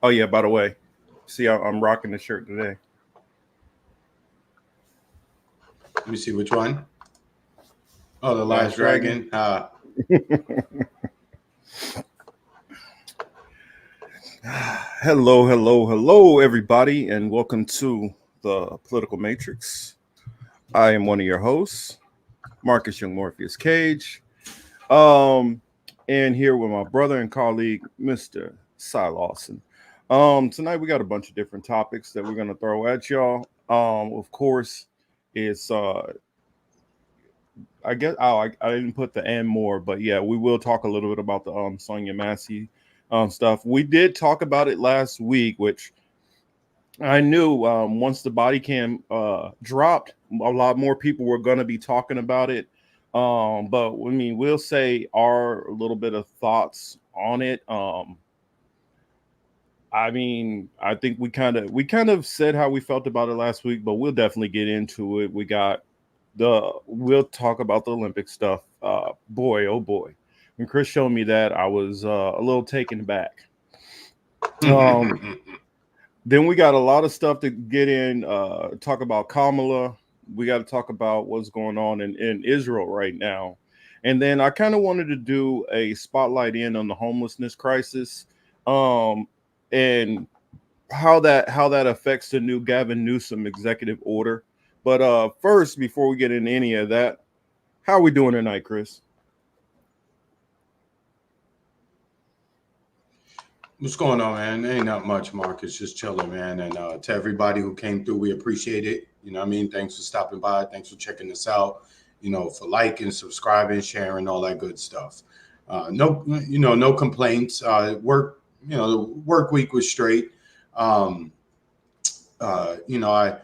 Oh yeah, by the way, see, I'm rocking the shirt today. Let me see which one. Oh, the Last Last Dragon. Dragon. Hello, everybody, and welcome to the Political Matrix. I am one of your hosts, Marcus Young Morpheus Cage, um, and here with my brother and colleague, Mr. Cy Lawson. Tonight we got a bunch of different topics that we're gonna throw at y'all. Of course, it's I guess I didn't put the and more, but yeah, we will talk a little bit about the Sonya Massey stuff. We did talk about it last week, which I knew once the body cam dropped, a lot more people were going to be talking about it. But I mean, we'll say our little bit of thoughts on it. I mean, I think we kind of said how we felt about it last week, but we'll definitely get into it. We'll talk about the Olympic stuff. Boy, oh boy, when Chris showed me that, I was a little taken back. Um, then we got a lot of stuff to get in. Talk about Kamala. We got to talk about what's going on in Israel right now. And then I kind of wanted to do a spotlight in on the homelessness crisis, um, and how that affects the new Gavin Newsom executive order. But first, before we get into any of that, how are we doing tonight, Chris? What's going on, man? Ain't not much, Marcus. Just chilling, man. And to everybody who came through, we appreciate it. You know what I mean? Thanks for stopping by. Thanks for checking us out. For liking, subscribing, sharing, all that good stuff. No complaints. The work week was straight. Um, uh, you know, I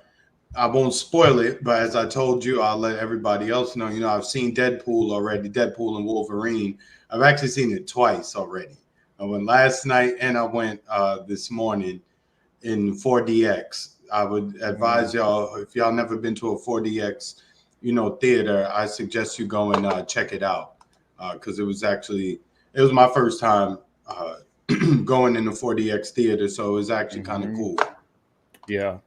I won't spoil it, but as I told you, I'll let everybody else know. I've seen Deadpool already, Deadpool and Wolverine. I've actually seen it twice already. I went last night and I went this morning in 4DX. I would Mm, advise y'all, if y'all never been to a 4DX, theater, I suggest you go and check it out because it was my first time going in the 4DX theater, so it was actually kind of mhm. cool. Yeah,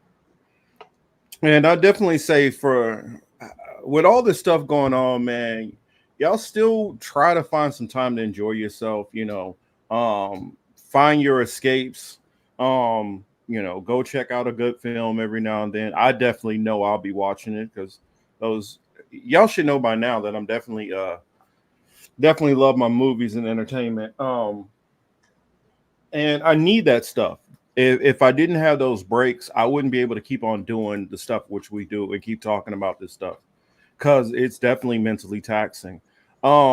and I definitely say for with all this stuff going on, man, y'all still try to find some time to enjoy yourself. Find your escapes. Go check out a good film every now and then. I definitely know I'll be watching it because those y'all should know by now that I'm definitely love my movies and entertainment. And I need that stuff. If I didn't have those breaks, I wouldn't be able to keep on doing the stuff which we do and keep talking about this stuff because it's definitely mentally taxing.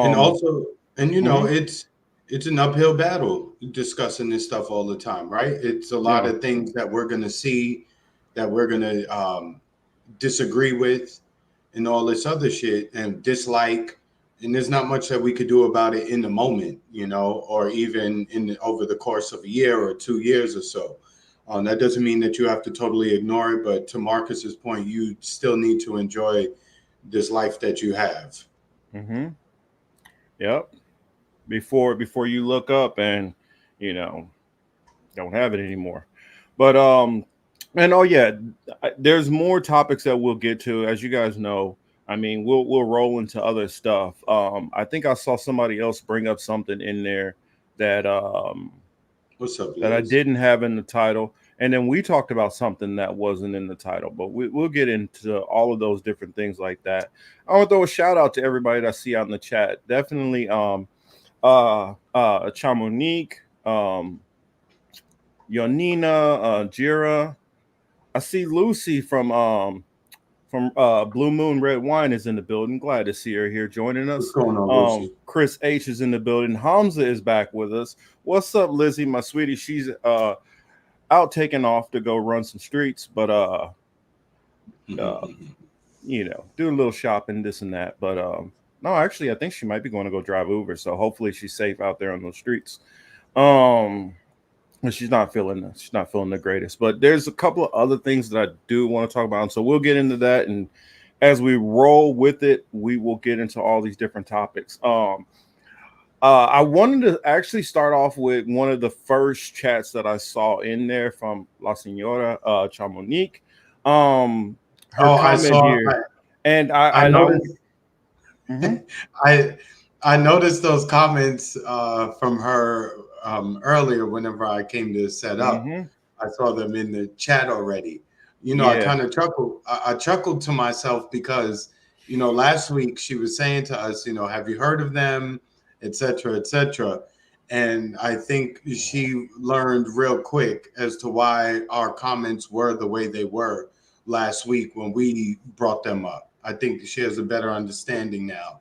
And Um, also, and mhm, it's an uphill battle discussing this stuff all the time, right? It's a lot yeah, of things that we're gonna see, that we're gonna disagree with, and all this other shit, and dislike. And there's not much that we could do about it in the moment, or even over the course of a year or 2 years or so. That doesn't mean that you have to totally ignore it, but to Marcus's point, you still need to enjoy this life that you have. hmm, yep. Before you look up and you know don't have it anymore. But and oh yeah, there's more topics that we'll get to. As you guys know, I mean, we'll roll into other stuff. I think I saw somebody else bring up something in there that What's up, that I Liz? didn't have in the title. And then we talked about something that wasn't in the title, but we'll get into all of those different things like that. I want to throw a shout out to everybody that I see out in the chat. Definitely, Chamonique, Yonina, Jira. I see Lucy from Blue Moon Red Wine is in the building. Glad to see her here joining What's us. going on, Lucy? Chris H is in the building. Hamza is back with us. What's up, Lizzie, my sweetie? She's out taking off to go run some streets, but uh, do a little shopping, this and that. But no, actually, I think she might be going to go drive Uber. So hopefully she's safe out there on those streets. Um, and she's not feeling the greatest. But there's a couple of other things that I do want to talk about, and so we'll get into that. And as we roll with it, we will get into all these different topics. I wanted to actually start off with one of the first chats that I saw in there from La Senora Chamonique. Her Oh, I comment saw. here, and I I noticed. mhm, I I noticed those comments from her earlier. Whenever I came to set up, mhm, I saw them in the chat already. I yeah. kind of chuckled. I chuckled to myself because last week she was saying to us, have you heard of them, etc., etc. And I think she learned real quick as to why our comments were the way they were last week when we brought them up. I think she has a better understanding now.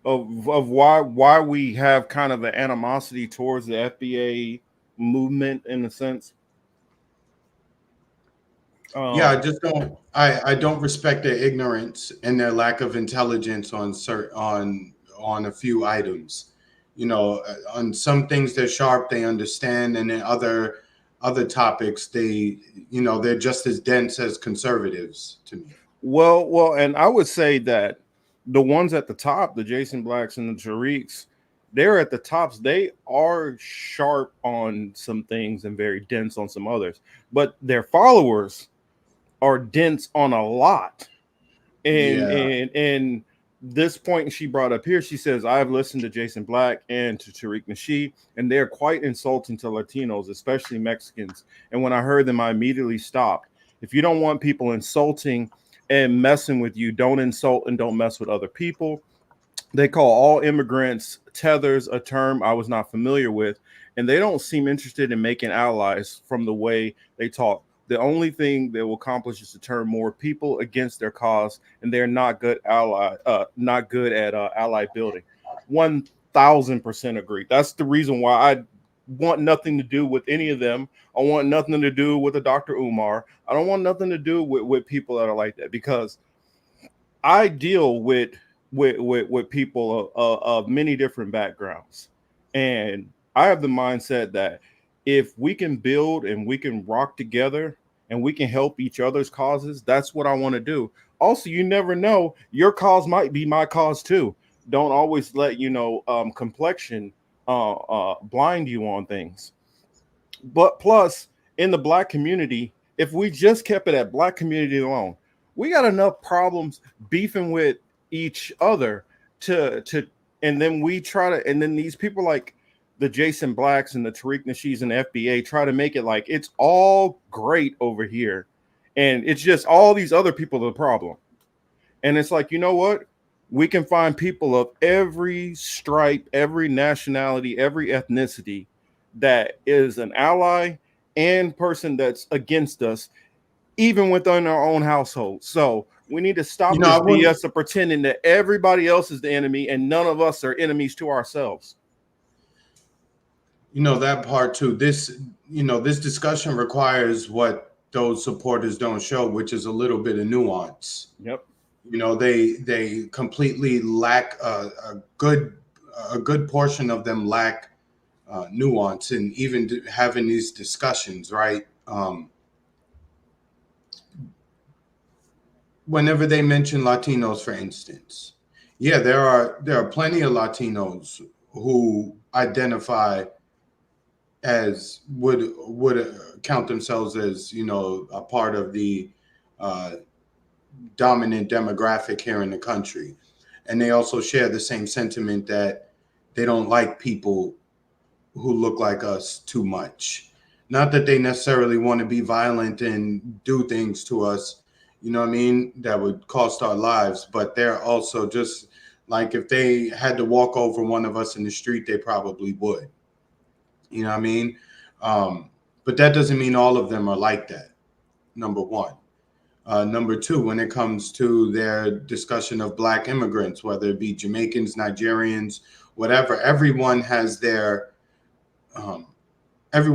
Of why we have kind of an animosity towards the FBA movement in a sense. Yeah, I Um, just don't. I don't respect their ignorance and their lack of intelligence on on a few items. On some things they're sharp, they understand, and then other topics they're just as dense as conservatives to me. and I would say that the ones at the top, the Jason Blacks and the Tariqs, they're at the tops. They are sharp on some things and very dense on some others, but their followers are dense on a lot. Yeah, And this point she brought up here, she says, I've listened to Jason Black and to Tariq Nasheed, and they're quite insulting to Latinos, especially Mexicans. And when I heard them, I immediately stopped. If you don't want people insulting and messing with you, don't insult and don't mess with other people. They call all immigrants tethers, a term I was not familiar with, and they don't seem interested in making allies from the way they talk. The only thing they will accomplish is to turn more people against their cause, and they're not good at ally building. 1,000% agree. That's the reason why I want nothing to do with any of them. I want nothing to do with a Dr. Umar. I don't want nothing to do with people that are like that, because I deal with people of many different backgrounds, and I have the mindset that if we can build and we can rock together and we can help each other's causes, that's what I want to do. Also, you never know, your cause might be my cause too. Don't always let complexion blind you on things. But plus, in the black community, if we just kept it at black community alone, we got enough problems beefing with each other to and then we try to and then these people like the Jason Blacks and the Tariq Nasheeds and the FBA try to make it like it's all great over here. And it's just all these other people are the problem. And it's like, you know what? We can find people of every stripe, every nationality, every ethnicity that is an ally and person that's against us, even within our own household. So we need to stop I this wouldn't. BS of pretending that everybody else is the enemy and none of us are enemies to ourselves. That part too. This discussion requires what those supporters don't show, which is a little bit of nuance. Yep. They completely lack a good portion of them lack nuance, and even having these discussions, right? Whenever they mention Latinos, for instance, yeah, there are plenty of Latinos who identify as would count themselves as a part of the uh, dominant demographic here in the country, and they also share the same sentiment that they don't like people who look like us too much. Not that they necessarily want to be violent and do things to us, what I mean, that would cost our lives, but they're also just like if they had to walk over one of us in the street, they probably would. What I mean? Um, but that doesn't mean all of them are like that, number one. Number two, when it comes to their discussion of Black immigrants, whether it be Jamaicans, Nigerians, whatever, um, every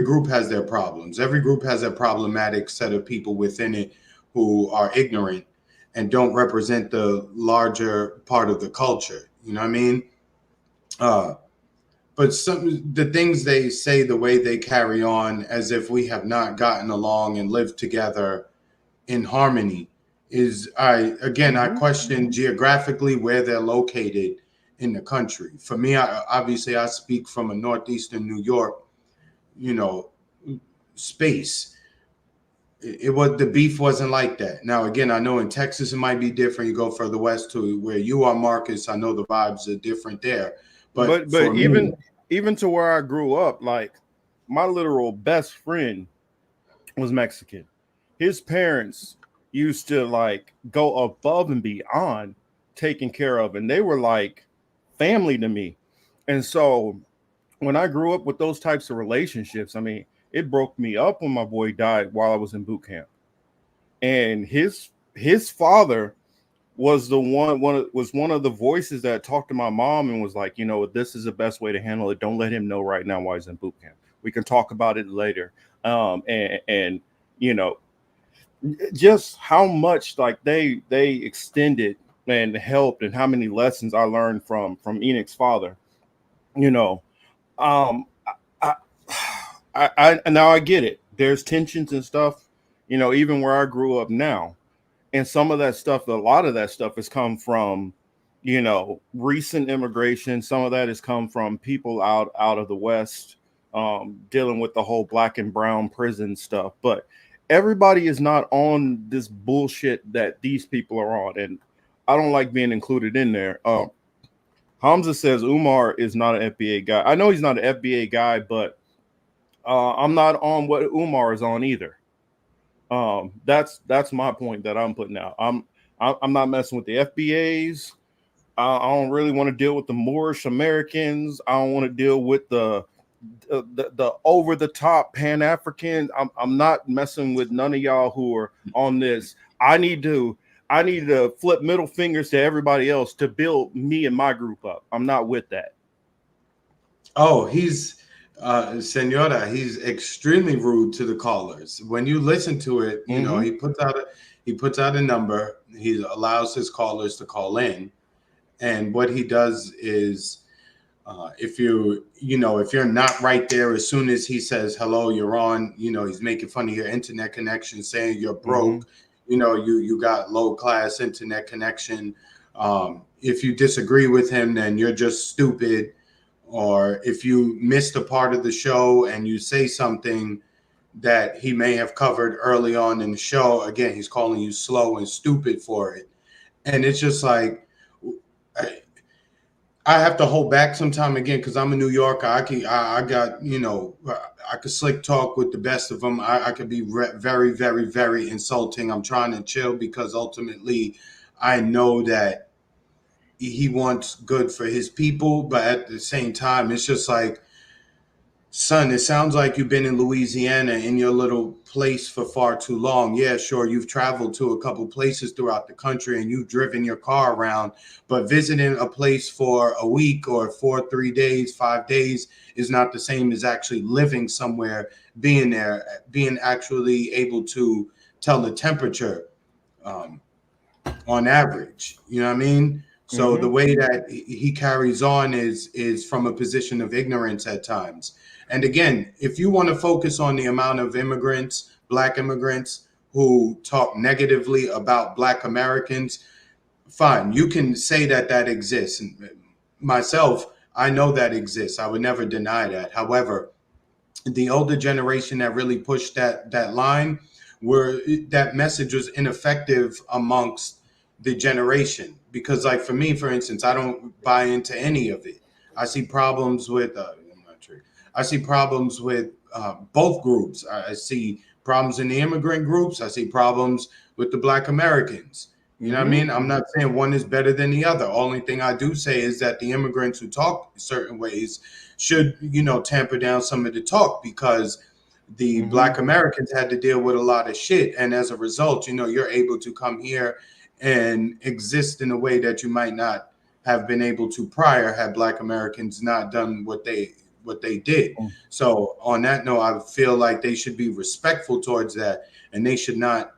group has their problems. Every group has a problematic set of people within it who are ignorant and don't represent the larger part of the culture. You know what I mean? Uh, but the things they say, the way they carry on, as if we have not gotten along and lived together in harmony, is I Mm-hmm. question geographically where they're located in the country. For me, obviously I speak from a northeastern New York, you know, space. It was, the beef wasn't like that. Now again, I know in Texas it might be different. You go further west to where you are, Marcus. I know the vibes are different there. But But for me, even to where I grew up, like my literal best friend was Mexican. His parents used to like go above and beyond taking care of, and they were like family to me. And so when I grew up with those types of relationships, I mean, it broke me up when my boy died while I was in boot camp. And his father was the was one of the voices that talked to my mom and was like, you know, this is the best way to handle it. Don't let him know right now while he's in boot camp. We can talk about it later. And you know, just how much like they extended and helped, and how many lessons I learned from Enoch's father. You know, um, I, I now I get it. There's tensions and stuff. You know, even where I grew up now, and some of that stuff, a lot of that stuff has come from, you know, recent immigration. Some of that has come from people out of the West, dealing with the whole black and brown prison stuff. But everybody is not on this bullshit that these people are on, and I don't like being included in there. Hamza says Umar is not an FBA guy. I know he's not an FBA guy, but I'm not on what Umar is on either. That's my point that I'm putting out. I'm not messing with the FBAs. I don't really want to deal with the Moorish Americans. I don't want to deal with the over the top Pan Africans. I'm not messing with none of y'all who are on this. I need to flip middle fingers to everybody else to build me and my group up. I'm not with that. oh, he's Senora, he's extremely rude to the callers. When you listen to it, you know, Mm-hmm. he puts out a number, he allows his callers to call in, and what he does is if you know, if you're not right there, as soon as he says hello, you're on, you know, he's making fun of your internet connection, saying you're Mm-hmm. broke, you know, you got low class internet connection. If you disagree with him, then you're just stupid. Or if you missed a part of the show and you say something that he may have covered early on in the show, again, he's calling you slow and stupid for it. And it's just like, I, I have to hold back sometime again because I'm a New Yorker. I got, you know, I could slick talk with the best of them. I could be very, very, very insulting. I'm trying to chill because ultimately I know that he wants good for his people, but at the same time, it's just like, son, it sounds like you've been in Louisiana in your little place for far too long. Yeah, sure, you've traveled to a couple places throughout the country and you've driven your car around, but visiting a place for a week or for 3 days, 5 days is not the same as actually living somewhere, being there, being actually able to tell the temperature. Um, on average. You know what I mean? So Mm-hmm. the way that he carries on is from a position of ignorance at times. And again, if you want to focus on the amount of immigrants, black immigrants who talk negatively about black Americans, fine. You can say that that exists. And myself, I know that exists. I would never deny that. However, the older generation that really pushed that line, where that message was ineffective amongst the generation. Because like for me, for instance, I don't buy into any of it. I see problems with I'm not sure. I see problems with both groups. I see problems in the immigrant groups. I see problems with the black Americans. You know what I Mm-hmm. mean? I'm not saying one is better than the other. Only thing I do say is that the immigrants who talk certain ways should, you know, tamper down some of the talk because the Mm-hmm. black Americans had to deal with a lot of shit. And as a result, you know, you're able to come here and exist in a way that you might not have been able to prior had black Americans not done what they did. So on that note, I feel like they should be respectful towards that, and they should not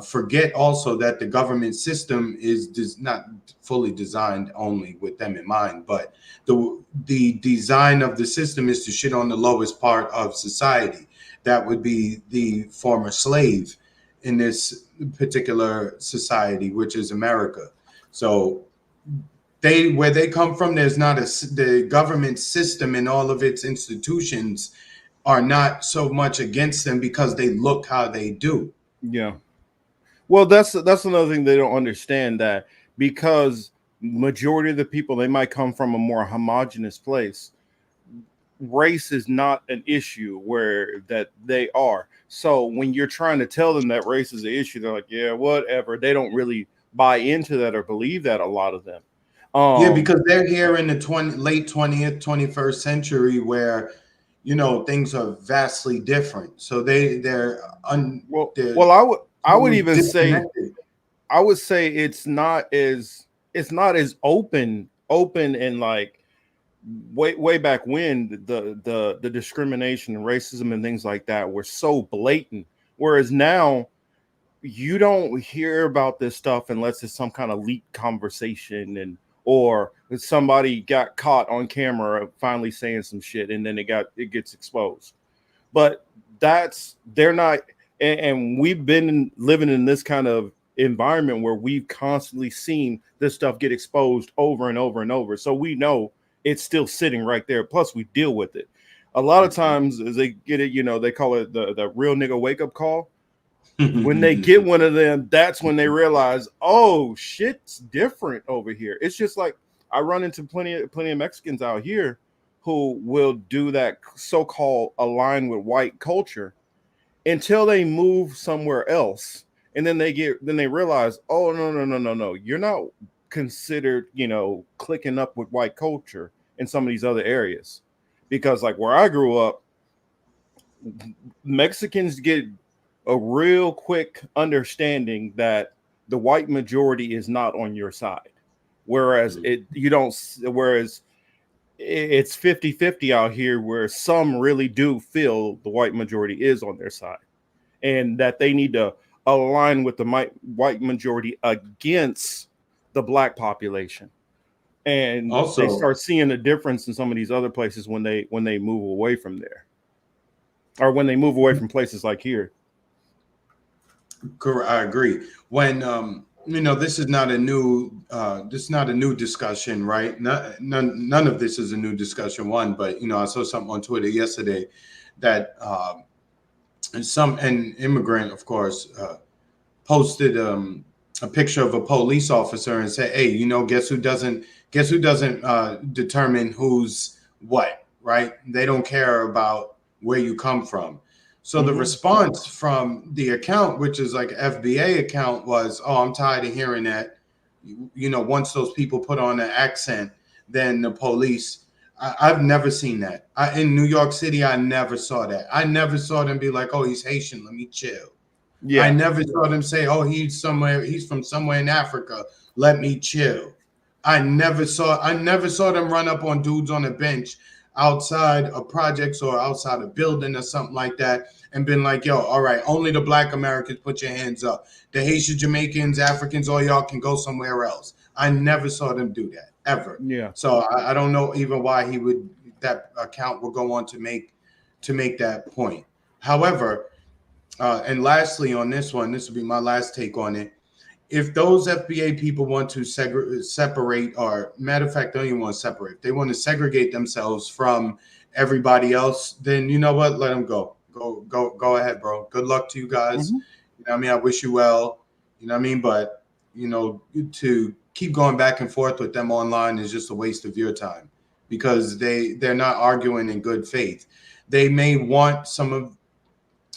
forget also that the government system is not fully designed only with them in mind, but the design of the system is to shit on the lowest part of society. That would be the former slave in this particular society, which is America. So they where they come from, there's not the government system and all of its institutions are not so much against them because they look how they do. Yeah. Well, that's another thing they don't understand, that because majority of the people, they might come from a more homogenous place, race is not an issue where that they are. So when you're trying to tell them that race is an issue, they're like, yeah, whatever. They don't really buy into that or believe that, a lot of them. Yeah, Um because they're here in the late 20th, 21st century where, things are vastly different. So they're well, I would totally even say, disconnected. it's not as open and like way back when the discrimination and racism and things like that were so blatant, whereas now you don't hear about this stuff unless it's some kind of leaked conversation, and or somebody got caught on camera finally saying some shit, and then it gets exposed. But they're not, and we've been living in this kind of environment where we've constantly seen this stuff get exposed over and over and over, so we know it's still sitting right there, plus we deal with it a lot of times. As they get it, they call it the real nigga wake up call. When they get one of them, that's when they realize, oh, shit's different over here. It's just like I run into plenty of Mexicans out here who will do that so-called align with white culture until they move somewhere else, and then they realize, oh, no, no, no, no, no, you're not considered, clicking up with white culture in some of these other areas, because like where I grew up, Mexicans get a real quick understanding that the white majority is not on your side, whereas it's 50-50 out here, where some really do feel the white majority is on their side, and that they need to align with the white majority against the black population. And they Also, start seeing a difference in some of these other places when they move away from there, or when they move away from places like here. I agree. When this is not a new discussion, right? None of this is a new discussion. One, but I saw something on Twitter yesterday that an immigrant, of course, posted a picture of a police officer and said, "Hey, guess who doesn't determine who's what, right? They don't care about where you come from." So the Mm-hmm. response from the account, which is like FBA account, was, "Oh, I'm tired of hearing that. Once those people put on an accent, then the police." I've never seen that. In New York City, I never saw that. I never saw them be like, "Oh, he's Haitian. Let me chill." I Yeah. never saw them say, "Oh, he's from somewhere in Africa. Let me chill." I never saw them run up on dudes on a bench outside of projects or outside a building or something like that and been like, "Yo, all right, only the black Americans put your hands up. The Haitian, Jamaicans, Africans, all y'all can go somewhere else." I never saw them do that ever. Yeah. So I don't know even why that account would go on to make that point. However, and lastly, on this one, this will be my last take on it. If those FBA people want to separate, or matter of fact, don't even want to separate, if they want to segregate themselves from everybody else, then you know what? Let them go. Go ahead, bro. Good luck to you guys. Mm-hmm. You know what I mean? I wish you well. You know what I mean? But, to keep going back and forth with them online is just a waste of your time because they're not arguing in good faith. They may want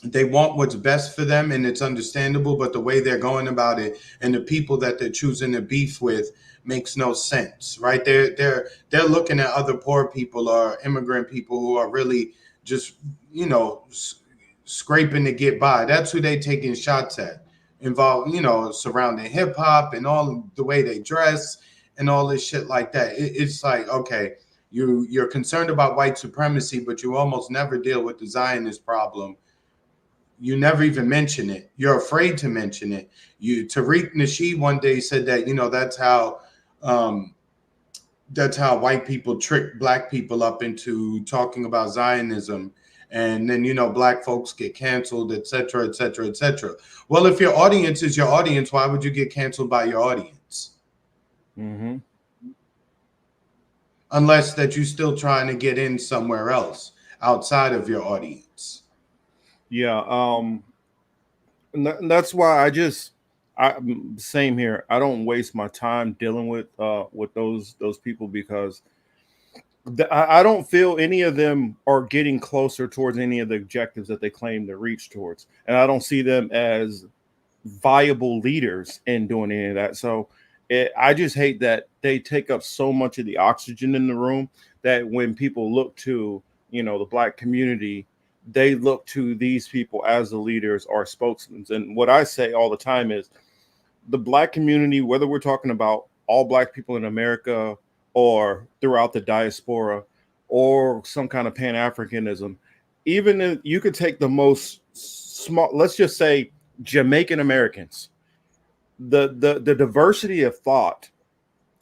they want what's best for them, and it's understandable, but the way they're going about it and the people that they're choosing to beef with makes no sense, right? They're looking at other poor people or immigrant people who are really just scraping to get by. That's who they taking shots at, involved, surrounding hip hop and all the way they dress and all this shit like that. It's like, okay, you're concerned about white supremacy, but you almost never deal with the Zionist problem. You never even mention it. You're afraid to mention it. Tariq Nasheed one day said that um, that's how white people trick black people up into talking about Zionism, and then black folks get canceled, et cetera, et cetera, et cetera. Well, if your audience is your audience, why would you get canceled by your audience? Mm-hmm. unless that you're still trying to get in somewhere else outside of your audience. Yeah. And that's why same here. I don't waste my time dealing with those people because I don't feel any of them are getting closer towards any of the objectives that they claim to reach towards, and I don't see them as viable leaders in doing any of that. So I just hate that they take up so much of the oxygen in the room that when people look to, the black community, they look to these people as the leaders or spokesmen. And what I say all the time is the black community, whether we're talking about all black people in America or throughout the diaspora or some kind of pan-Africanism, even if you could take the most small, let's just say Jamaican Americans, the diversity of thought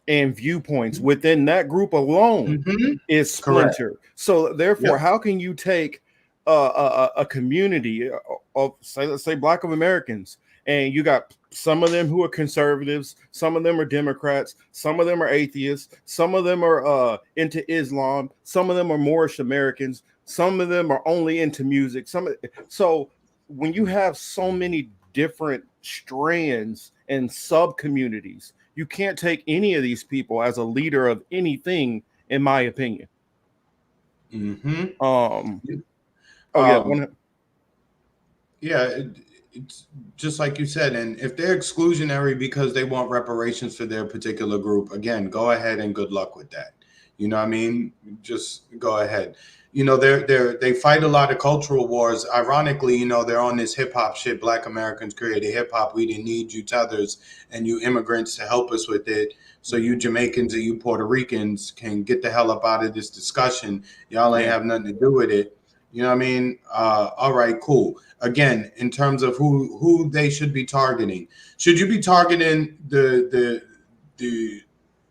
and viewpoints within that group alone Mm-hmm. is Correct. splintered. So therefore, Yep. how can you take a community of say, let's say black of Americans, and you got some of them who are conservatives, some of them are Democrats, some of them are atheists, some of them are into Islam, some of them are Moorish Americans, some of them are only into music. So when you have so many different strands and sub communities, you can't take any of these people as a leader of anything, in my opinion. Mm-hmm. Um. Oh yeah. Um, yeah, it's just like you said. And if they're exclusionary because they want reparations for their particular group, again, go ahead and good luck with that. You know what I mean? Just go ahead. They fight a lot of cultural wars. Ironically, they're on this hip hop shit. Black Americans created hip hop. We didn't need you tethers and you immigrants to help us with it. So you Jamaicans and you Puerto Ricans can get the hell up out of this discussion. Y'all ain't Yeah. have nothing to do with it. You know what I mean? All right, cool. Again, in terms of who they should be targeting, should you be targeting the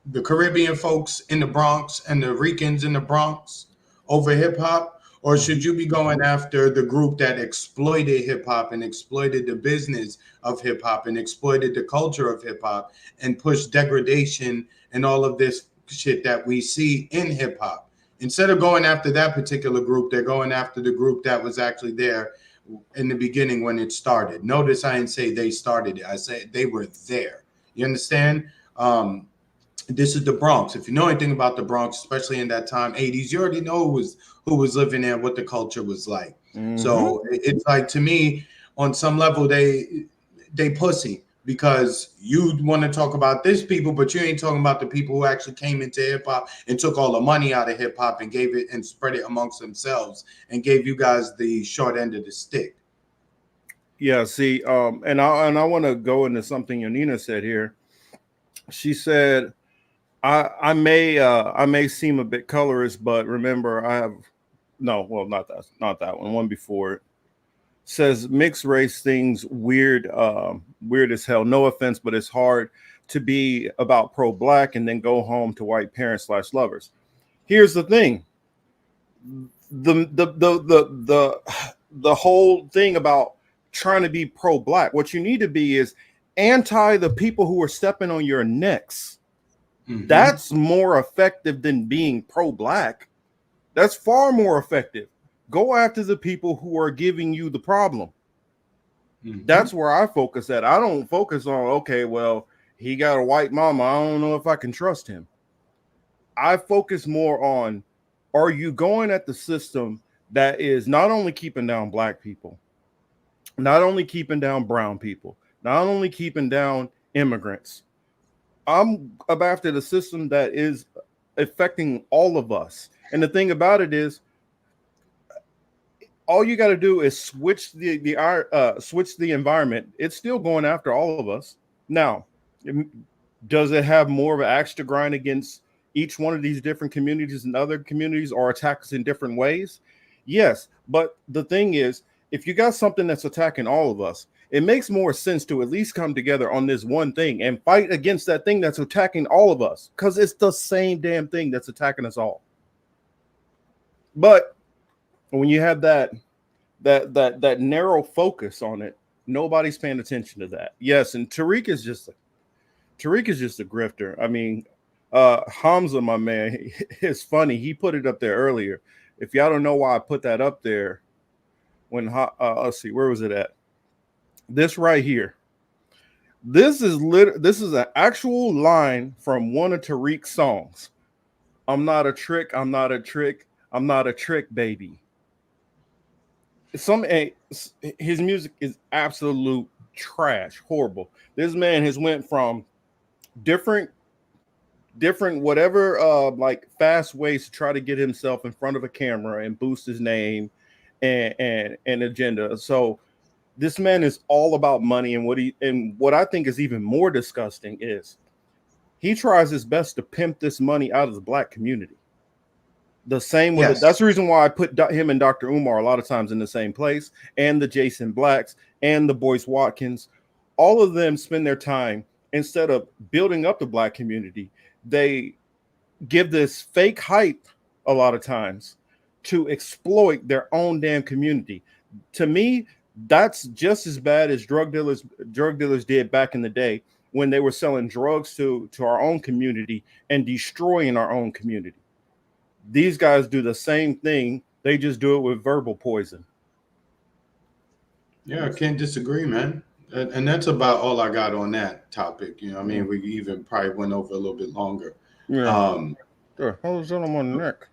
the Caribbean folks in the Bronx and the Ricans in the Bronx over hip hop? Or should Mhm. you be going after the group that exploited hip hop and exploited the business of hip hop and exploited the culture of hip hop and pushed degradation and all of this shit that we see in hip hop? Instead of going after that particular group, they're going after the group that was actually there in the beginning when it started. Notice I didn't say they started it. I said they were there. You understand? This is the Bronx. If you know anything about the Bronx, especially in that time, 80s, you already know who was living there, what the culture was like. Mhm. So it's like, to me, on some level, they pussy because you want to talk about this people, but you ain't talking about the people who actually came into hip hop and took all the money out of hip hop and gave it and spread it amongst themselves and gave you guys the short end of the stick. Yeah. See. And I want to go into something Yanina said here. She said, I may seem a bit colorist, but remember I have no. Well, not that one. One before it says mixed race things weird, weird as hell. No offense, but it's hard to be about pro black and then go home to white parents slash lovers. Here's the thing: the whole thing about trying to be pro black. What you need to be is anti the people who are stepping on your necks. Mm-hmm. That's more effective than being pro black. That's far more effective. Go after the people who are giving you the problem. Mm-hmm. That's where I focus at. I don't focus on, okay, well, he got a white mama. I don't know if I can trust him. I focus more on, are you going at the system that is not only keeping down black people, not only keeping down brown people, not only keeping down immigrants. I'm after the system that is affecting all of us. And the thing about it is, all you got to do is switch the environment. It's still going after all of us. Now, does it have more of an axe to grind against each one of these different communities and other communities, or attack us in different ways? Yes, but the thing is, if you got something that's attacking all of us, it makes more sense to at least come together on this one thing and fight against that thing that's attacking all of us, because it's the same damn thing that's attacking us all. But when you have that narrow focus on it, nobody's paying attention to that. Yes, and Tariq is just a grifter. I mean, Hamza, my man, it's funny. He put it up there earlier. If y'all don't know why I put that up there, let's see, where was it at? This right here. This is an actual line from one of Tariq's songs. I'm not a trick. I'm not a trick. I'm not a trick, baby. His music is absolute trash, horrible. This man has went from different whatever like fast ways to try to get himself in front of a camera and boost his name and agenda. So this man is all about money, and what I think is even more disgusting is he tries his best to pimp this money out of the black community. The same with it. Yes. That's the reason why I put him and Dr. Umar a lot of times in the same place, and the Jason Blacks and the Boyce Watkins. All of them spend their time, instead of building up the black community, they give this fake hype a lot of times to exploit their own damn community. To me, that's just as bad as drug dealers did back in the day when they were selling drugs to our own community and destroying our own community. These guys do the same thing. They just do it with verbal poison. Yeah, I can't disagree, man. And that's about all I got on that topic. You know, I mean, we even probably went over a little bit longer. Yeah. Um, Sure. How was that on my neck?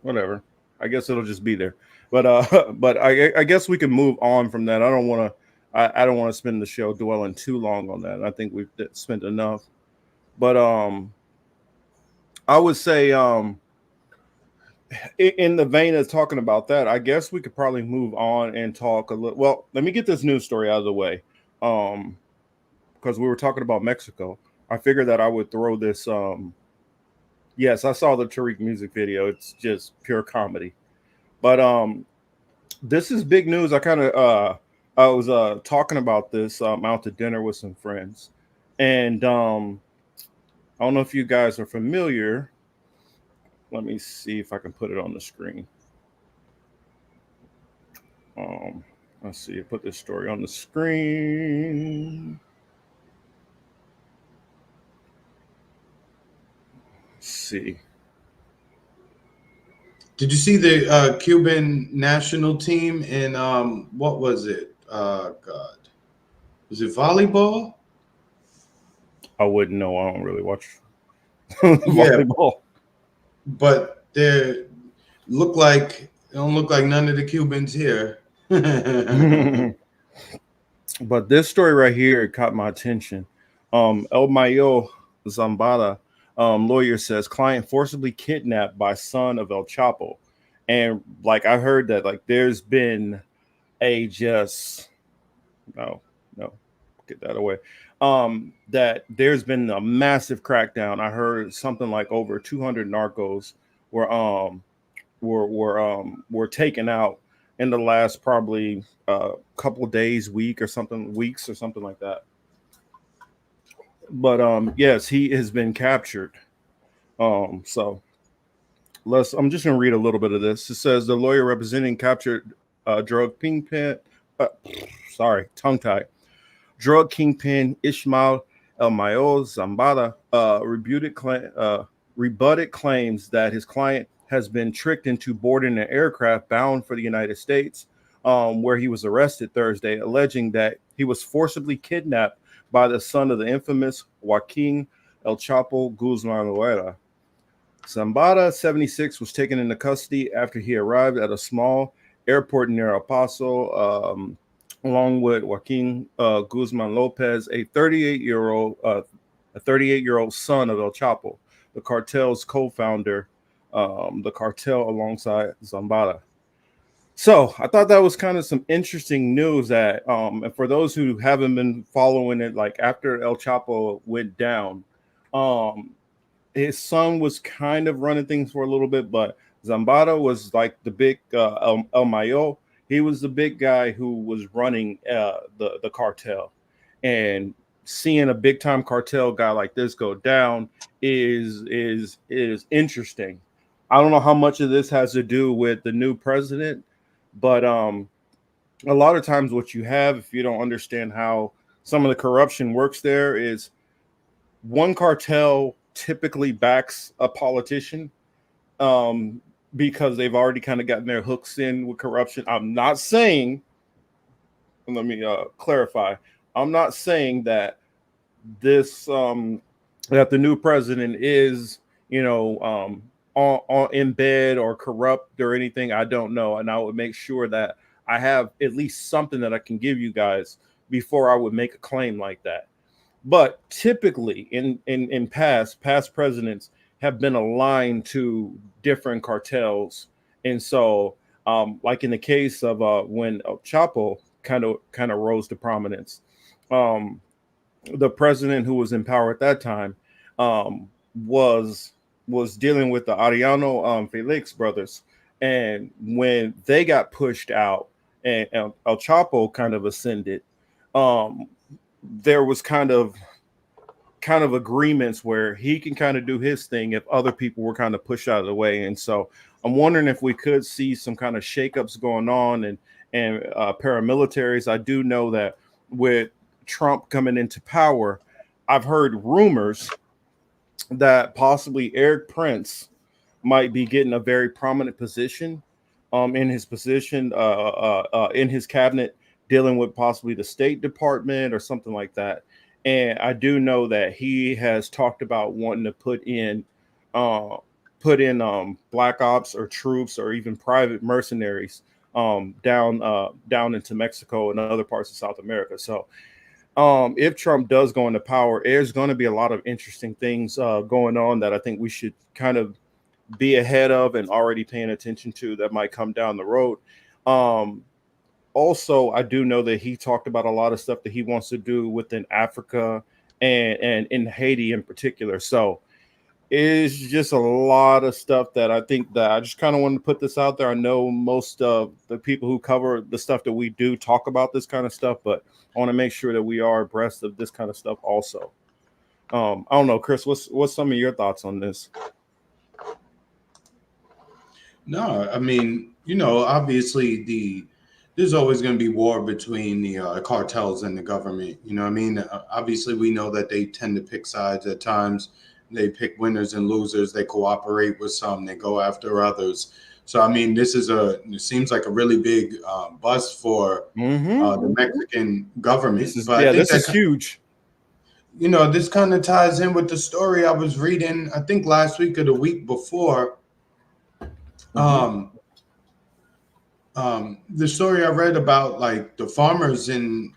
Whatever. I guess it'll just be there. But but I guess we can move on from that. I don't want to spend the show dwelling too long on that. I think we've spent enough. But I would say in the vein of talking about that, I guess we could probably move on and talk a little. Well, let me get this news story out of the way, because we were talking about Mexico. I figured that I would throw this. Yes, I saw the Tariq music video. It's just pure comedy. But this is big news. I was talking about this out to dinner with some friends, and I don't know if you guys are familiar. Let me see if I can put it on the screen. Um, let's see. Put this story on the screen. Let's see. did you see the Cuban national team in what was it? God, was it volleyball? I wouldn't know. I don't really watch Yeah, volleyball. but they don't look like none of the Cubans here. But this story right here caught my attention. El Mayo Zambada, lawyer, says client forcibly kidnapped by son of El Chapo. And like I heard that like there's been a just no, no, get that away. That there's been a massive crackdown. I heard something like over 200 narcos were were taken out in the last probably couple days, weeks or something like that. But yes, he has been captured. So I'm just gonna read a little bit of this. It says the lawyer representing captured drug kingpin, uh, sorry, tongue tied, drug kingpin Ishmael El Mayo Zambada rebutted claims that his client has been tricked into boarding an aircraft bound for the United States, where he was arrested Thursday, alleging that he was forcibly kidnapped by the son of the infamous Joaquin El Chapo Guzman Loera. Zambada, 76, was taken into custody after he arrived at a small airport near El Paso, along with Joaquin Guzman Lopez, a 38-year-old son of El Chapo, the cartel's co-founder, the cartel alongside Zambada. So I thought that was kind of some interesting news that, and for those who haven't been following it, like after El Chapo went down, um, his son was kind of running things for a little bit, but Zambada was like the big El Mayo. He was the big guy who was running the cartel, and seeing a big time cartel guy like this go down is interesting. I don't know how much of this has to do with the new president, but a lot of times what you have, if you don't understand how some of the corruption works there, is one cartel typically backs a politician, um, because they've already kind of gotten their hooks in with corruption. I'm not saying, let me clarify, I'm not saying that this that the new president is, you know, on in bed or corrupt or anything. I don't know, and I would make sure that I have at least something that I can give you guys before I would make a claim like that. But typically, in past presidents have been aligned to different cartels, and so like in the case of when El Chapo kind of rose to prominence. Um, the president who was in power at that time um, was was dealing with the Ariano Felix brothers, and when they got pushed out and El Chapo kind of ascended, um, there was kind of agreements where he can kind of do his thing if other people were kind of pushed out of the way. And so I'm wondering if we could see some kind of shakeups going on and paramilitaries. I do know that with Trump coming into power, I've heard rumors that possibly Eric Prince might be getting a very prominent position in his position in his cabinet, dealing with possibly the State Department or something like that. And I do know that he has talked about wanting to uh, black ops or troops or even private mercenaries down into Mexico and other parts of South America. So if Trump does go into power, there's going to be a lot of interesting things going on that I think we should kind of be ahead of and already paying attention to that might come down the road. Um, Also, I do know that he talked about a lot of stuff that he wants to do within Africa and in Haiti in particular. So it's just a lot of stuff that I think that I just kind of want to put this out there. I know most of the people who cover the stuff that we do talk about this kind of stuff, but I want to make sure that we are abreast of this kind of stuff also. I don't know, Chris, what's some of your thoughts on this? No, I mean, obviously there's always going to be war between the cartels and the government. You know what I mean? Obviously, we know that they tend to pick sides at times. They pick winners and losers. They cooperate with some. They go after others. So, I mean, it seems like a really big bust for Mm-hmm. the Mexican government. This is But I yeah, think this that, is huge. this kind of ties in with the story I was reading, I think last week or the week before. Mm-hmm. Um, the story I read about like the farmers in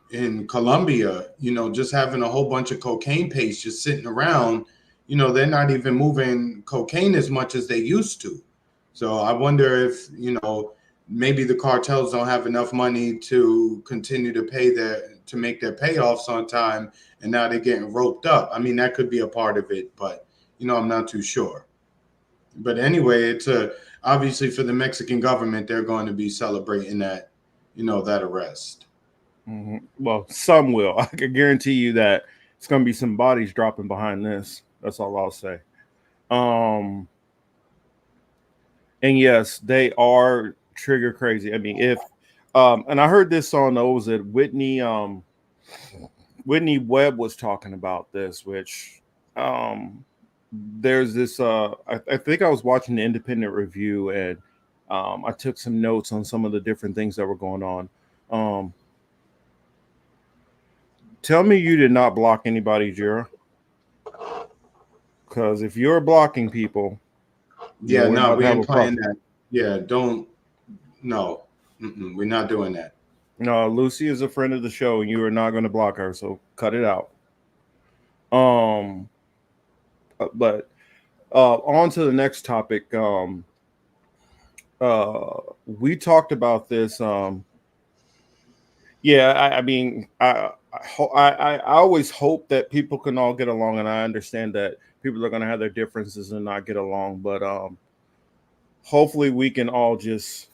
Colombia, just having a whole bunch of cocaine paste just sitting around, they're not even moving cocaine as much as they used to. So I wonder if, maybe the cartels don't have enough money to continue to make their payoffs on time, and now they're getting roped up. I mean, that could be a part of it, but I'm not too sure. But anyway, it's obviously for the Mexican government, they're going to be celebrating that arrest. Well, some will. I can guarantee you that it's going to be some bodies dropping behind this. That's all I'll say. Um, and yes, they are trigger crazy. I mean, if and I heard this on was it Whitney Webb was talking about this, which um there's this I think I was watching the independent review and I took some notes on some of the different things that were going on. Um, Tell me you did not block anybody, Jira. Because if you're blocking people, then Yeah, we're no, about to we have a ain't playing problem. that. Yeah, don't. No, we're not doing that. No, Lucy is a friend of the show, and you are not going to block her. So cut it out. Um, but on to the next topic. We talked about this. Yeah, I mean, I always hope that people can all get along, and I understand that people are going to have their differences and not get along. But hopefully, we can all just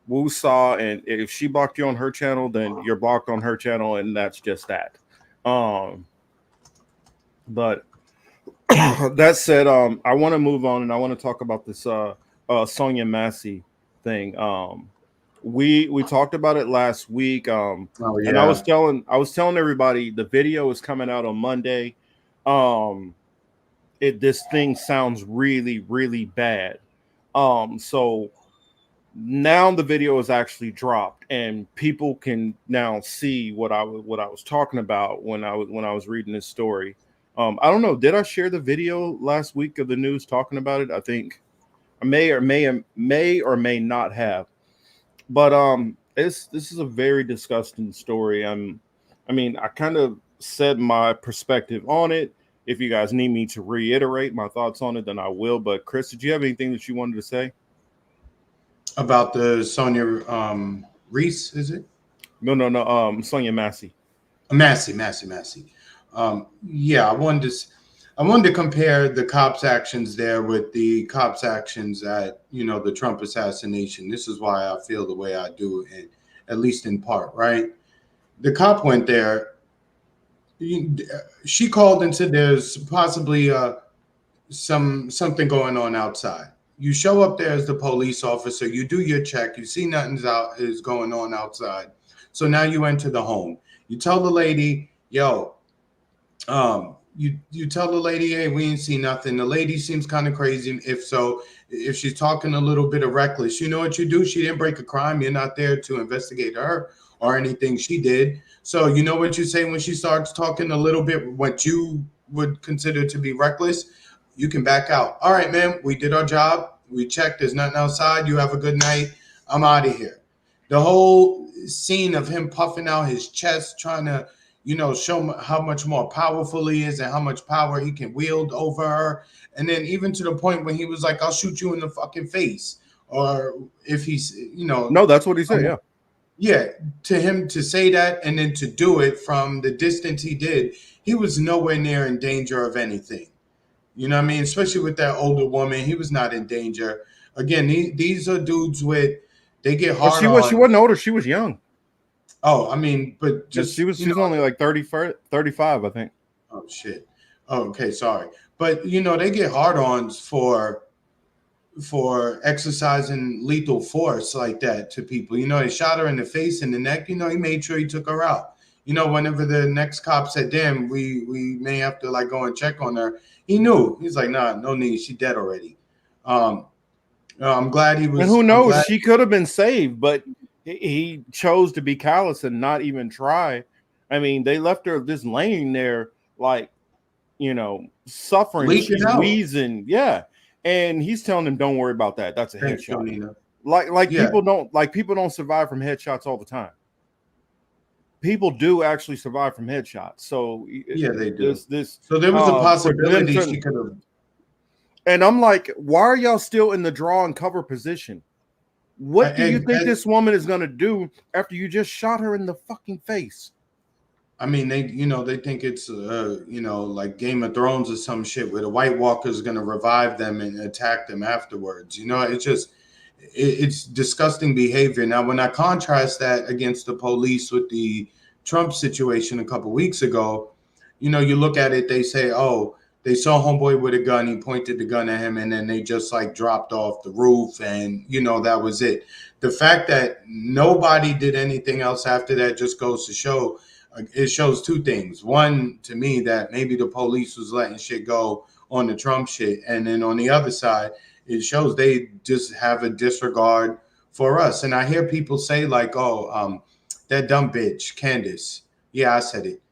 Woo saw, and if she blocked you on her channel, then you're blocked on her channel, and that's just that. Um, but that said, I want to move on, and I want to talk about this Sonia Massey thing. We talked about it last week, Oh and yeah. I was telling everybody the video is coming out on Monday. Um, this thing sounds really, really bad. So now the video is actually dropped, and people can now see what I was talking about when I was reading this story. I don't know. Did I share the video last week of the news talking about it? I think I may not have. But this is a very disgusting story. I mean, I kind of said my perspective on it. If you guys need me to reiterate my thoughts on it, then I will. But Chris, did you have anything that you wanted to say? About the Sonia Reese, is it? No, no, no. Sonia Massey. Massey. Yeah, I wanted to compare the cops' actions there with the cops' actions at the Trump assassination. This is why I feel the way I do, and at least in part, right? The cop went there. She called and said there's possibly something going on outside. You show up there as the police officer. You do your check. You see nothing's out is going on outside. So now you enter the home. You tell the lady, yo, you tell the lady, hey, we ain't see nothing. The lady seems kind of crazy. If she's talking a little bit of reckless, you know what you do? She didn't break a crime. You're not there to investigate her or anything she did. So you know what you say when she starts talking a little bit what you would consider to be reckless? You can back out. All right, man, we did our job. We checked. There's nothing outside. You have a good night. I'm out of here. The whole scene of him puffing out his chest, trying to show how much more powerful he is and how much power he can wield over her. And then even to the point when he was like, I'll shoot you in the fucking face. Or if he's, No, that's what he said. Yeah. Yeah. To him to say that and then to do it from the distance he did, he was nowhere near in danger of anything. You know what I mean? Especially with that older woman, he was not in danger. Again, these are dudes they get Well, hard she on. wasn't older. She was young. Oh, I mean, but Yeah, just she was only like 30, 35, I think. Oh shit. Oh, okay, sorry. But they get hard-ons for exercising lethal force like that to people. They shot her in the face and the neck. He made sure he took her out. Whenever the next cop said, "Damn, we may have to like go and check on her," he knew. He's like, "Nah, no need. She dead already." Um, I'm glad he And was. who I'm knows? glad. She could have been saved, but he chose to be callous and not even try. I mean, they left her just laying there, like, suffering. Leaking She's out. wheezing. Yeah. And he's telling them, don't worry about that. That's a Thanks, headshot. Jonina. Like Yeah, people don't survive from headshots all the time. People do actually survive from headshots. So yeah, they do. this So there was a for them possibility to, she could have. and I'm like, why are y'all still in the draw and cover position? What do you think this woman is going to do after you just shot her in the fucking face? I mean, they think it's, like Game of Thrones or some shit where the White Walker is going to revive them and attack them afterwards. It's disgusting behavior. Now, when I contrast that against the police with the Trump situation a couple weeks ago, you look at it, they say, oh, they saw homeboy with a gun. He pointed the gun at him and then they just like dropped off the roof and, that was it. The fact that nobody did anything else after that just goes to show it shows two things. One, to me, that maybe the police was letting shit go on the Trump shit. And then on the other side, it shows they just have a disregard for us. And I hear people say like, oh, that dumb bitch, Candace. Yeah, I said it.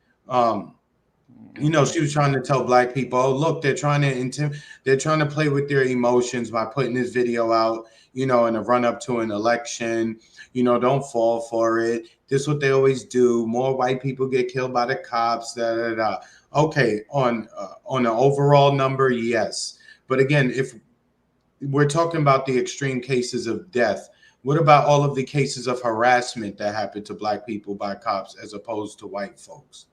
She was trying to tell black people, oh, look, they're trying to play with their emotions by putting this video out, in a run up to an election. Don't fall for it. This is what they always do. More white people get killed by the cops. Da, da, da. Okay, on an overall number, yes. But again, if we're talking about the extreme cases of death, what about all of the cases of harassment that happened to black people by cops as opposed to white folks?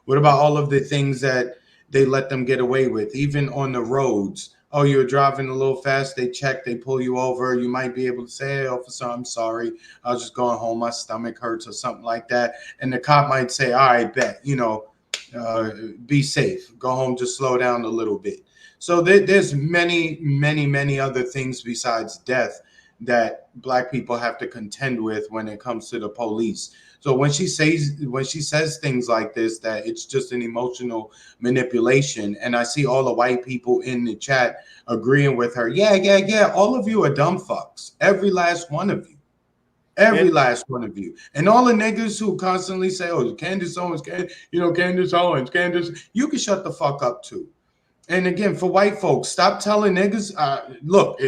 What about all of the things that they let them get away with, even on the roads? Oh, you're driving a little fast. They check, they pull you over. You might be able to say, hey, officer, I'm sorry. I was just going home. My stomach hurts or something like that. And the cop might say, all right, bet, be safe. Go home, just slow down a little bit. So there's many, many, many other things besides death that black people have to contend with when it comes to the police. So when she says things like this, that it's just an emotional manipulation, and I see all the white people in the chat agreeing with her. Yeah, yeah, yeah. All of you are dumb fucks. Every last one of you. Every And last one of you. And all the niggas who constantly say, oh, Candace Owens, Candace Owens, Candace, you can shut the fuck up too. And again, for white folks, stop telling niggas, look,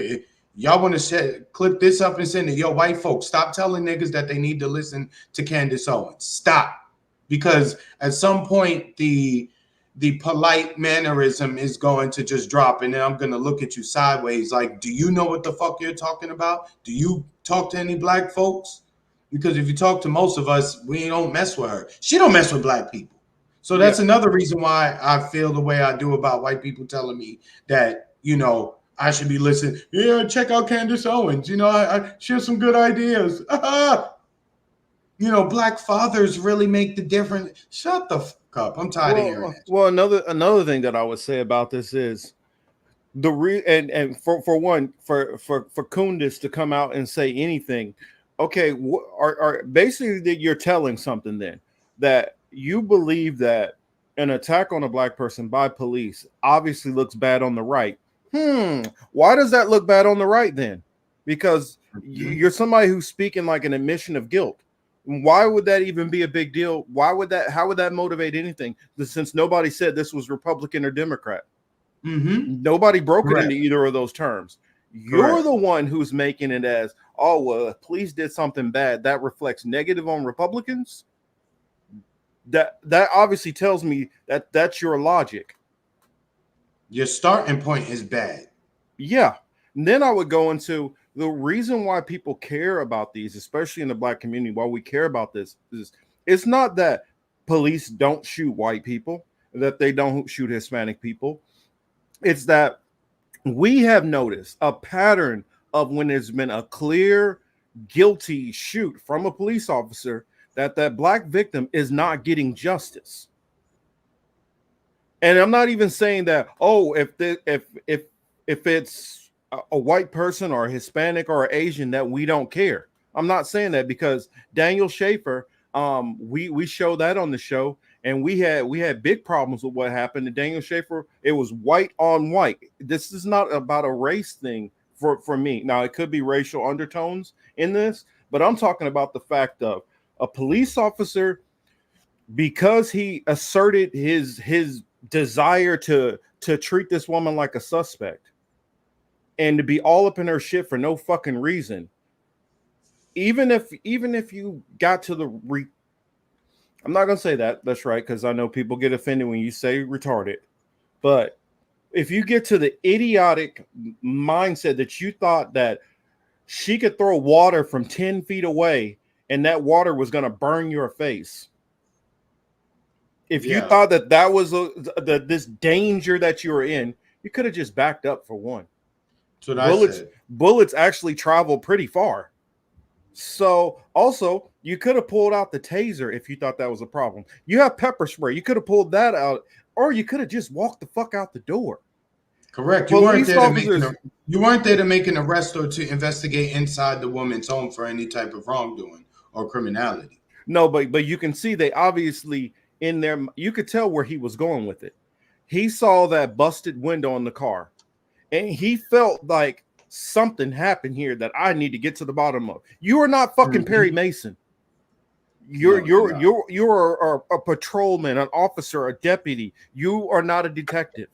y'all want to clip this up and send it. Yo, white folks, stop telling niggas that they need to listen to Candace Owens. Stop. Because at some point, the polite mannerism is going to just drop, and then I'm going to look at you sideways like, do you know what the fuck you're talking about? Do you talk to any black folks? Because if you talk to most of us, we don't mess with her. She don't mess with black people. So yeah, that's another reason why I feel the way I do about white people telling me that, I should be listening. Yeah, check out Candace Owens. She has some good ideas. Black fathers really make the difference. Shut the fuck up. I'm tired of hearing that. well, another thing that I would say about this is and for one, for Kundis to come out and say anything. Okay, are basically that you're telling something then, that you believe that an attack on a black person by police obviously looks bad on the right. Why does that look bad on the right then? Because you're somebody who's speaking like an admission of guilt. Why would that even be a big deal? How would that motivate anything? Since nobody said this was Republican or Democrat. Nobody broke it into either of those terms. You're the one who's making it as, oh, well, if police did something bad, that reflects negative on Republicans. That obviously tells me that that's your logic. Your starting point is bad. Yeah. And then I would go into the reason why people care about these, especially in the black community, why we care about this is it's not that police don't shoot white people, that they don't shoot Hispanic people. It's that we have noticed a pattern of when there's been a clear guilty shoot from a police officer, that black victim is not getting justice. And I'm not even saying that, oh, if it's a white person or a Hispanic or Asian, that we don't care. I'm not saying that, because Daniel Schaefer, we show that on the show, and we had big problems with what happened to Daniel Schaefer. It was white on white. This is not about a race thing for me. Now, it could be racial undertones in this, but I'm talking about the fact of a police officer, because he asserted his desire to treat this woman like a suspect and to be all up in her shit for no fucking reason. Even if you got to I'm not gonna say that. That's right, because I know people get offended when you say retarded. But if you get to the idiotic mindset that you thought that she could throw water from 10 feet away and that water was gonna burn your face. If you thought that was this danger that you were in, you could have just backed up for one. Bullets actually travel pretty far. So also, you could have pulled out the taser if you thought that was a problem. You have pepper spray. You could have pulled that out, or you could have just walked the fuck out the door. Correct. You weren't there to make an arrest or to investigate inside the woman's home for any type of wrongdoing or criminality. No, but you can see they obviously in there. You could tell where he was going with it. He saw that busted window on the car, and he felt like something happened here that I need to get to the bottom of. You are not fucking Perry Mason. You're a patrolman, an officer, a deputy. You are not a detective.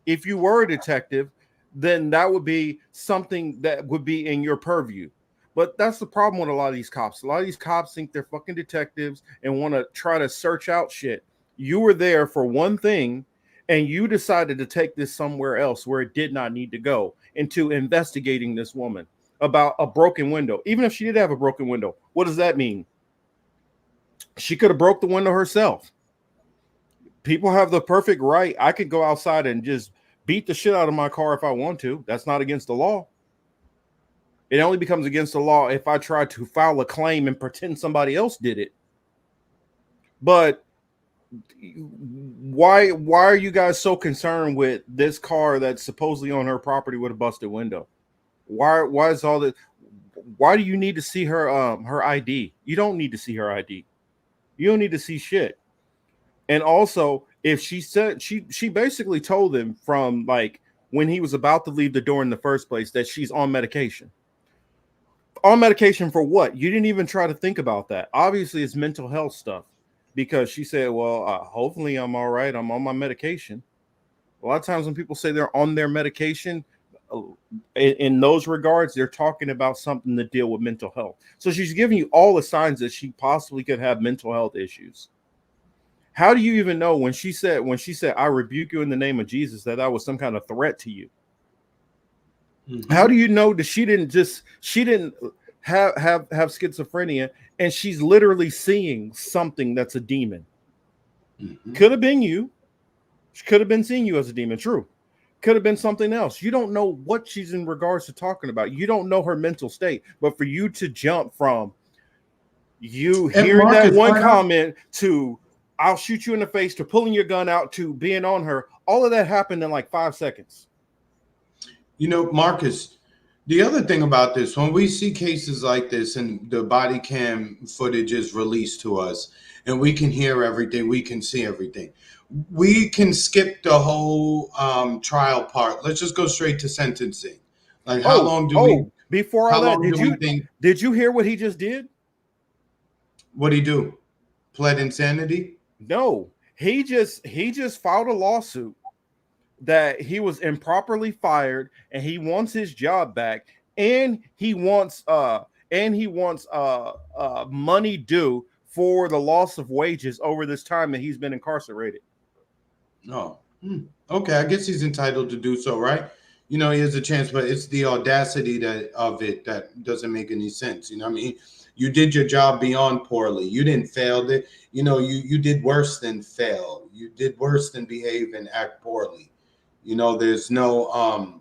If you were a detective, then that would be something that would be in your purview. But that's the problem with a lot of these cops. A lot of these cops think they're fucking detectives and want to try to search out shit. You were there for one thing, and you decided to take this somewhere else where it did not need to go, into investigating this woman about a broken window. Even if she did have a broken window, what does that mean? She could have broke the window herself. People have the perfect right. I could go outside and just beat the shit out of my car if I want to. That's not against the law. It only becomes against the law if I try to file a claim and pretend somebody else did it. But why are you guys so concerned with this car that's supposedly on her property with a busted window? Why is all this? why do you need to see her ID? You don't need to see her ID. You don't need to see shit. And also, if she said she basically told him from like when he was about to leave the door in the first place that she's on medication. On medication for what? You didn't even try to think about that. Obviously, it's mental health stuff because she said, "Well, hopefully I'm all right. I'm on my medication." A lot of times when people say they're on their medication, uh, in those regards, they're talking about something to deal with mental health. So she's giving you all the signs that she possibly could have mental health issues. How do you even know when she said I rebuke you in the name of Jesus that was some kind of threat to you? How Mm-hmm. do you know that she didn't have schizophrenia and she's literally seeing something that's a demon? Mm-hmm. Could have been you. She could have been seeing you as a demon. True. Could have been something else. You don't know what she's in regards to talking about. You don't know her mental state. But for you to jump from you And hearing that Marcus, one why not? comment to I'll shoot you in the face to pulling your gun out to being on her, all of that happened in like 5 seconds. Marcus, the other thing about this, when we see cases like this and the body cam footage is released to us and we can hear everything, we can see everything, we can skip the whole trial part. Let's just go straight to sentencing. Like, Before how all that, long did do we you think, did you hear what he just did? what'd he do? Pled insanity? No. He just filed a lawsuit that he was improperly fired and he wants his job back and he wants money due for the loss of wages over this time that he's been incarcerated. Oh, okay. I guess he's entitled to do so, right? He has a chance, but it's the audacity of it that doesn't make any sense. What I mean, you did your job beyond poorly. You didn't fail it. You did worse than fail. You did worse than behave and act poorly. There's no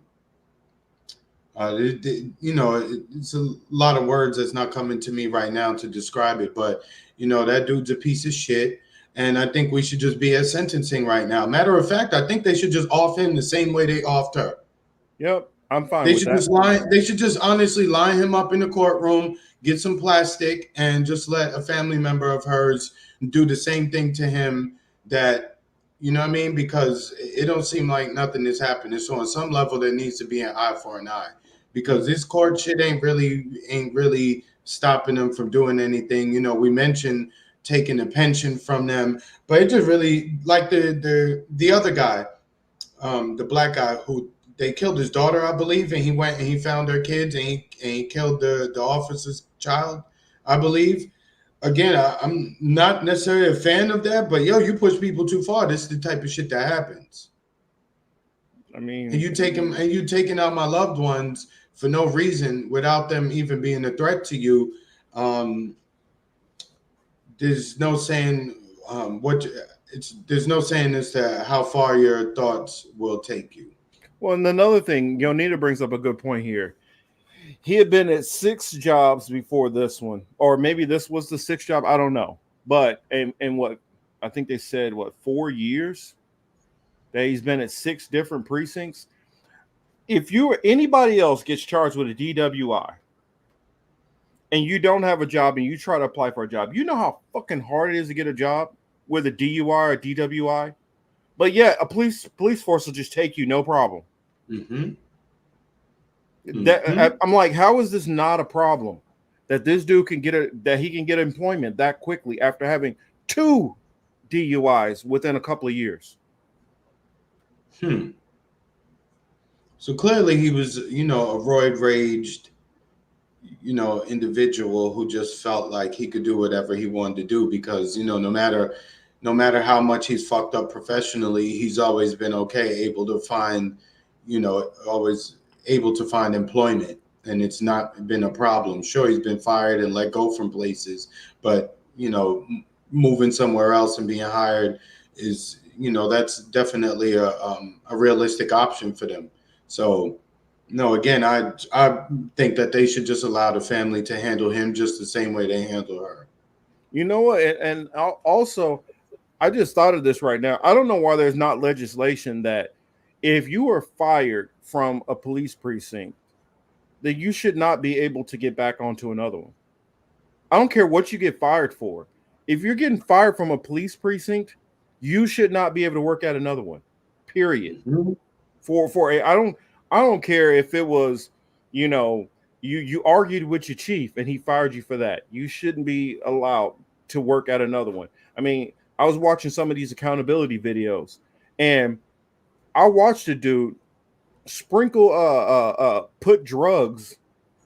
it's a lot of words that's not coming to me right now to describe it, but that dude's a piece of shit. And I think we should just be at sentencing right now. Matter of fact, I think they should just off him the same way they offed her. Yep, I'm fine They with should that. just line. They should just honestly line him up in the courtroom, get some plastic, and just let a family member of hers do the same thing to him. That what I mean? Because it don't seem like nothing is happening. So on some level, there needs to be an eye for an eye. Because this court shit ain't really stopping them from doing anything. We mentioned taking a pension from them, but it just really like the other guy, the black guy who they killed his daughter, I believe, and he went and he found her kids and he killed the officer's child, I believe. Again, I'm not necessarily a fan of that, but yo, you push people too far. This is the type of shit that happens. I And mean, you taking out my loved ones for no reason without them even being a threat to you. Um, there's no saying what it's. There's no saying as to how far your thoughts will take you. well, and another thing, Yonita brings up a good point here. He had been at 6 jobs before this one, or maybe this was the sixth job. I don't know, but and what I think they said, what, 4 years that he's been at 6 different precincts. If you or anybody else gets charged with a DWI and you don't have a job and you try to apply for a job, you know how fucking hard it is to get a job with a DUI or DWI. But yeah, a police force will just take you, no problem. Mm-hmm. That Mm-hmm. I'm like, how is this not a problem? That this dude can get employment that quickly after having 2 DUIs within a couple of years. Hmm. So clearly he was, a roid raged, individual who just felt like he could do whatever he wanted to do because, no matter how much he's fucked up professionally, he's always been okay, able to find, always able to find employment. And it's not been a problem. Sure, he's been fired and let go from places, but, moving somewhere else and being hired is, that's definitely a realistic option for them. So, no, again, I think that they should just allow the family to handle him just the same way they handle her. You know what? And also, I just thought of this right now. I don't know why there's not legislation that if you are fired from a police precinct that you should not be able to get back onto another one. I don't care what you get fired for. If you're getting fired from a police precinct, you should not be able to work at another one. Period. Mhm. For a I don't care if it was, you know, you argued with your chief and he fired you for that. You shouldn't be allowed to work at another one. I mean, I was watching some of these accountability videos and I watched a dude sprinkle put drugs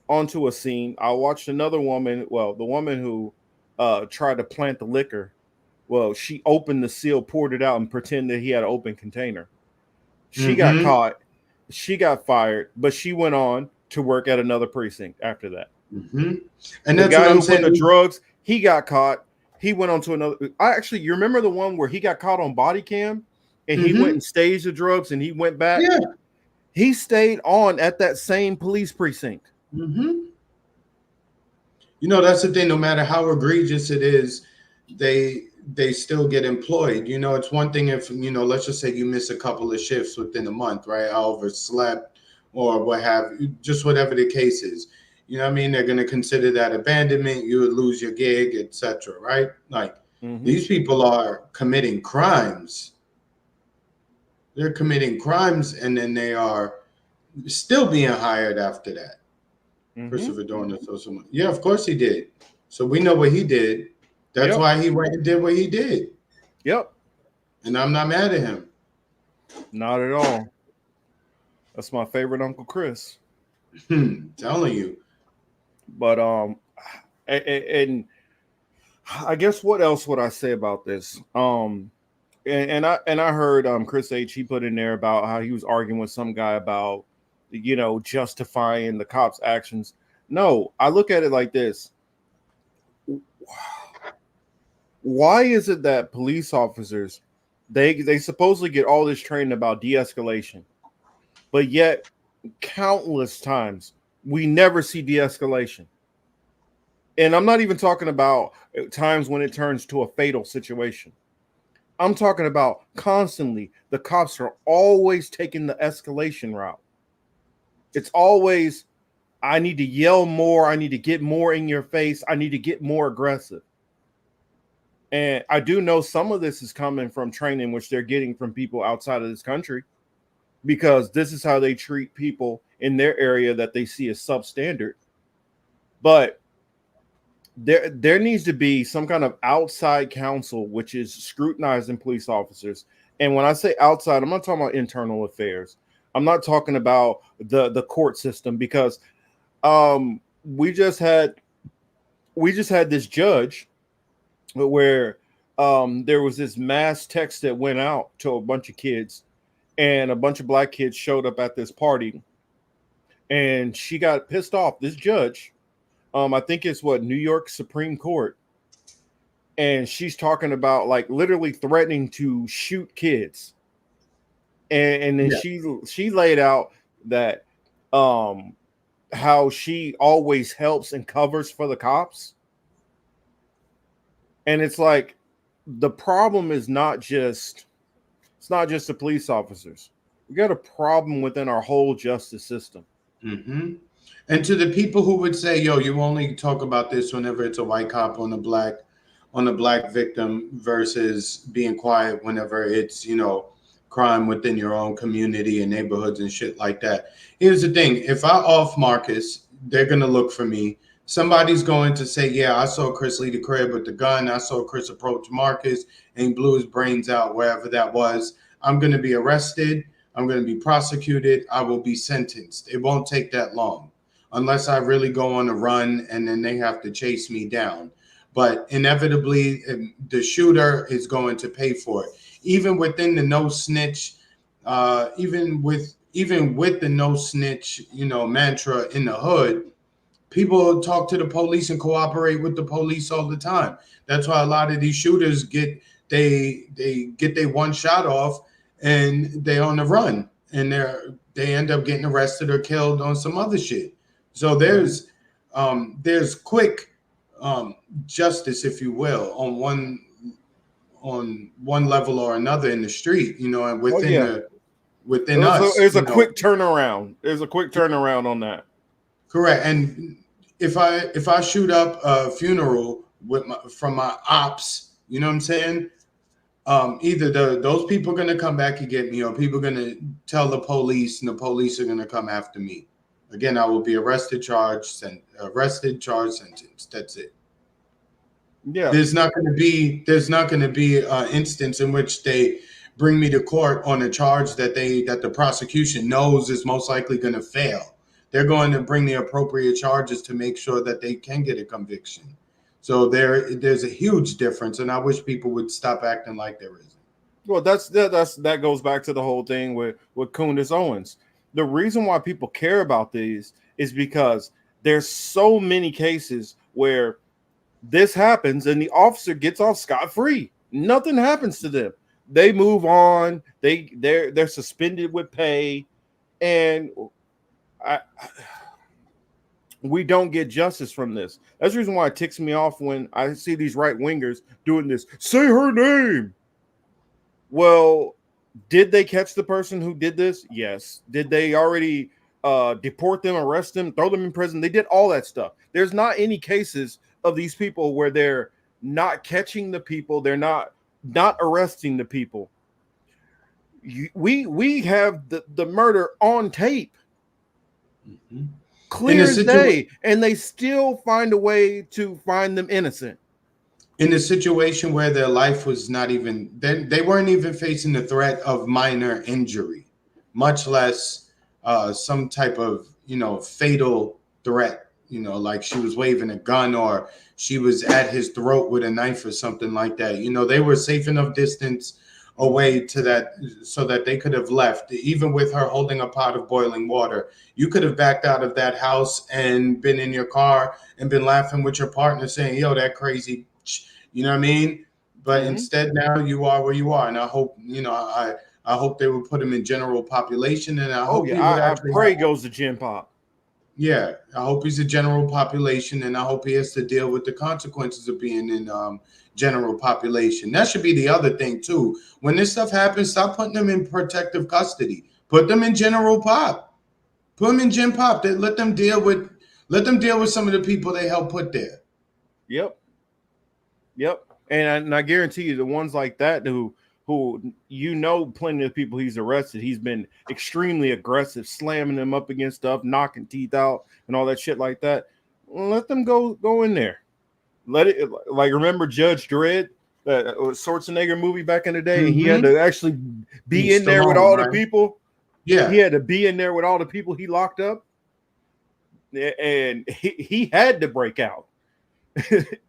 onto a scene. I watched another woman, well, the woman who tried to plant the liquor. Well, she opened the seal, poured it out, and pretended he had an open container. She got Mhm. caught. She got fired, but she went on to work at another precinct after that. Mhm. And The that's what guy I'm who put the saying. drugs, he got caught. He went on to another. I actually, you remember the one where he got caught on body cam and he went Mhm. and staged the drugs and he went back? Yeah. He stayed on at that same police precinct. Mhm. You know, that's the thing. No matter how egregious it is, they still get employed. You know, it's one thing if, you know, let's just say you miss a couple of shifts within a month, right? I overslept or what have you, just whatever the case is. You know what I mean? They're gonna consider that abandonment. You would lose your gig, etc. Right? Like Mm-hmm. these people are committing crimes. They're committing crimes, and then they are still being hired after that. Mm-hmm. Christopher Dorner. Yeah, of course he did. So we know what he did. That's Yep. why he went and did what he did. Yep. And I'm not mad at him. Not at all. That's my favorite Uncle Chris. Telling you. But and I guess what else would I say about this? And I heard Chris H, he put in there about how he was arguing with some guy about, you know, justifying the cops' actions. No, I look at it like this. Why is it that police officers they supposedly get all this training about de-escalation, but yet countless times we never see de-escalation? And I'm not even talking about times when it turns to a fatal situation. I'm talking about constantly. The cops are always taking the escalation route. It's always, I need to yell more. I need to get more in your face. I need to get more aggressive. And I do know some of this is coming from training, which they're getting from people outside of this country, because this is how they treat people in their area that they see as substandard. But there needs to be some kind of outside council which is scrutinizing police officers. And when I say outside, I'm not talking about internal affairs. I'm not talking about the court system, because um we just had this judge where there was this mass text that went out to a bunch of kids, and a bunch of black kids showed up at this party, and she got pissed off. This judge, I think it's what, New York Supreme Court, and she's talking about like literally threatening to shoot kids. And then Yeah. she laid out that um how she always helps and covers for the cops. And it's like, the problem is not just, it's not just the police officers. We got a problem within our whole justice system. hmm And to the people who would say, "Yo, you only talk about this whenever it's a white cop on a black victim versus being quiet whenever it's, you know, crime within your own community and neighborhoods and shit like that." Here's the thing: if I off Marcus, they're gonna look for me. Somebody's going to say, "Yeah, I saw Chris leave the crib with the gun. I saw Chris approach Marcus and he blew his brains out wherever that was." I'm gonna be arrested. I'm going to be prosecuted. I will be sentenced. It won't take that long unless I really go on a run and then they have to chase me down. But inevitably, the shooter is going to pay for it. Even within the no snitch, even with the no snitch, you know, mantra in the hood, people talk to the police and cooperate with the police all the time. That's why a lot of these shooters they get their one shot off and they on the run and they end up getting arrested or killed on some other shit. So Mm-hmm. there's quick justice, if you will, on one level or another in the street, you know, and Oh yeah, within us, there's you a know. quick turnaround. There's a quick turnaround on that. Correct. And if I shoot up a funeral with from my ops, you know what I'm saying? Either those people are gonna come back and get me, or people are gonna tell the police, and the police are gonna come after me. Again, I will be arrested, charged, sentenced. That's it. Yeah. There's not going to be an instance in which they bring me to court on a charge that the prosecution knows is most likely going to fail. They're going to bring the appropriate charges to make sure that they can get a conviction. So there's a huge difference, and I wish people would stop acting like there isn't. Well, that goes back to the whole thing with Candace Owens. The reason why people care about these is because there's so many cases where this happens and the officer gets off scot-free. Nothing happens to them. They move on. They're suspended with pay, and I, we don't get justice from this. That's the reason why it ticks me off when I see these right wingers doing this. Say her name. Well, did they catch the person who did this? Yes. Did they already deport them, arrest them, throw them in prison? They did all that stuff. There's not any cases of these people where they're not catching the people, they're not arresting the people. We have the murder on tape, clear as day, and they still find a way to find them innocent. In a situation where their life was not even, they weren't even facing the threat of minor injury, much less some type of fatal threat, like she was waving a gun or she was at his throat with a knife or something like that. They were safe enough distance away to that so that they could have left. Even with her holding a pot of boiling water, you could have backed out of that house and been in your car and been laughing with your partner saying, yo, that crazy, you know what I mean? But instead now you are where you are. And I hope, I hope they would put him in general population, and I hope he would actually I pray goes to Gen Pop. Yeah, I hope he's a general population, and I hope he has to deal with the consequences of being in general population. That should be the other thing too. When this stuff happens, stop putting them in protective custody. Put them in general pop. Put them in gen pop. Let them deal with some of the people they helped put there. Yep. And I guarantee you, the ones like that who plenty of people he's arrested, he's been extremely aggressive, slamming them up against stuff, knocking teeth out, and all that shit like that. Let them go in there. Let it, like, remember Judge Dredd, that Schwarzenegger movie back in the day, and he had to actually be in there with all the people. Yeah, he had to be in there with all the people he locked up, and he had to break out.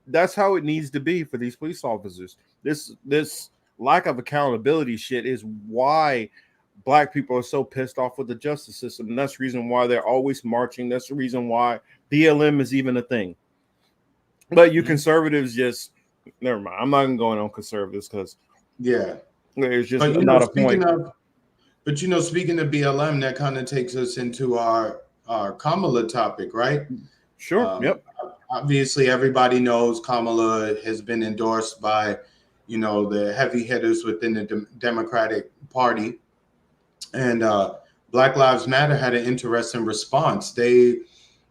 That's how it needs to be for these police officers. This lack of accountability shit is why black people are so pissed off with the justice system, and that's the reason why they're always marching. That's the reason why BLM is even a thing. But you conservatives just never mind. I'm not even going on conservatives because there's just not a point. But speaking of BLM, that kind of takes us into our Kamala topic, right? Sure. Yep. Obviously, everybody knows Kamala has been endorsed by, the heavy hitters within the Democratic Party, and Black Lives Matter had an interesting response. They,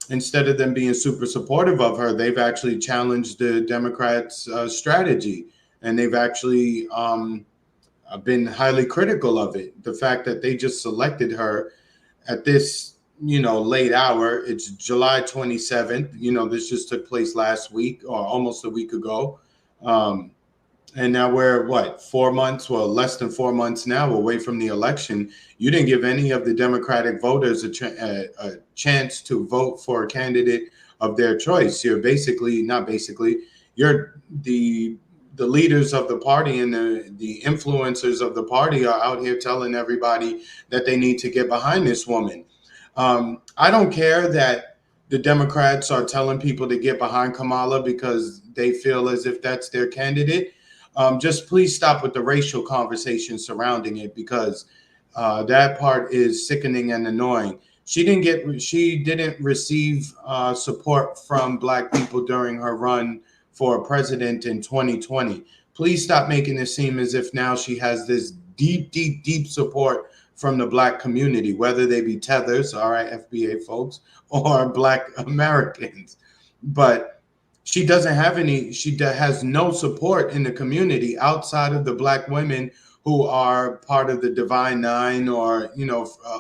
instead of them being super supportive of her, they've actually challenged the Democrats' strategy, and they've actually been highly critical of it. The fact that they just selected her at this late hour. It's July 27th. This just took place last week or almost a week ago. And now we're 4 months, less than 4 months now away from the election. You didn't give any of the Democratic voters a chance to vote for a candidate of their choice. You're you're the leaders of the party and the influencers of the party are out here telling everybody that they need to get behind this woman. I don't care that the Democrats are telling people to get behind Kamala because they feel as if that's their candidate. Just please stop with the racial conversation surrounding it, because that part is sickening and annoying. She didn't receive support from Black people during her run for president in 2020. Please stop making it seem as if now she has this deep support from the black community, whether they be tethers, all right, FBA folks, or black Americans. But she doesn't have any, has no support in the community outside of the black women who are part of the Divine Nine or,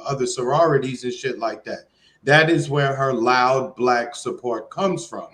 other sororities and shit like that. That is where her loud black support comes from.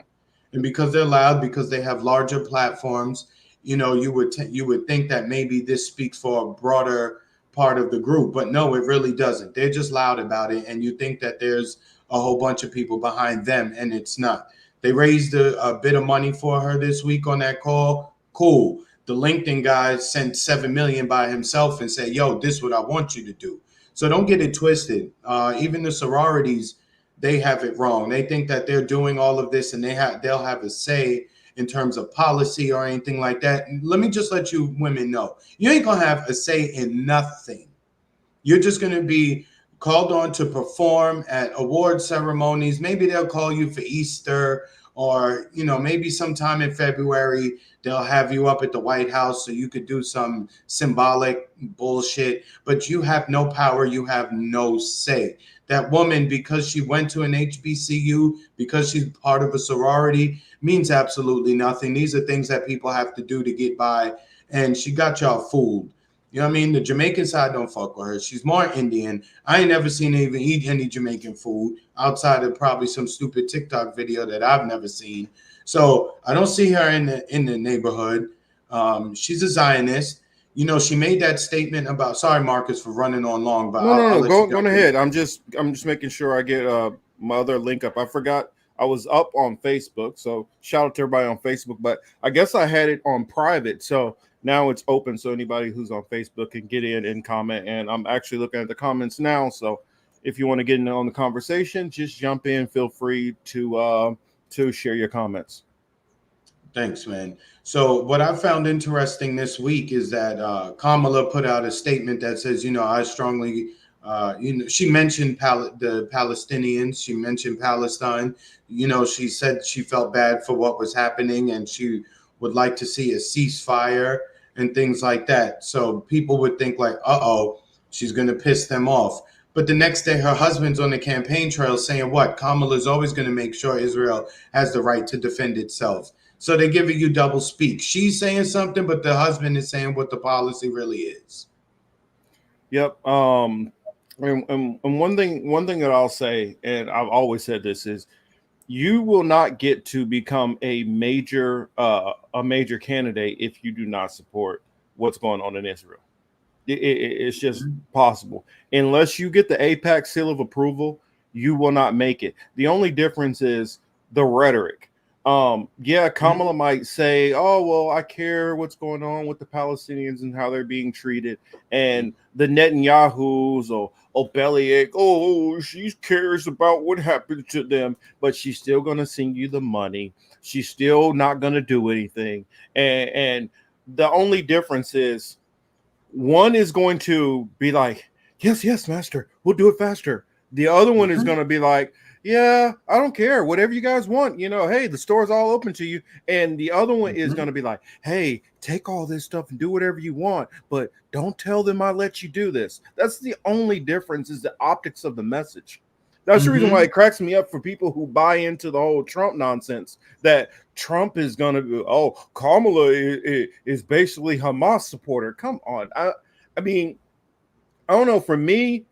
And because they're loud, because they have larger platforms, you would think that maybe this speaks for a broader part of the group, but no, it really doesn't. They're just loud about it, and you think that there's a whole bunch of people behind them, and it's not. They raised a bit of money for her this week on that call. Cool. The LinkedIn guy sent 7 million by himself and said, "Yo, this is what I want you to do." So don't get it twisted. Even the sororities, they have it wrong. They think that they're doing all of this and they'll have a say in terms of policy or anything like that. And let me just let you women know, you ain't gonna have a say in nothing. You're just gonna be called on to perform at award ceremonies. Maybe they'll call you for Easter, or maybe sometime in February they'll have you up at the White House so you could do some symbolic bullshit. But you have no power. You have no say. That woman, because she went to an HBCU, because she's part of a sorority, means absolutely nothing. These are things that people have to do to get by, and she got y'all fooled. You know what I mean? The Jamaican side don't fuck with her. She's more Indian. I ain't never seen her even eat any Jamaican food outside of probably some stupid TikTok video that I've never seen. So I don't see her in the neighborhood. She's a Zionist. She made that statement about. Sorry, Marcus, for running on long, but No, no, I'll no. let you Go jump in. ahead. I'm just making sure I get my other link up. I forgot I was up on Facebook, so shout out to everybody on Facebook. But I guess I had it on private, so now it's open, so anybody who's on Facebook can get in and comment. And I'm actually looking at the comments now, so if you want to get in on the conversation, just jump in. Feel free to share your comments. Thanks, man. So what I found interesting this week is that Kamala put out a statement that says, I strongly, she mentioned the Palestinians. She mentioned Palestine. She said she felt bad for what was happening and she would like to see a ceasefire and things like that. So people would think like, uh-oh, she's going to piss them off. But the next day, her husband's on the campaign trail saying what? Kamala's always going to make sure Israel has the right to defend itself. So they're giving you double speak. She's saying something, but the husband is saying what the policy really is. Yep. And one thing that I'll say, and I've always said this, is you will not get to become a major candidate if you do not support what's going on in Israel. It's just possible. Unless you get the APAC seal of approval, you will not make it. The only difference is the rhetoric. Yeah, Kamala might say, "Oh, well, I care what's going on with the Palestinians and how they're being treated," and the Netanyahus or Bellyache, "Oh, she cares about what happened to them," but she's still going to send you the money. She's still not going to do anything, and the only difference is one is going to be like, "Yes, yes, master, we'll do it faster." The other one is going to be like, "Yeah, I don't care, whatever you guys want, hey, the store's all open to you." And the other one is going to be like, "Hey, take all this stuff and do whatever you want, but don't tell them I let you do this." That's the only difference, is the optics of the message. That's the reason why it cracks me up for people who buy into the whole Trump nonsense, that Trump is going to be, "Oh, Kamala is basically Hamas supporter." Come on. I mean, I don't know. For me,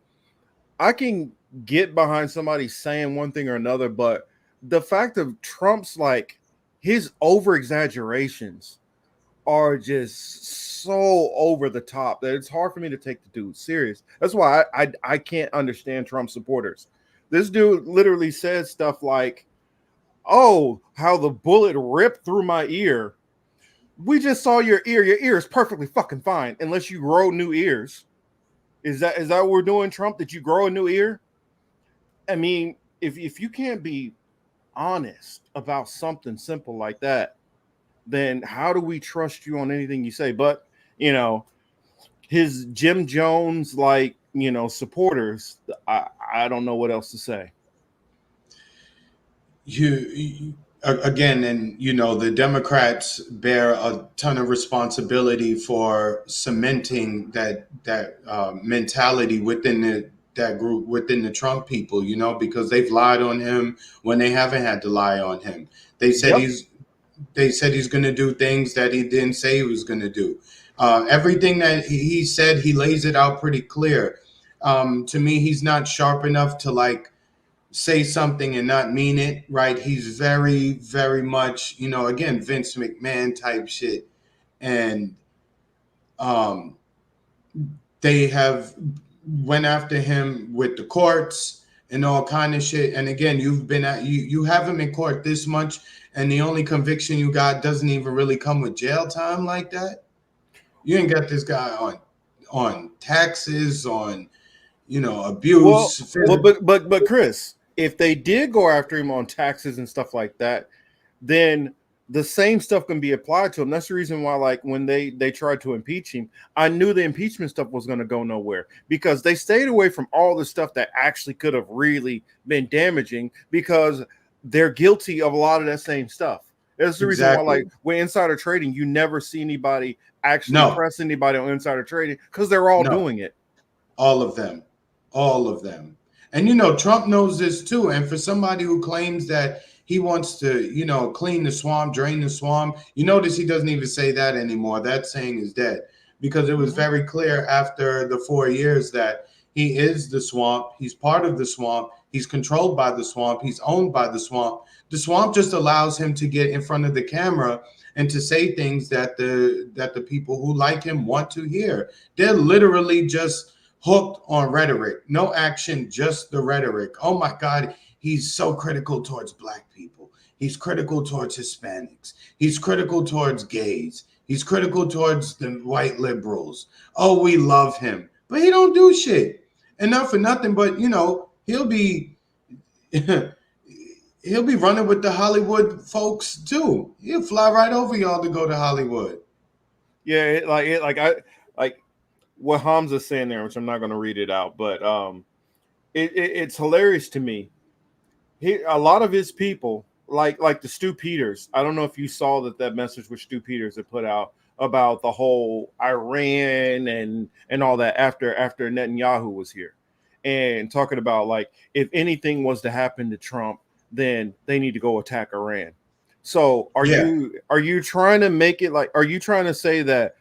I can get behind somebody saying one thing or another, but the fact of Trump's, like, his over exaggerations are just so over the top that it's hard for me to take the dude serious. That's why I can't understand Trump supporters. This dude literally says stuff like, "Oh, how the bullet ripped through my ear." We just saw your ear. Your ear is perfectly fucking fine unless you grow new ears. Is that what we're doing, Trump? Did you grow a new ear? I mean, if you can't be honest about something simple like that, then how do we trust you on anything you say? But his Jim Jones, like, supporters, I don't know what else to say. again, and the Democrats bear a ton of responsibility for cementing that mentality within that group, within the Trump people, because they've lied on him when they haven't had to lie on him. They said Yep. he's going to do things that he didn't say he was going to do. Everything that he said, he lays it out pretty clear. To me, he's not sharp enough to like say something and not mean it, right? He's very, very much, again, Vince McMahon type shit. And um, they have went after him with the courts and all kind of shit. And again, you have him in court this much, and the only conviction you got doesn't even really come with jail time like that. You ain't got this guy on taxes, on Well, abuse. but Chris, if they did go after him on taxes and stuff like that, then the same stuff can be applied to him. That's the reason why, like when they tried to impeach him, I knew the impeachment stuff was going to go nowhere because they stayed away from all the stuff that actually could have really been damaging because they're guilty of a lot of that same stuff. That's the reason why, like Exactly. with insider trading, you never see anybody actually No, press anybody on insider trading because they're all no. doing it. All of them. All of them. And Trump knows this too. And for somebody who claims that he wants to, clean the swamp, drain the swamp, you notice he doesn't even say that anymore. That saying is dead because it was Mhm. very clear after the 4 years that he is the swamp. He's part of the swamp. He's controlled by the swamp. He's owned by the swamp. The swamp just allows him to get in front of the camera and to say things that the people who like him want to hear. They're literally just hooked on rhetoric, no action, just the rhetoric. Oh my God, he's so critical towards Black people. He's critical towards Hispanics. He's critical towards gays. He's critical towards the white liberals. Oh, we love him, but he don't do shit. And not for nothing, but he'll be he'll be running with the Hollywood folks too. He'll fly right over y'all to go to Hollywood. Yeah, like what Hamza's saying there, which I'm not going to read it out, but it's hilarious to me. A lot of his people, like the Stu Peters. I don't know if you saw that message which Stu Peters had put out about the whole Iran and all that after Netanyahu was here, and talking about like if anything was to happen to Trump, then they need to go attack Iran. So Yeah, are you trying to make it like are you trying to say that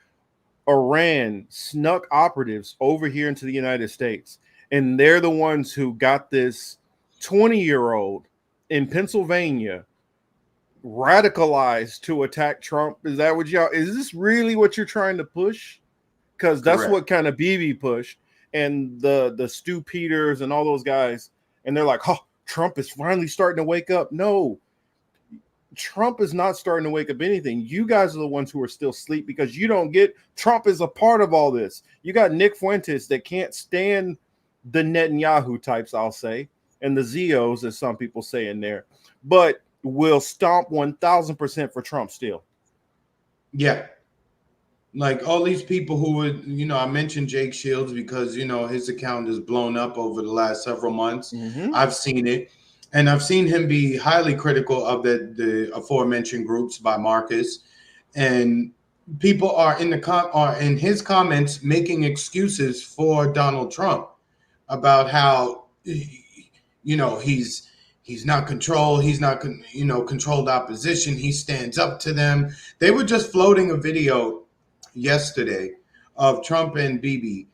Iran snuck operatives over here into the United States, and they're the ones who got this 20-year-old in Pennsylvania radicalized to attack Trump? Is that what y'all? Is this really what you're trying to push? Because that's correct. what kind of BB pushed, and the Stu Peters and all those guys, and they're like, "Oh, Trump is finally starting to wake up." No, Trump is not starting to wake up anything. You guys are the ones who are still asleep because you don't get Trump is a part of all this. You got Nick Fuentes that can't stand the Netanyahu types, I'll say, and the Zeos, as some people say in there, but will stomp 1000% for Trump still. Yeah. Like all these people who would, I mentioned Jake Shields because, his account is blown up over the last several months. Mm-hmm. I've seen it. And I've seen him be highly critical of the aforementioned groups by Marcus. And people are are in his comments making excuses for Donald Trump about how he's not controlled, he's not controlled opposition, he stands up to them. They were just floating a video yesterday of Trump and Bibi.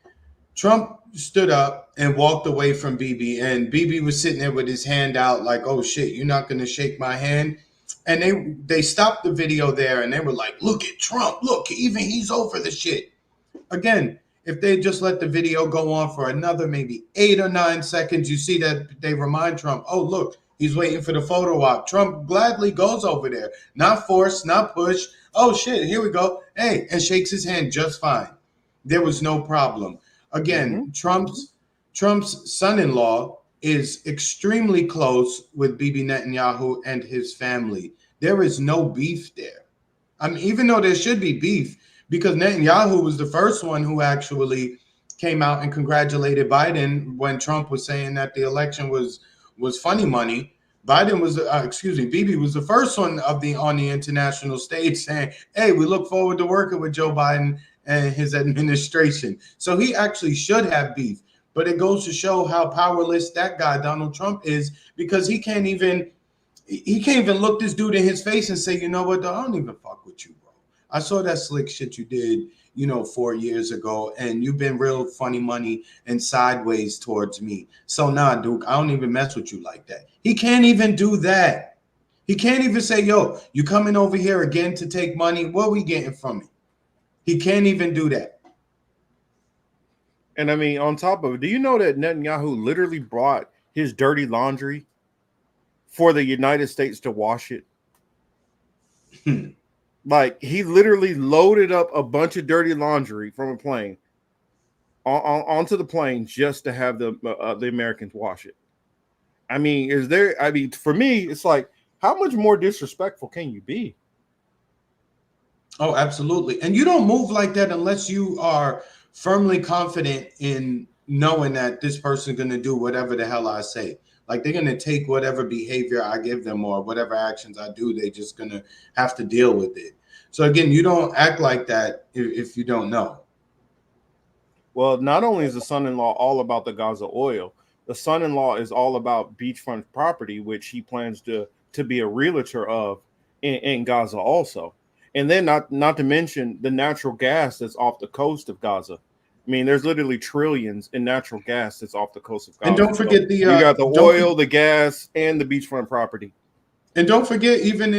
Trump stood up and walked away from Bibi, and Bibi was sitting there with his hand out like, oh shit, you're not going to shake my hand. And they stopped the video there and they were like, look at Trump, look, even he's over the shit. Again, if they just let the video go on for another maybe 8 or 9 seconds, you see that they remind Trump, oh, look, he's waiting for the photo op. Trump gladly goes over there, not forced, not pushed. Oh, shit, here we go. Hey, and shakes his hand just fine. There was no problem. Mm-hmm. Again, Trump's son-in-law is extremely close with Bibi Netanyahu and his family. There is no beef there. I mean, even though there should be beef, because Netanyahu was the first one who actually came out and congratulated Biden when Trump was saying that the election was funny money. Biden was, Bibi was the first one on the international stage saying, "Hey, we look forward to working with Joe Biden and his administration." So he actually should have beef, but it goes to show how powerless that guy Donald Trump is, because he can't even look this dude in his face and say, "You know what? I don't even fuck with you, bro. I saw that slick shit you did, 4 years ago, and you've been real funny money and sideways towards me. So nah, Duke, I don't even mess with you like that." He can't even do that. He can't even say, "Yo, you coming over here again to take money? What are we getting from it?" He can't even do that. And I mean, on top of it, do you know that Netanyahu literally brought his dirty laundry for the United States to wash it? Like, he literally loaded up a bunch of dirty laundry from a plane onto the plane just to have the Americans wash it. I mean, for me, it's like, how much more disrespectful can you be? Oh, absolutely. And you don't move like that unless you are firmly confident in knowing that this person's going to do whatever the hell I say. Like, they're going to take whatever behavior I give them or whatever actions I do. They're just going to have to deal with it. So again, you don't act like that if you don't know. Well, not only is the son-in-law all about the Gaza oil, the son-in-law is all about beachfront property, which he plans to be a realtor of in Gaza also. And then not to mention the natural gas that's off the coast of Gaza. I mean, there's literally trillions in natural gas that's off the coast of And Gaza. So you got the oil, the gas, and the beachfront property. don't forget, even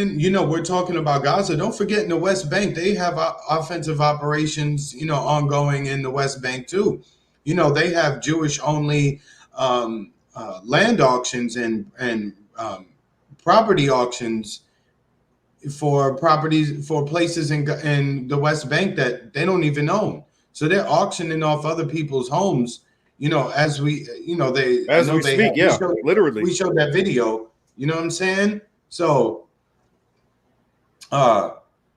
we're talking about Gaza. Don't forget, in the West Bank, they have offensive operations, ongoing in the West Bank too. They have Jewish only land auctions and property auctions for properties for places in the West Bank that they don't even own. So they're auctioning off other people's homes. As we, they, I As know we they have, speak, yeah, literally. we showed that video. You know what I'm saying? So, uh,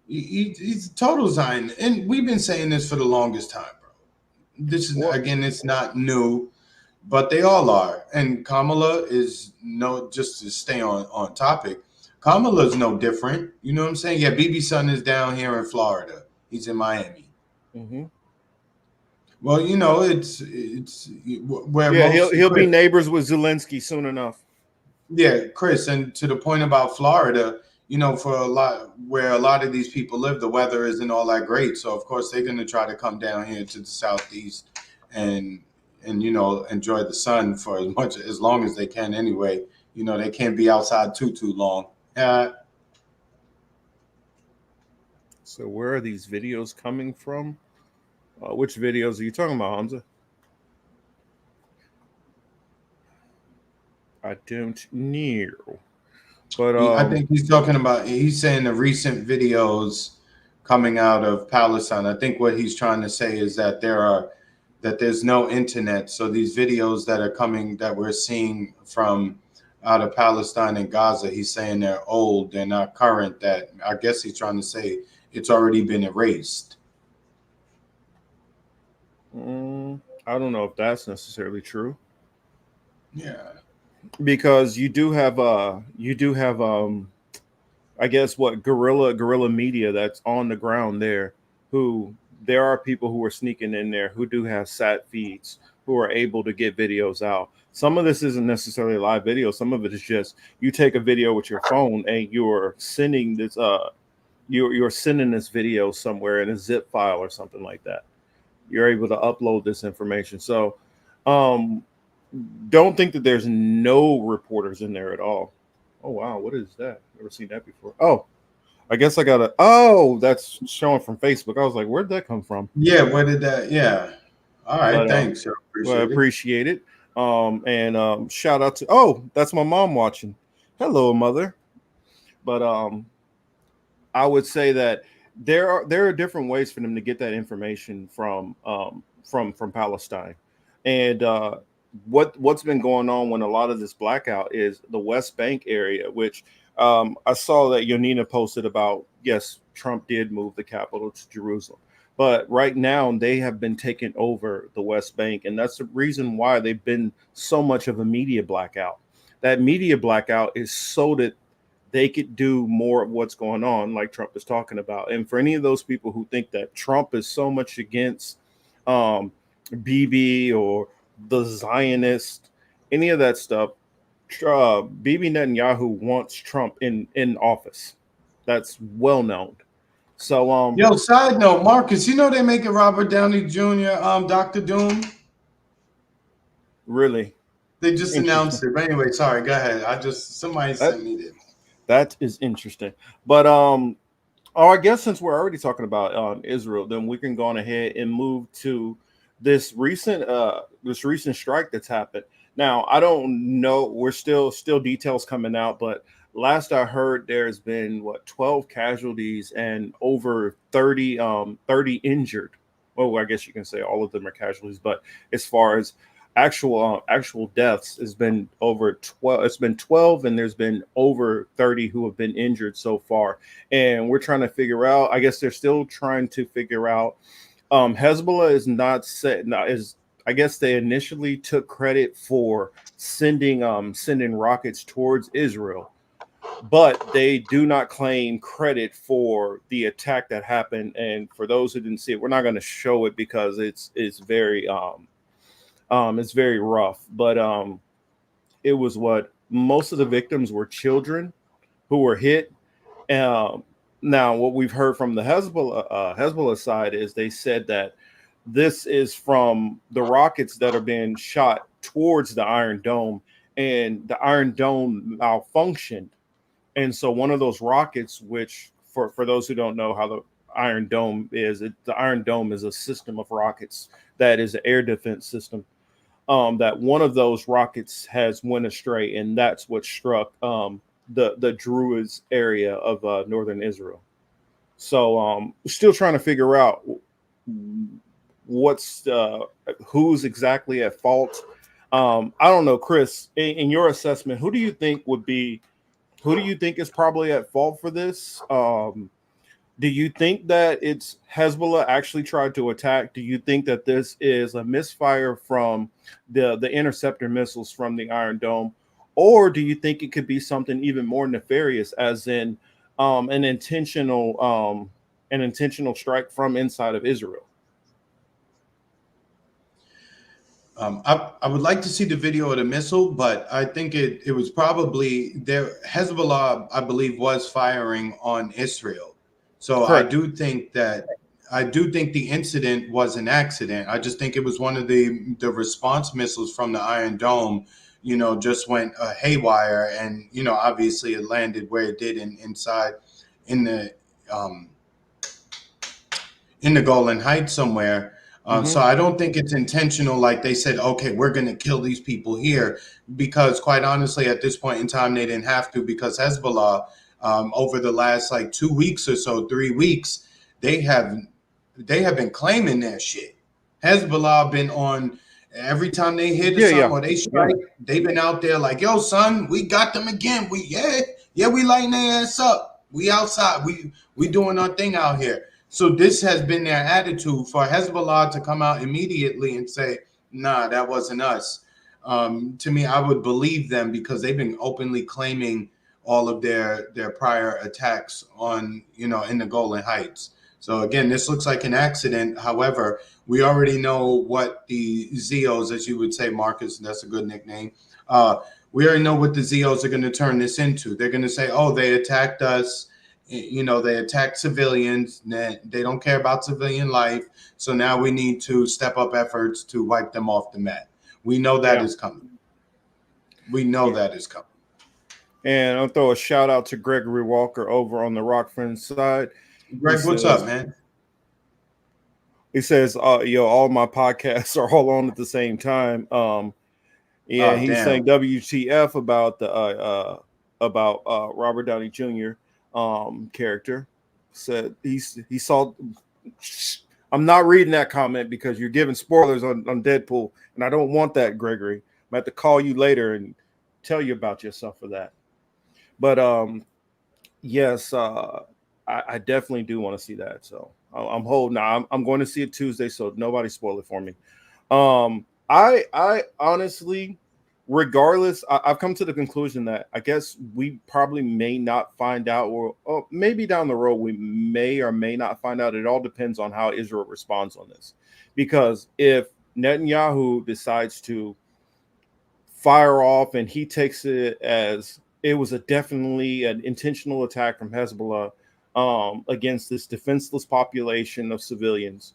he's a total Zion, and we've been saying this for the longest time, bro. This is, What? again, it's not new, but they all are. And Kamala is just to stay on topic. Kamala's no different. You know what I'm saying? Yeah, BB's son is down here in Florida. He's in Miami. Mm-hmm. Well, it's where Yeah, most he'll be neighbors with Zelensky soon enough. Yeah, Chris, and to the point about Florida, for where a lot of these people live, the weather isn't all that great. So of course they're going to try to come down here to the southeast and enjoy the sun for as long as they can anyway. They can't be outside too long. So where are these videos coming from? Which videos are you talking about, Hamza? I don't know. But I think he's saying the recent videos coming out of Palestine. I think what he's trying to say is that there's no internet. So these videos that are coming that we're seeing from out of Palestine and Gaza, he's saying they're old, they're not current. That I guess he's trying to say it's already been erased. I don't know if that's necessarily true, Yeah. because you do have I guess what guerrilla media that's on the ground there, who there are people who are sneaking in there who do have sat feeds who are able to get videos out. Some of this isn't necessarily live video. Some of it is just you take a video with your phone and you're sending this you're sending this video somewhere in a zip file or something like that. You're able to upload this information. So um don't think that there's no reporters in there at all. Oh wow, what is that? Never seen that before. Oh, I guess I gotta. Oh, that's showing from Facebook. I was like, where'd that come from? Yeah. Where did that? Yeah. All right. But Thanks. I well, I appreciate it. appreciate it. And shout out to. Oh, that's my mom watching. Hello, mother. But I would say that there are different ways for them to get that information from Palestine, and what's been going on when a lot of this blackout is the West Bank area, which I saw that Yonina posted about. Yes, Trump did move the capital to Jerusalem, but right now they have been taking over the West Bank, and that's the reason why they've been so much of a media blackout. that media blackout is so that they could do more of what's going on, like Trump is talking about. And for any of those people who think that Trump is so much against um, BB or the Zionist, any of that stuff, Bibi Netanyahu wants Trump in office. That's well known. So Yo, side note, Marcus, you know they making Robert Downey Jr. Doctor Doom. really They just interesting. announced it. But anyway, sorry, go ahead. Somebody That sent me this. that is interesting. But oh, I guess since we're already talking about Israel, then we can go on ahead and move to this recent strike that's happened. Now, I don't know. We're still details coming out, but last I heard, there's been what 12 casualties and over 30 injured. Well, I guess you can say all of them are casualties, but as far as actual deaths has been over 12. It's been 12, and there's been over 30 who have been injured so far, and we're trying to figure out. I guess they're still trying to figure out. Hezbollah is not set. Not, is I guess they initially took credit for sending rockets towards Israel, but they do not claim credit for the attack that happened. And for those who didn't see it, we're not going to show it because it's very rough. But it was what most of the victims were children who were hit. Um, Now, what we've heard from the Hezbollah side is they said that this is from the rockets that are being shot towards the Iron Dome, and the Iron Dome malfunctioned. And so, one of those rockets, which for those who don't know how the Iron Dome is, the Iron Dome is a system of rockets that is an air defense system. That one of those rockets has went astray, and that's what struck the Druids area of northern Israel. So still trying to figure out what's who's exactly at fault. I don't know, Chris. In your assessment, who do you think is probably at fault for this? Do you think that it's Hezbollah actually tried to attack? Do you think that this is a misfire from the interceptor missiles from the Iron Dome, or do you think it could be something even more nefarious, as in um, an intentional um, an intentional strike from inside of Israel? I would like to see the video of the missile, but I think it was probably there. Hezbollah, I believe, was firing on Israel. So Correct. I do think the incident was an accident. I just think it was one of the response missiles from the Iron Dome, just went haywire, and obviously it landed where it did inside in the um, in the Golan Heights somewhere. So Hmm. I don't think it's intentional. Like they said, okay, we're going to kill these people here, because quite honestly, at this point in time, they didn't have to, because Hezbollah, over the last like 2 weeks or so, 3 weeks, they have they have been claiming their shit. Hezbollah been on every time they hit or Yeah, something yeah, or they yeah. strike, they've been out there like, yo, son, we got them again. Yeah, we lighting their ass up. We outside. We doing our thing out here. So this has been their attitude. For Hezbollah to come out immediately and say, nah, that wasn't us. To me, I would believe them, because they've been openly claiming all of their prior attacks on, in the Golan Heights. So again, this looks like an accident. However, we already know what the Zeos, as you would say, Marcus, that's a good nickname. Uh, we already know what the Zeos are going to turn this into. They're going to say, oh, they attacked us. They attack civilians. They don't care about civilian life. So now we need to step up efforts to wipe them off the map. We know that Yeah. is coming. We know Yeah. that is coming. And I'll throw a shout out to Gregory Walker over on the Rock Friends side. He Greg, what's up, says, man? yo, all my podcasts are all on at the same time. Yeah, Oh, he's saying damn. WTF about the about Robert Downey Jr. Character. Said he saw. I'm not reading that comment because you're giving spoilers on Deadpool, and I don't want that, Gregory. I'm have to call you later and tell you about yourself for that. But yes, I definitely do want to see that. So I'm holding. I'm going to see it Tuesday, so nobody spoil it for me. I honestly regardless, I've come to the conclusion that I guess we probably may not find out, or maybe down the road we may or may not find out. It all depends on how Israel responds on this, because if Netanyahu decides to fire off and he takes it as it was a definitely an intentional attack from Hezbollah against this defenseless population of civilians,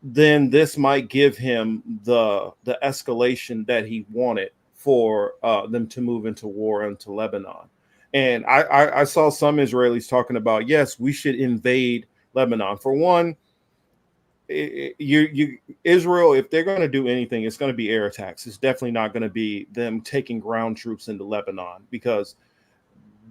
then this might give him the escalation that he wanted for them to move into war into Lebanon. And I saw some Israelis talking about, yes, we should invade Lebanon. For one, you Israel, if they're going to do anything, it's going to be air attacks. It's definitely not going to be them taking ground troops into Lebanon, because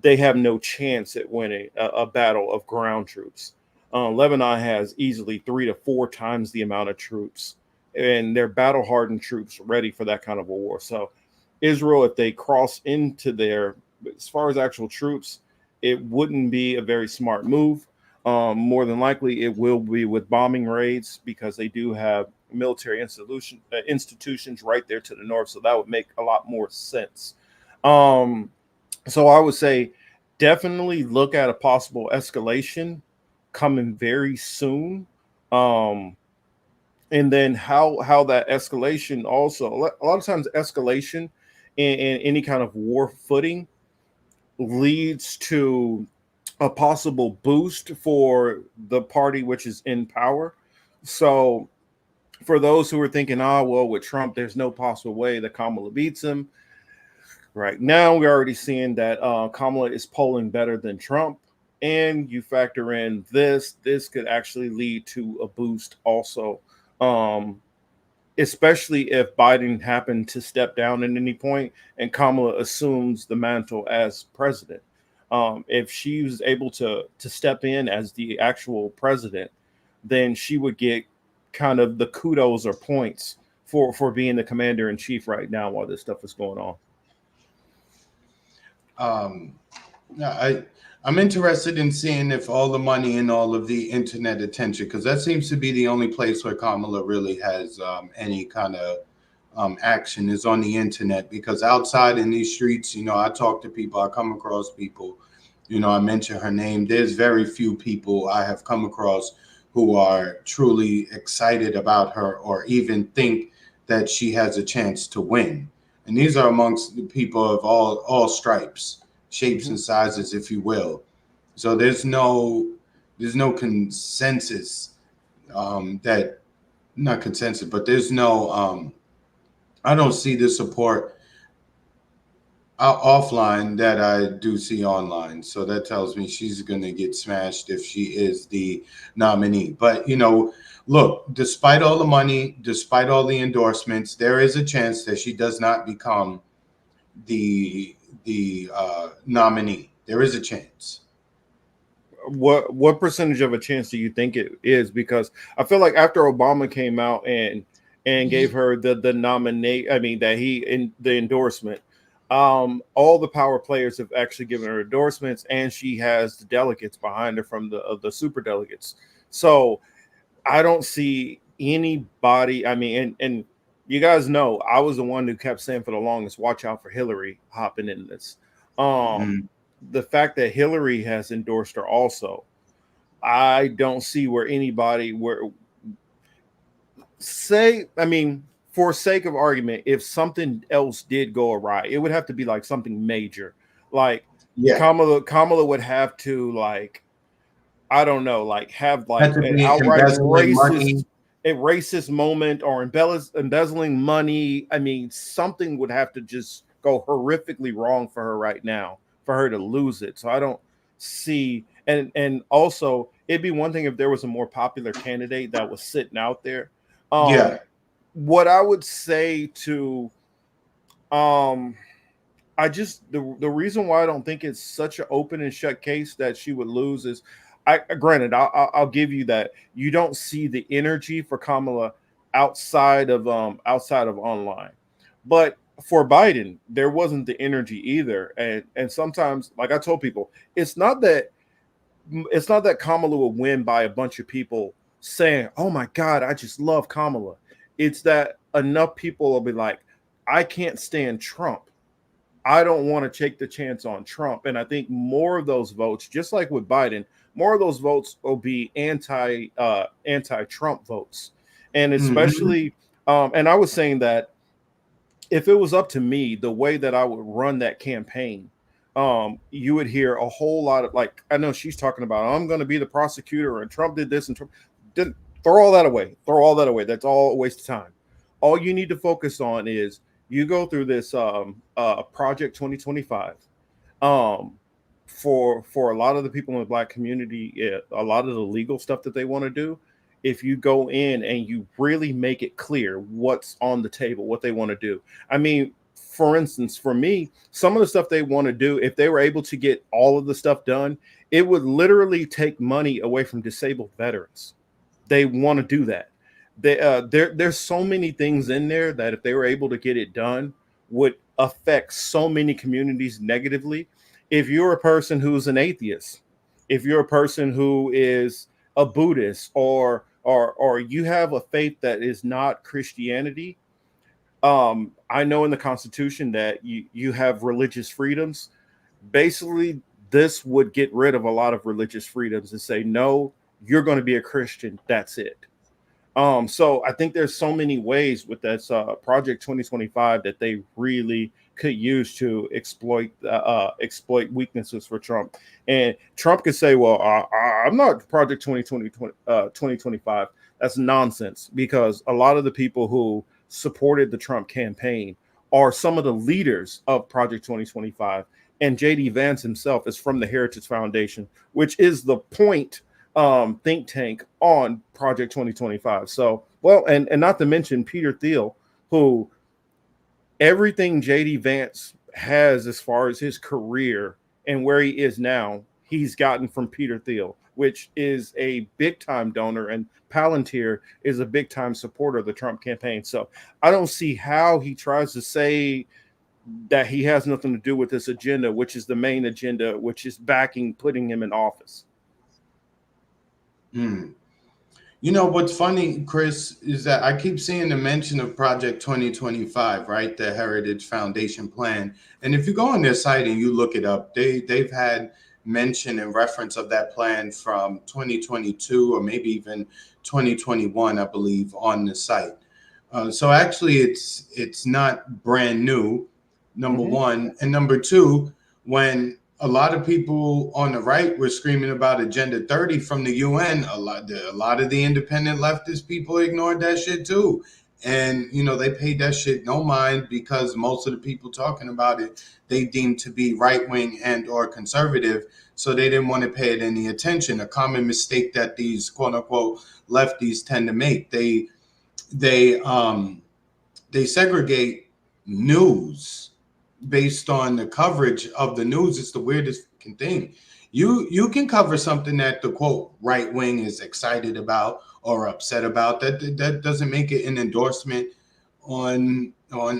they have no chance at winning a battle of ground troops. Lebanon has easily 3 to 4 times the amount of troops, and they're battle hardened troops ready for that kind of a war. So, Israel, if they cross into there, as far as actual troops, it wouldn't be a very smart move. More than likely, it will be with bombing raids, because they do have military institutions right there to the north. So that would make a lot more sense. Um, so I would say definitely look at a possible escalation coming very soon. Um, and then how that escalation also, a lot of times escalation in any kind of war footing leads to a possible boost for the party which is in power. So for those who are thinking, oh well, with Trump, there's no possible way that Kamala beats him. Right now, we're already seeing that Kamala is polling better than Trump, and you factor in this could actually lead to a boost also, um, especially if Biden happened to step down at any point and Kamala assumes the mantle as president. If she was able to step in as the actual president, then she would get kind of the kudos or points for being the commander in chief right now while this stuff is going on. Um, yeah, I'm interested in seeing if all the money and all of the internet attention, because that seems to be the only place where Kamala really has any kind of action, is on the internet. Because outside in these streets, I talk to people, I come across people, I mention her name. There's very few people I have come across who are truly excited about her or even think that she has a chance to win. And these are amongst the people of all stripes, shapes Mhm. and sizes, if you will. So there's no consensus, that not consensus, but there's no I don't see the support offline that I do see online. So that tells me she's going to get smashed if she is the nominee. But, look, despite all the money, despite all the endorsements, there is a chance that she does not become the nominee. There is a chance. What percentage of a chance do you think it is? Because I feel like after Obama came out and gave her the nominate, I mean that he in the endorsement, all the power players have actually given her endorsements, and she has the delegates behind her from the super delegates. So I don't see anybody. I mean, and you guys know I was the one who kept saying for the longest, watch out for Hillary hopping in this. Um, Mhm. the fact that Hillary has endorsed her also, I don't see where anybody where say, I mean, for sake of argument, if something else did go awry, it would have to be like something major. Like Yeah. Kamala would have to, like, I don't know, like have Had like to an be outright embezzling money. racist moment, or embezzling money. I mean, something would have to just go horrifically wrong for her right now for her to lose it. So I don't see, and also it'd be one thing if there was a more popular candidate that was sitting out there. Yeah. What I would say to um I just the reason why I don't think it's such an open and shut case that she would lose is, I granted I'll give you that you don't see the energy for Kamala outside of online, but for Biden there wasn't the energy either, and sometimes, like I told people, it's not that Kamala will win by a bunch of people saying, "Oh my God, I just love Kamala." It's that enough people will be like, I can't stand Trump. I don't want to take the chance on Trump. And I think more of those votes, just like with Biden, more of those votes will be anti-Trump votes. And Mm-hmm. especially and I was saying that if it was up to me, the way that I would run that campaign, you would hear a whole lot of, like, I know she's talking about, I'm going to be the prosecutor and Trump did this and Trump didn't. Throw all that away. Throw all that away. That's all a waste of time. All you need to focus on is you go through this Project 2025. Um, for a lot of the people in the Black community, a lot of the legal stuff that they want to do, if you go in and you really make it clear what's on the table, what they want to do. I mean, for instance, for me, some of the stuff they want to do, if they were able to get all of the stuff done, it would literally take money away from disabled veterans. They want to do that. There's so many things in there that if they were able to get it done, would affect so many communities negatively. If you're a person who's an atheist, if you're a person who is a Buddhist, or you have a faith that is not Christianity, I know in the Constitution that you have religious freedoms. Basically, this would get rid of a lot of religious freedoms and say, no, you're going to be a Christian. That's it. So I think there's so many ways with this Project 2025 that they really could use to exploit weaknesses for Trump. And Trump could say, "Well, I'm not Project 2025." That's nonsense, because a lot of the people who supported the Trump campaign are some of the leaders of Project 2025. And JD Vance himself is from the Heritage Foundation, which is the point think tank on Project 2025. So, well, and not to mention Peter Thiel, who everything JD Vance has as far as his career and where he is now, he's gotten from Peter Thiel, which is a big time donor, and Palantir is a big time supporter of the Trump campaign. So I don't see how he tries to say that he has nothing to do with this agenda, which is the main agenda, which is backing putting him in office. Mm. You know what's funny, Chris, is that I keep seeing the mention of Project 2025, right? The Heritage Foundation plan. And if you go on their site and you look it up, they've had mention and reference of that plan from 2022 or maybe even 2021, I believe, on the site. So actually, it's not brand new. Number Mm-hmm. one, and number two, when a lot of people on the right were screaming about Agenda 30 from the UN, a lot of the independent leftist people ignored that shit too. And they paid that shit no mind, because most of the people talking about it they deemed to be right wing and or conservative, so they didn't want to pay it any attention. A common mistake that these quote unquote lefties tend to make. They segregate news based on the coverage of the news. It's the weirdest fucking thing. You can cover something that the quote right wing is excited about or upset about. That doesn't make it an endorsement on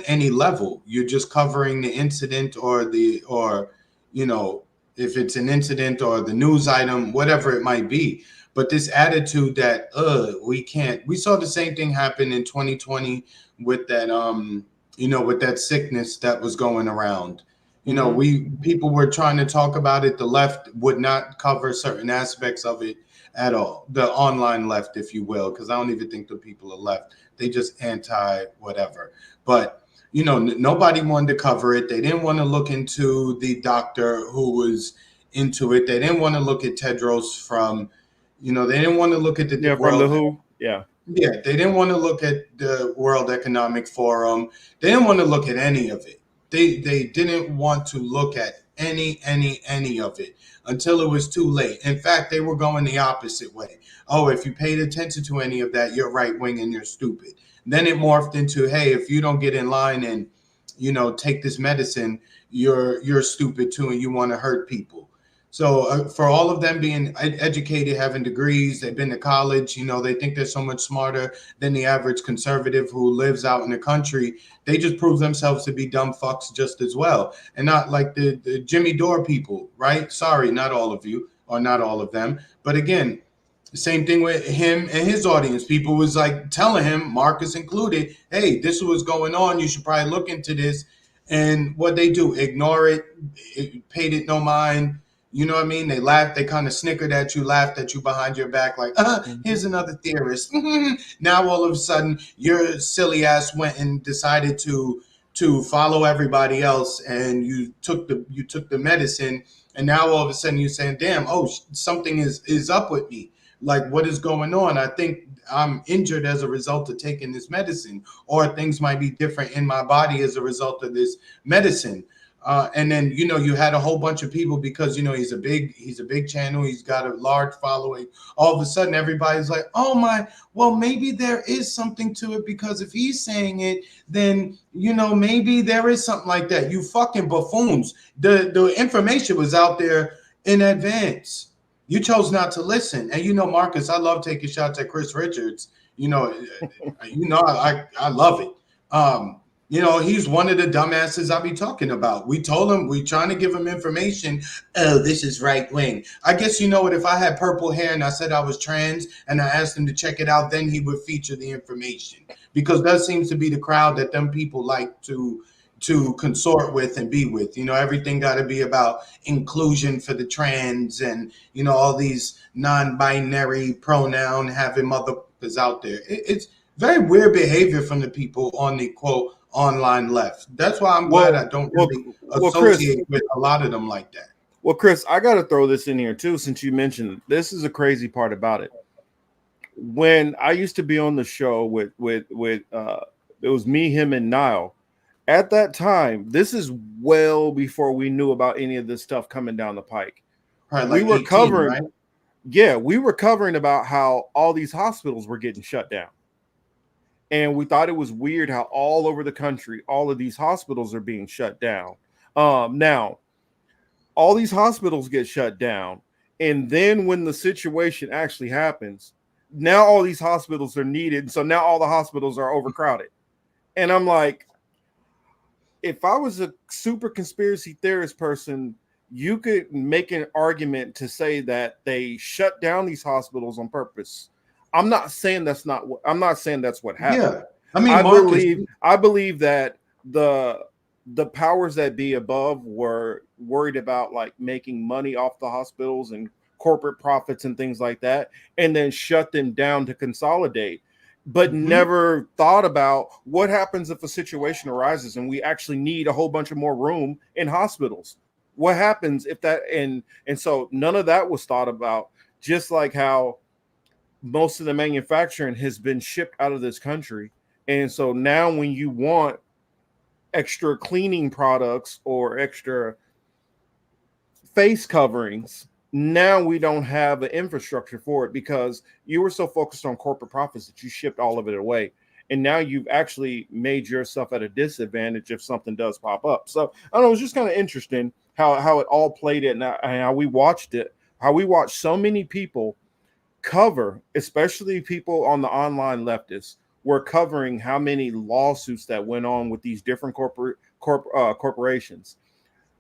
any level. You're just covering the incident, or you know if it's an incident or the news item, whatever it might be. But this attitude that we can't. We saw the same thing happen in 2020 with that with that sickness that was going around. Mm-hmm. We people were trying to talk about it. The left would not cover certain aspects of it at all. The online left, if you will, because I don't even think the people are left. They just anti whatever. But nobody wanted to cover it. They didn't want to look into the doctor who was into it. They didn't want to look at Tedros from, they didn't want to look at the Yeah, from the world. Who. Yeah. Yeah, they didn't want to look at the World Economic Forum. They didn't want to look at any of it. They didn't want to look at any of it until it was too late. In fact, they were going the opposite way. Oh, if you paid attention to any of that, you're right wing and you're stupid. Then it morphed into, hey, if you don't get in line and take this medicine, you're stupid too, and you want to hurt people. So for all of them being educated, having degrees, they've been to college, they think they're so much smarter than the average conservative who lives out in the country. They just prove themselves to be dumb fucks just as well. And not like the Jimmy Dore people, right? Sorry, not all of you, or not all of them. But again, Same thing with him and his audience. People was like telling him, Marcus included, hey, this is what's going on. You should probably look into this. And what they do, ignore it paid it no mind. You know what I mean? They laughed, they kind of snickered at you, laughed at you behind your back, like, here's another theorist. Now all of a sudden, your silly ass went and decided to follow everybody else, and you took the medicine, and now all of a sudden you're saying, damn, oh, something is up with me. Like, what is going on? I think I'm injured as a result of taking this medicine, or things might be different in my body as a result of this medicine. And then, you know, you had a whole bunch of people, because, you know, he's a big channel, he's got a large following. All of a sudden everybody's like, oh my, well, maybe there is something to it, because if he's saying it, then, you know, maybe there is something like that. You fucking buffoons. The information was out there in advance. You chose not to listen. And you know, Marcus, I love taking shots at Chris Richards. You know, I love it. You know, he's one of the dumbasses I be talking about. We told him, we trying to give him information. Oh, this is right wing. I guess, you know what, if I had purple hair and I said I was trans and I asked him to check it out, then he would feature the information. Because that seems to be the crowd that them people like to consort with and be with. You know, everything got to be about inclusion for the trans, and, you know, all these non-binary pronoun having motherfuckers out there. It's very weird behavior from the people on the quote online left. That's why I'm glad I don't really associate Chris, with a lot of them like that. Well, Chris, I got to throw this in here too, since you mentioned this is a crazy part about it. When I used to be on the show with it was me, him, and Niall. At that time, this is well before we knew about any of this stuff coming down the pike. Right, we like were 18, covering, right? Yeah, we were covering about how all these hospitals were getting shut down. And we thought it was weird how all over the country, all of these hospitals are being shut down. Now, all these hospitals get shut down. And then when the situation actually happens, now all these hospitals are needed. So now all the hospitals are overcrowded. And I'm like, if I was a super conspiracy theorist person, you could make an argument to say that they shut down these hospitals on purpose. I'm not saying that's what happened. Yeah. I mean, Marcus, I believe that the powers that be above were worried about like making money off the hospitals and corporate profits and things like that, and then shut them down to consolidate, but never thought about what happens if a situation arises and we actually need a whole bunch of more room in hospitals. What happens if that, and so none of that was thought about, just like how most of the manufacturing has been shipped out of this country. And so now when you want extra cleaning products or extra face coverings, now we don't have an infrastructure for it because you were so focused on corporate profits that you shipped all of it away. And now you've actually made yourself at a disadvantage if something does pop up. So I don't know, it was just kind of interesting how it all played it, and how we watched it, how we watched so many people cover, especially people on the online leftists, were covering how many lawsuits that went on with these different corporations.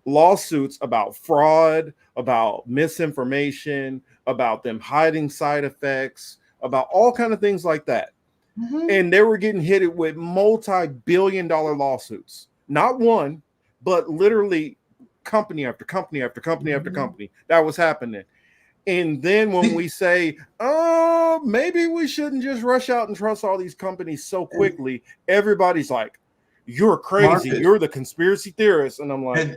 Lawsuits about fraud, about misinformation, about them hiding side effects, about all kind of things like that. And they were getting hit with multi-billion-dollar lawsuits. Not one, but literally company after company after company after company. That was happening. And then when we say, oh, maybe we shouldn't just rush out and trust all these companies so quickly, everybody's like, you're crazy. Marcus, you're the conspiracy theorist. And I'm like,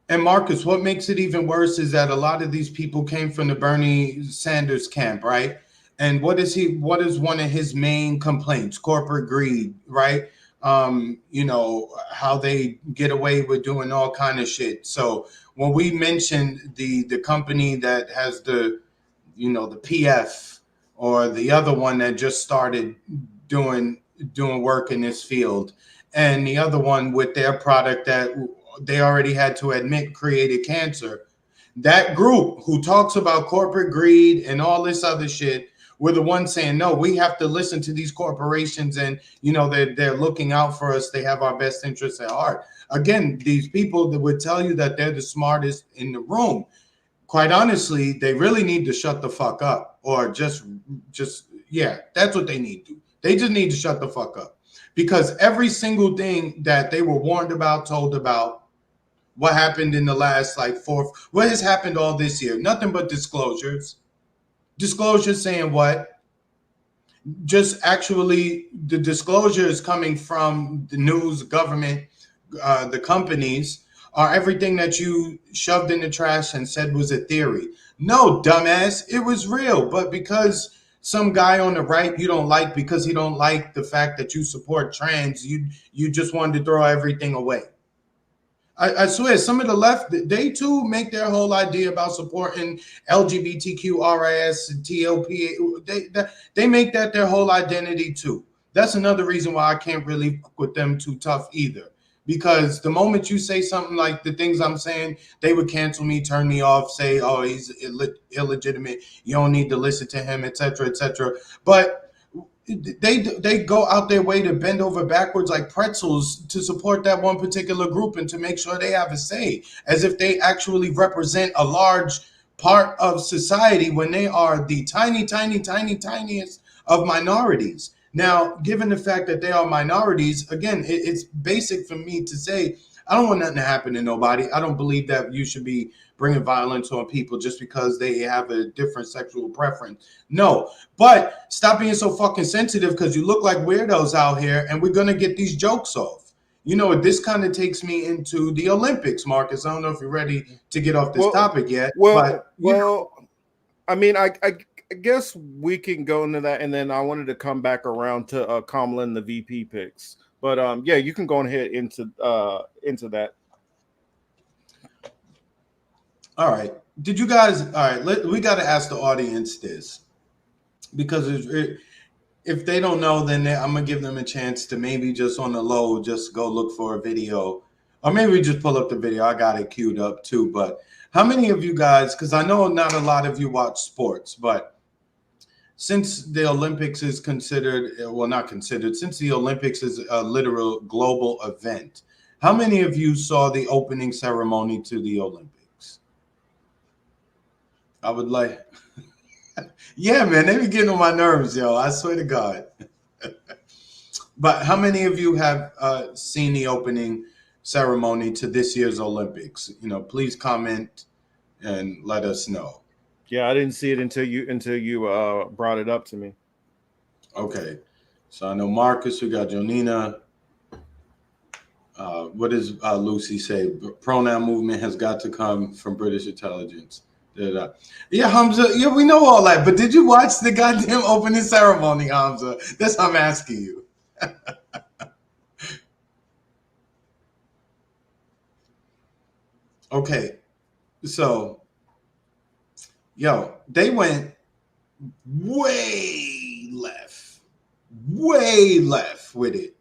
and Marcus, what makes it even worse is that a lot of these people came from the Bernie Sanders camp, right? And what is one of his main complaints? Corporate greed, right? You know, how they get away with doing all kind of shit. So when we mentioned the company that has the, you know, the PF, or the other one that just started doing work in this field, and the other one with their product that they already had to admit created cancer, that group who talks about corporate greed and all this other shit were the ones saying, no, we have to listen to these corporations, and, you know, they're looking out for us. They have our best interests at heart. Again, these people that would tell you that they're the smartest in the room, quite honestly, they really need to shut the fuck up. or just yeah, that's what they need to do. They just need to shut the fuck up, because every single thing that they were warned about, told about, what happened in the last like what has happened all this year, nothing but disclosures saying what, just actually the disclosure is coming from the news, government, the companies, are everything that you shoved in the trash and said was a theory. No, dumbass, it was real. But because some guy on the right you don't like, because he don't like the fact that you support trans, you just wanted to throw everything away. I swear, some of the left, they too make their whole idea about supporting LGBTQRIS and TLP. They make that their whole identity too. That's another reason why I can't really fuck with them too tough either. Because the moment you say something like the things I'm saying, they would cancel me, turn me off, say, "Oh, he's illegitimate. You don't need to listen to him," etc., etc. But they go out their way to bend over backwards like pretzels to support that one particular group and to make sure they have a say, as if they actually represent a large part of society when they are the tiniest of minorities. Now, given the fact that they are minorities, again, it's basic for me to say I don't want nothing to happen to nobody. I don't believe that you should be bringing violence on people just because they have a different sexual preference. No, but stop being so fucking sensitive, because you look like weirdos out here, and we're gonna get these jokes off. You know, this kind of takes me into the Olympics, Marcus. I don't know if you're ready to get off this Well, topic yet, well, but well. I mean, I guess we can go into that, and then I wanted to come back around to Kamala and the VP picks. But yeah, you can go ahead into that. all right. Did you guys? All right, we got to ask the audience this, because if they don't know, then I'm gonna give them a chance to maybe just on the low, just go look for a video, or maybe just pull up the video. I got it queued up too. But how many of you guys? Because I know not a lot of you watch sports, but since the Olympics is considered, well, not considered, since the Olympics is a literal global event, how many of you saw the opening ceremony to the Olympics? I would like, yeah, man, they be getting on my nerves, yo. I swear to God. But how many of you have seen the opening ceremony to this year's Olympics? You know, please comment and let us know. Yeah, I didn't see it until you brought it up to me. Okay, so I know Marcus. We got Jonina. What does Lucy say? Pronoun movement has got to come from British intelligence. Da-da-da. Yeah, Hamza. Yeah, we know all that. But did you watch the goddamn opening ceremony, Hamza? That's what I'm asking you. Okay, so yo, they went way left with it,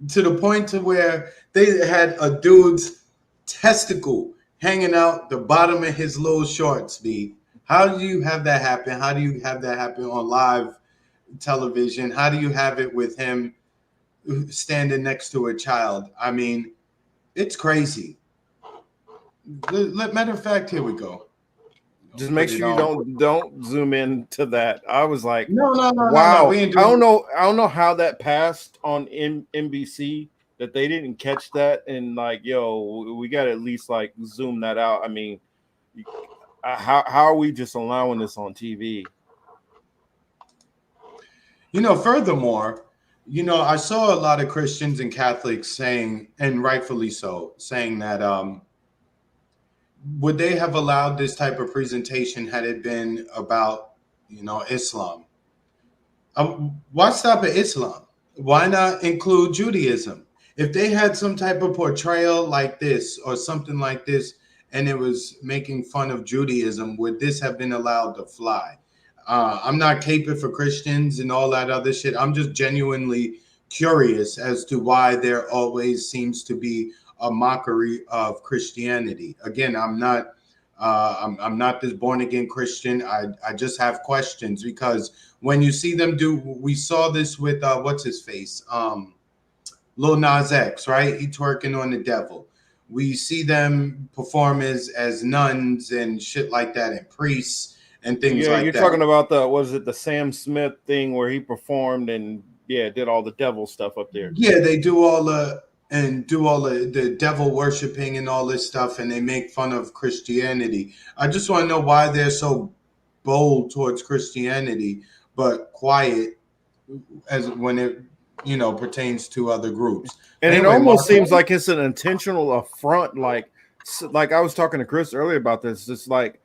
to the point to where they had a dude's testicle hanging out the bottom of his little shorts. B, how do you have that happen? How do you have that happen on live television? How do you have it with him standing next to a child? I mean, it's crazy. Matter of fact, here we go. Just make Put it sure you on. don't zoom in to that. I was like, No. We wow. ain't I doing. don't know how that passed on NBC, that they didn't catch that, and like, yo, we got to at least like zoom that out. I mean, how are we just allowing this on TV? You know, furthermore, you know, I saw a lot of Christians and Catholics saying, and rightfully so, saying that would they have allowed this type of presentation had it been about, you know, Islam? Why stop at Islam? Why not include Judaism? If they had some type of portrayal like this or something like this, and it was making fun of Judaism, would this have been allowed to fly? I'm not caping for Christians and all that other shit. I'm just genuinely curious as to why there always seems to be a mockery of Christianity. Again, I'm not this born again Christian. I just have questions, because when you see them do, we saw this with what's his face, Lil Nas X, right? He twerking on the devil. We see them perform as nuns and shit like that, and priests, and things Yeah, like you're that. talking about the Sam Smith thing where he performed and did all the devil stuff up there. Yeah, they do all the devil worshiping and all this stuff, and they make fun of Christianity. I just want to know why they're so bold towards Christianity, but quiet as when it pertains to other groups. And But it anyway, almost Marcus. seems like it's an intentional affront. Like I was talking to Chris earlier about this. It's like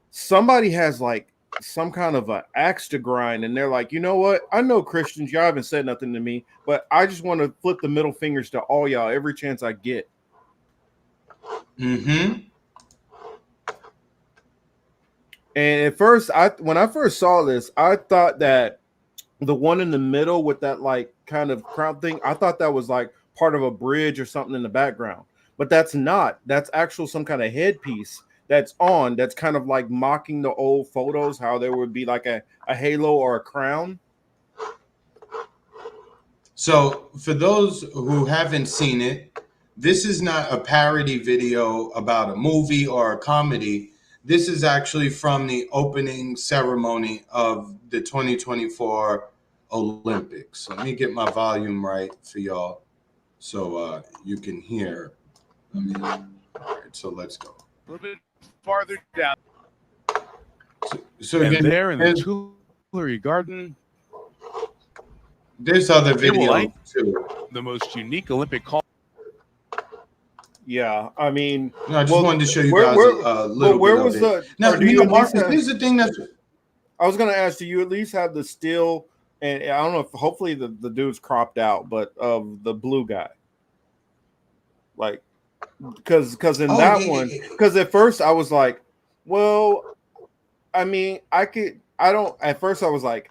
somebody has like some kind of an axe to grind, and they're like, you know what? I know Christians, y'all haven't said nothing to me, but I just want to flip the middle fingers to all y'all every chance I get. Mm-hmm. And at first, when I first saw this, I thought that the one in the middle with that like kind of crown thing, I thought that was like part of a bridge or something in the background. But that's not. That's actual some kind of headpiece that's kind of like mocking the old photos, how there would be like a halo or a crown. So, for those who haven't seen it, this is not a parody video about a movie or a comedy. This is actually from the opening ceremony of the 2024 Olympics. Let me get my volume right for y'all so you can hear. All right, so let's go. A little bit farther down. So And again, there in the Tuileries Garden, there's other they will videos light too. the most unique Olympic call. Yeah, I mean, No, I just wanted to show you where, guys where, a little where bit was of it. the? Now, Or do you at least Marcus, have? here's the thing that's I was gonna ask, do you at least have the still? And I don't know if hopefully the dude's cropped out, but of the blue guy, like because in oh that yeah, one, yeah, yeah. because at first I was like, well, I mean, I don't. At first I was like,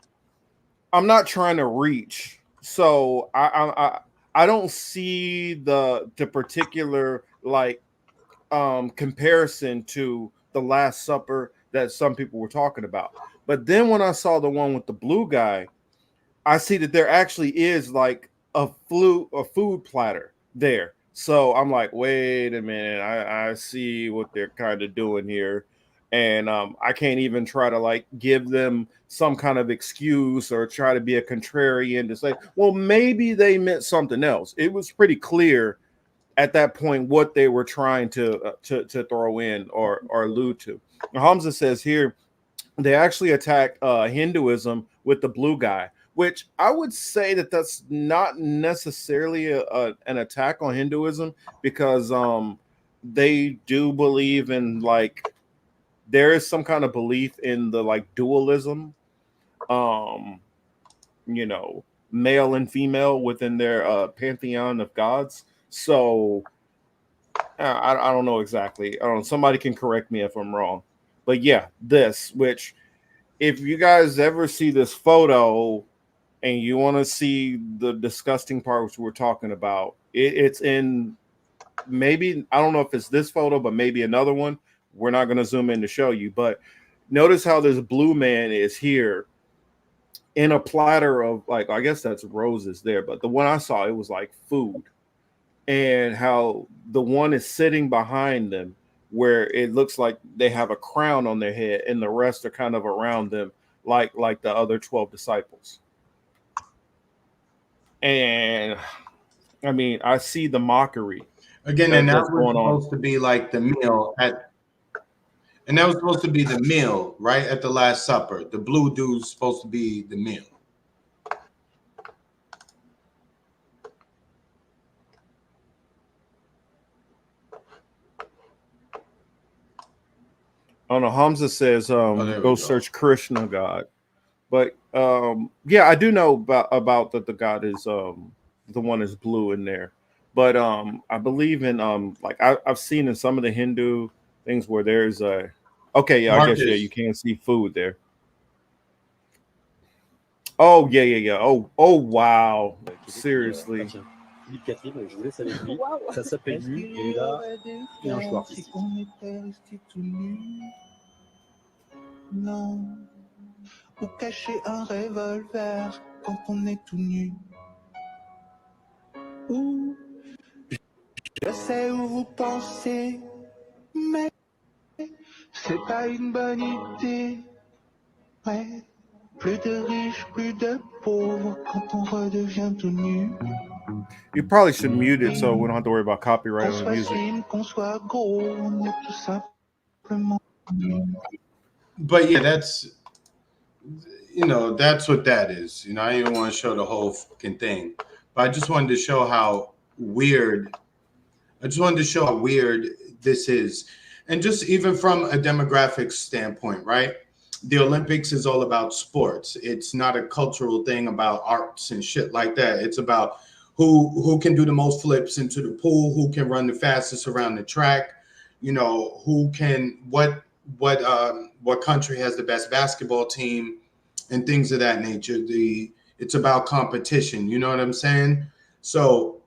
I'm not trying to reach, so I don't see the particular like comparison to the Last Supper that some people were talking about. But then when I saw the one with the blue guy, I see that there actually is like a food platter there. So I'm like, wait a minute, I see what they're kind of doing here. And I can't even try to like give them some kind of excuse or try to be a contrarian to say, well, maybe they meant something else. It was pretty clear at that point what they were trying to throw in or allude to. Hamza says here they actually attack Hinduism with the blue guy, which I would say that that's not necessarily an attack on Hinduism because they do believe in like there is some kind of belief in the like dualism, um, you know, male and female within their pantheon of gods. So I don't know exactly. I don't know. Somebody can correct me if I'm wrong. But yeah, this, which if you guys ever see this photo and you want to see the disgusting part which we're talking about, it's in maybe, I don't know if it's this photo, but maybe another one. We're not going to zoom in to show you, but notice how this blue man is here in a platter of like, I guess that's roses there, but the one I saw, it was like food, and how the one is sitting behind them where it looks like they have a crown on their head and the rest are kind of around them like the other 12 disciples. And I mean, I see the mockery Again, and that that's was going on. supposed to be like the meal and that was supposed to be the meal right at the Last Supper. The blue dude's supposed to be the meal. I don't know. Hamza says, Oh, there we go go. search Krishna God. But yeah, I do know about that the God is the one is blue in there. But I believe in like I've seen in some of the Hindu things where there's a okay, yeah, I guess yeah, you Marcus, can see food there. Oh yeah. Oh wow. Québec ah Seriously. tiens, Philippe Catherine, je vous laisse avec lui. Waouh. Ça s'appelle Est-ce Nu qu'il et y il a aurait des et un choix frères si artistique. on était restés tout nus? Non. Ou cacher un revolver quand on est tout nu? Ou je sais où vous pensez, mais c'est pas une bonne idée. Ouais. Plus de riches, plus de pauvres quand on redevient tout nu. You probably should mute it so we don't have to worry about copyright Qu'on on the soit music. slim, qu'on soit gros, on est tout simplement nus. But yeah, that's that's what that is. I didn't want to show the whole fucking thing, but I just wanted to show how weird. I just wanted to show how weird this is, and just even from a demographic standpoint, right? The Olympics is all about sports. It's not a cultural thing about arts and shit like that. It's about who can do the most flips into the pool, who can run the fastest around the track, who can what country has the best basketball team, and things of that nature. It's about competition. You know what I'm saying? So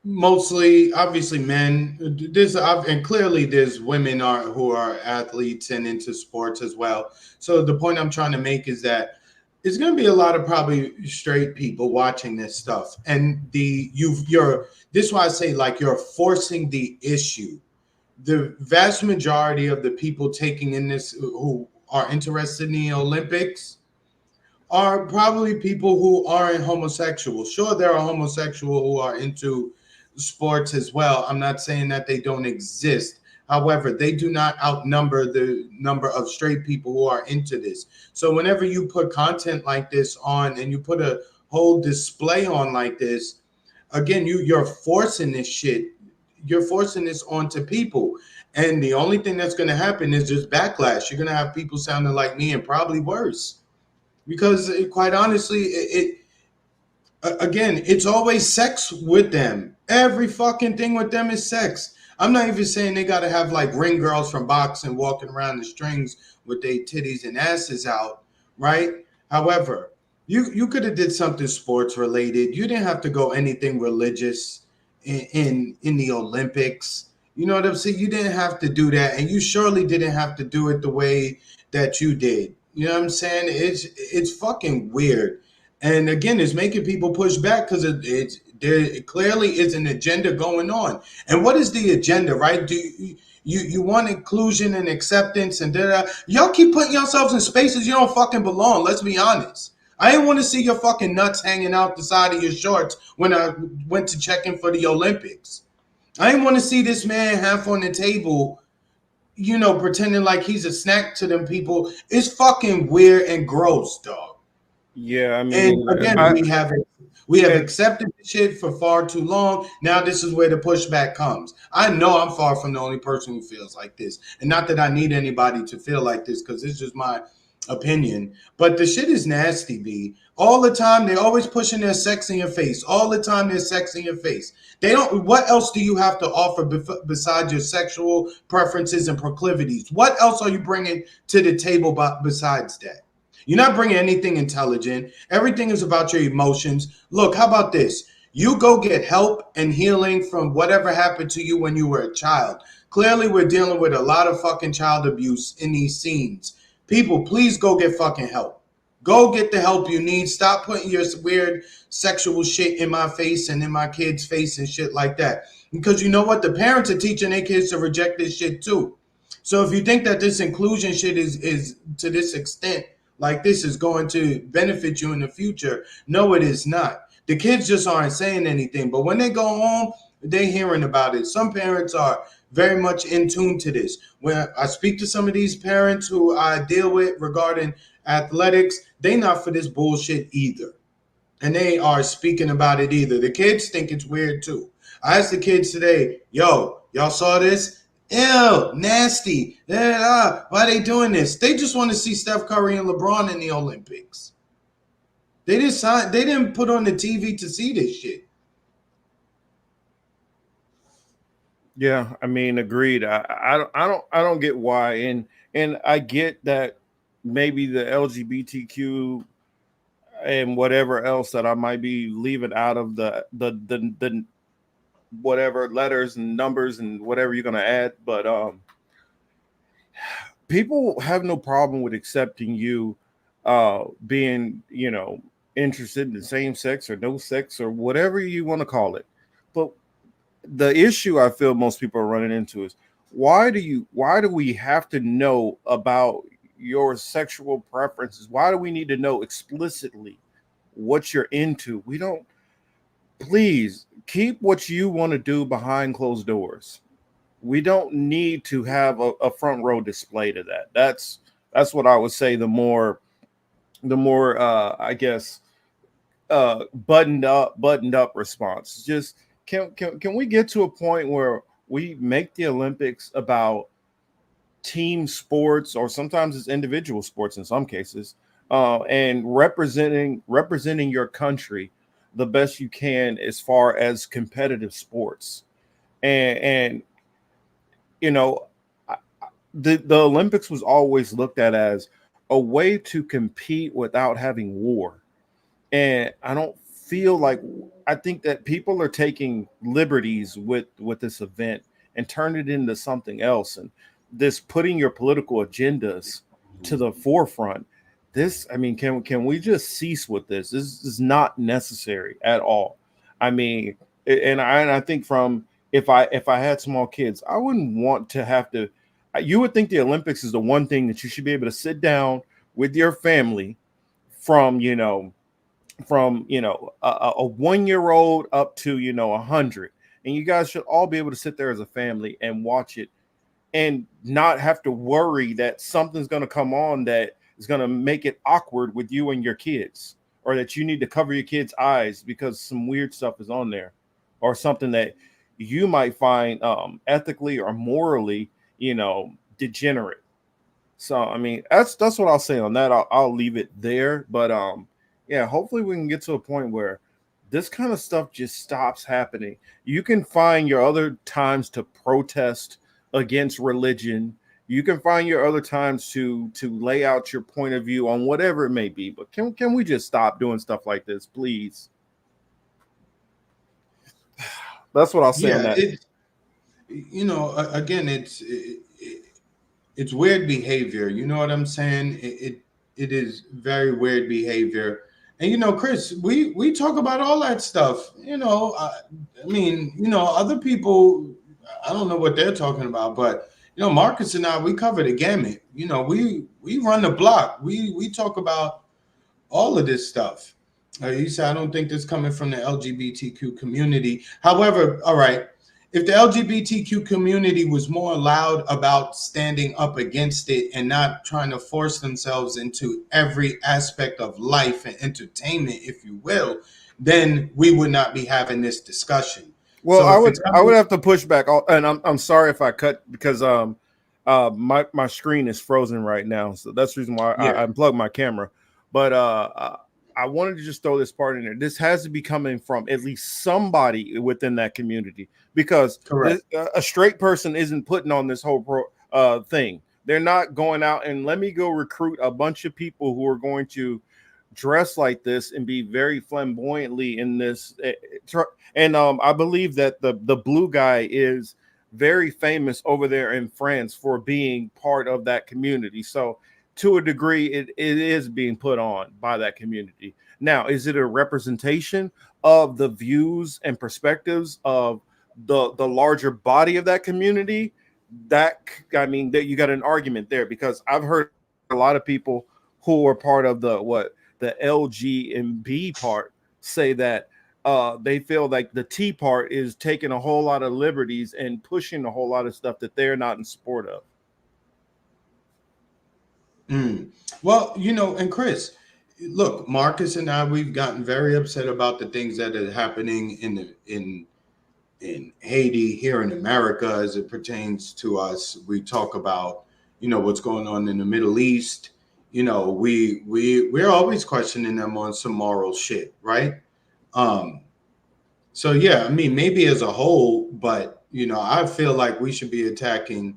mostly, obviously, men. And clearly there's women who are athletes and into sports as well. So the point I'm trying to make is that it's going to be a lot of probably straight people watching this stuff, and this is why I say, like, you're forcing the issue. The vast majority of the people taking in this who are interested in the Olympics are probably people who aren't homosexual. Sure, there are homosexual who are into sports as well. I'm not saying that they don't exist. However, they do not outnumber the number of straight people who are into this. So whenever you put content like this on and you put a whole display on like this, again, you're forcing this shit. You're forcing this onto people. And the only thing that's going to happen is just backlash. You're going to have people sounding like me and probably worse. Because quite honestly, again, it's always sex with them. Every fucking thing with them is sex. I'm not even saying they got to have like ring girls from boxing walking around the strings with their titties and asses out, right? However, you could have did something sports related. You didn't have to go anything religious in the Olympics. You know what I'm saying? You didn't have to do that, and you surely didn't have to do it the way that you did. You know what I'm saying? It's fucking weird. And again, it's making people push back because there clearly is an agenda going on. And what is the agenda, right? Do you want inclusion and acceptance and y'all keep putting yourselves in spaces you don't fucking belong. Let's be honest. I didn't want to see your fucking nuts hanging out the side of your shorts when I went to check in for the Olympics. I didn't want to see this man half on the table, pretending like he's a snack to them people. It's fucking weird and gross, dog. Yeah, I And mean, again, we have accepted the shit for far too long. Now this is where the pushback comes. I know I'm far from the only person who feels like this, and not that I need anybody to feel like this because it's just my opinion. But the shit is nasty, B. All the time they're always pushing their sex in your face. All the time there's sex in your face. They don't. What else do you have to offer besides your sexual preferences and proclivities? What else are you bringing to the table besides that? You're not bringing anything intelligent. Everything is about your emotions. Look, how about this? You go get help and healing from whatever happened to you when you were a child. Clearly, we're dealing with a lot of fucking child abuse in these scenes. People, please go get fucking help. Go get the help you need. Stop putting your weird sexual shit in my face and in my kids' face and shit like that. Because you know what? The parents are teaching their kids to reject this shit too. So if you think that this inclusion shit is to this extent, like this is going to benefit you in the future, no, it is not. The kids just aren't saying anything, but when they go home, they're hearing about it. Some parents are very much in tune to this. When I speak to some of these parents who I deal with regarding athletics, they not for this bullshit either. And they are speaking about it either. The kids think it's weird too. I asked the kids today, yo, y'all saw this? Ew, nasty. Why are they doing this? They just want to see Steph Curry and LeBron in the Olympics. They didn't put on the TV to see this shit. yeah, I mean, agreed. I don't get why, and I get that maybe the LGBTQ and whatever else that I might be leaving out of the whatever letters and numbers and whatever you're gonna add, but people have no problem with accepting you being, interested in the same sex or no sex or whatever you want to call it. But the issue I feel most people are running into is why do we have to know about your sexual preferences? Why do we need to know explicitly what you're into? We don't. Please keep what you want to do behind closed doors. We don't need to have a front row display to that. That's what I would say. The more I guess buttoned up response. Just can we get to a point where we make the Olympics about team sports, or sometimes it's individual sports in some cases, and representing your country the best you can as far as competitive sports. And you know, the Olympics was always looked at as a way to compete without having war. And I don't feel like, I think that people are taking liberties with this event and turn it into something else, and this putting your political agendas to the forefront. This, I mean, can we just cease with this? This is not necessary at all. I mean, and I think from, if I had small kids, I wouldn't want to have to. You would think the Olympics is the one thing that you should be able to sit down with your family from a 1 year old up to 100, and you guys should all be able to sit there as a family and watch it and not have to worry that something's going to come on that is going to make it awkward with you and your kids, or that you need to cover your kids' eyes because some weird stuff is on there, or something that you might find ethically or morally degenerate. So I mean, that's what I'll say on that. I'll leave it there. But yeah, hopefully we can get to a point where this kind of stuff just stops happening. You can find your other times to protest against religion. You can find your other times to lay out your point of view on whatever it may be. But can we just stop doing stuff like this, please? That's what I'll say on that. Again, it's weird behavior. You know what I'm saying? It is very weird behavior. And Chris, we talk about all that stuff. I mean, other people, I don't know what they're talking about, but Marcus and I, we cover the gamut. We run the block. We talk about all of this stuff. You said, I don't think this coming from the LGBTQ community. However, all right, if the LGBTQ community was more loud about standing up against it and not trying to force themselves into every aspect of life and entertainment, if you will, then we would not be having this discussion. Well, so I would have to push back, and I'm sorry if I cut, because my screen is frozen right now, so that's the reason why I unplugged my camera. But I wanted to just throw this part in there. This has to be coming from at least somebody within that community, because a straight person isn't putting on this whole thing. They're not going out and let me go recruit a bunch of people who are going to dress like this and be very flamboyantly in this. And I believe that the blue guy is very famous over there in France for being part of that community. So to a degree, it is being put on by that community. Now, is it a representation of the views and perspectives of the larger body of that community? That you got an argument there, because I've heard a lot of people who are part of the LG and B part say that they feel like the T part is taking a whole lot of liberties and pushing a whole lot of stuff that they're not in support of. Well, and Chris, look, Marcus and I, we've gotten very upset about the things that are happening in Haiti, here in America, as it pertains to us. We talk about, what's going on in the Middle East. We're always questioning them on some moral shit, right? So yeah, I mean, maybe as a whole, but I feel like we should be attacking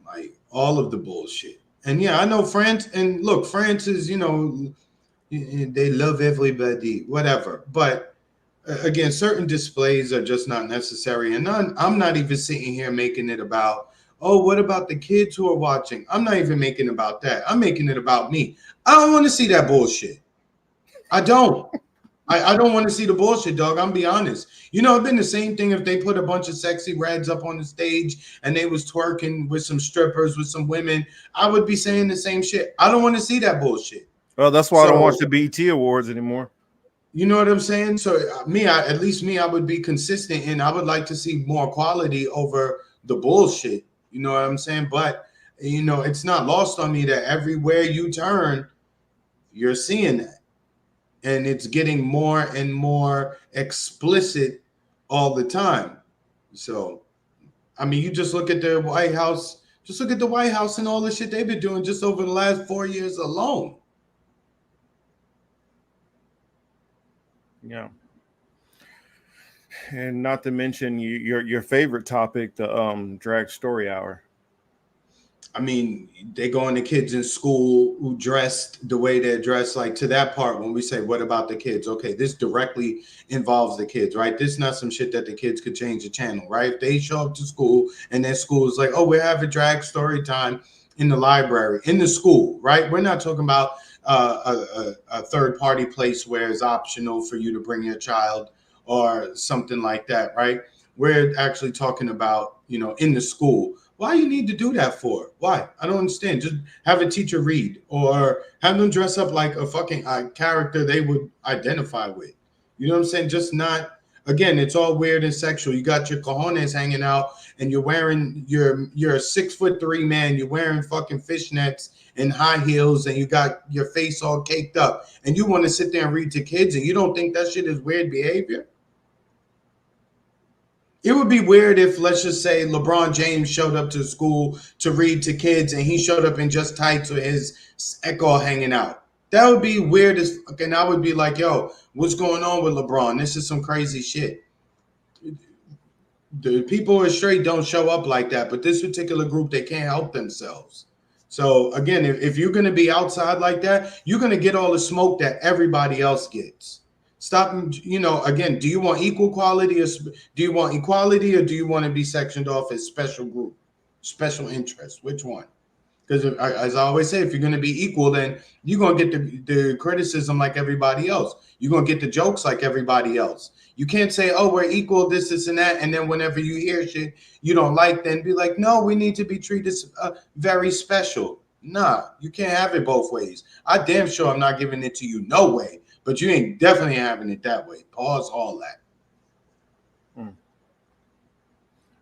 like all of the bullshit. And yeah, I know France, and look, France is, they love everybody, whatever. But again, certain displays are just not necessary. And I'm not even sitting here making it about, oh, what about the kids who are watching? I'm not even making it about that. I'm making it about me. I don't want to see that bullshit. I don't. I don't want to see the bullshit, dog. I'm be honest. You know, it'd been the same thing if they put a bunch of sexy reds up on the stage and they was twerking with some strippers, with some women. I would be saying the same shit. I don't want to see that bullshit. Well, that's why I don't So, watch the BET Awards anymore. you know what I'm saying? So at least me, I would be consistent, and I would like to see more quality over the bullshit. You know what I'm saying? But you know, it's not lost on me that everywhere you turn, you're seeing that. And it's getting more and more explicit all the time. So, I mean, you just look at the White House, just look at the White House and all the shit they've been doing just over the last 4 years alone. Yeah. And not to mention your favorite topic, the drag story hour. I mean, they go into kids in school who dressed the way they're dressed, like to that part when we say, what about the kids? Okay, this directly involves the kids, right? This is not some shit that the kids could change the channel, right? If they show up to school and their school is like, oh, we're having drag story time in the library, in the school, right? We're not talking about a third party place where it's optional for you to bring your child or something like that, right? We're actually talking about, you know, in the school. Why you need to do that for? Why? I don't understand. Just have a teacher read or have them dress up like a fucking character they would identify with. You know what I'm saying? Just not, again, it's all weird and sexual. You got your cojones hanging out and you're wearing, you're a 6'3" man. You're wearing fucking fishnets and high heels and you got your face all caked up and you want to sit there and read to kids and you don't think that shit is weird behavior? It would be weird if, let's just say, LeBron James showed up to school to read to kids and he showed up in just tights with his echo hanging out. That would be weird as fuck. And I would be like, yo, what's going on with LeBron? This is some crazy shit. The people who are straight don't show up like that, but this particular group, they can't help themselves. So again, if you're going to be outside like that, you're going to get all the smoke that everybody else gets. Stop, you know, again, do you want equal quality or do you want equality or do you want to be sectioned off as special group, special interest? Which one? Because as I always say, if you're going to be equal, then you're going to get the criticism like everybody else. You're going to get the jokes like everybody else. You can't say, oh, we're equal, this, and that. And then whenever you hear shit you don't like, then be like, no, we need to be treated very special. Nah, you can't have it both ways. I damn sure I'm not giving it to you no way. But you ain't definitely having it that way. Pause all that.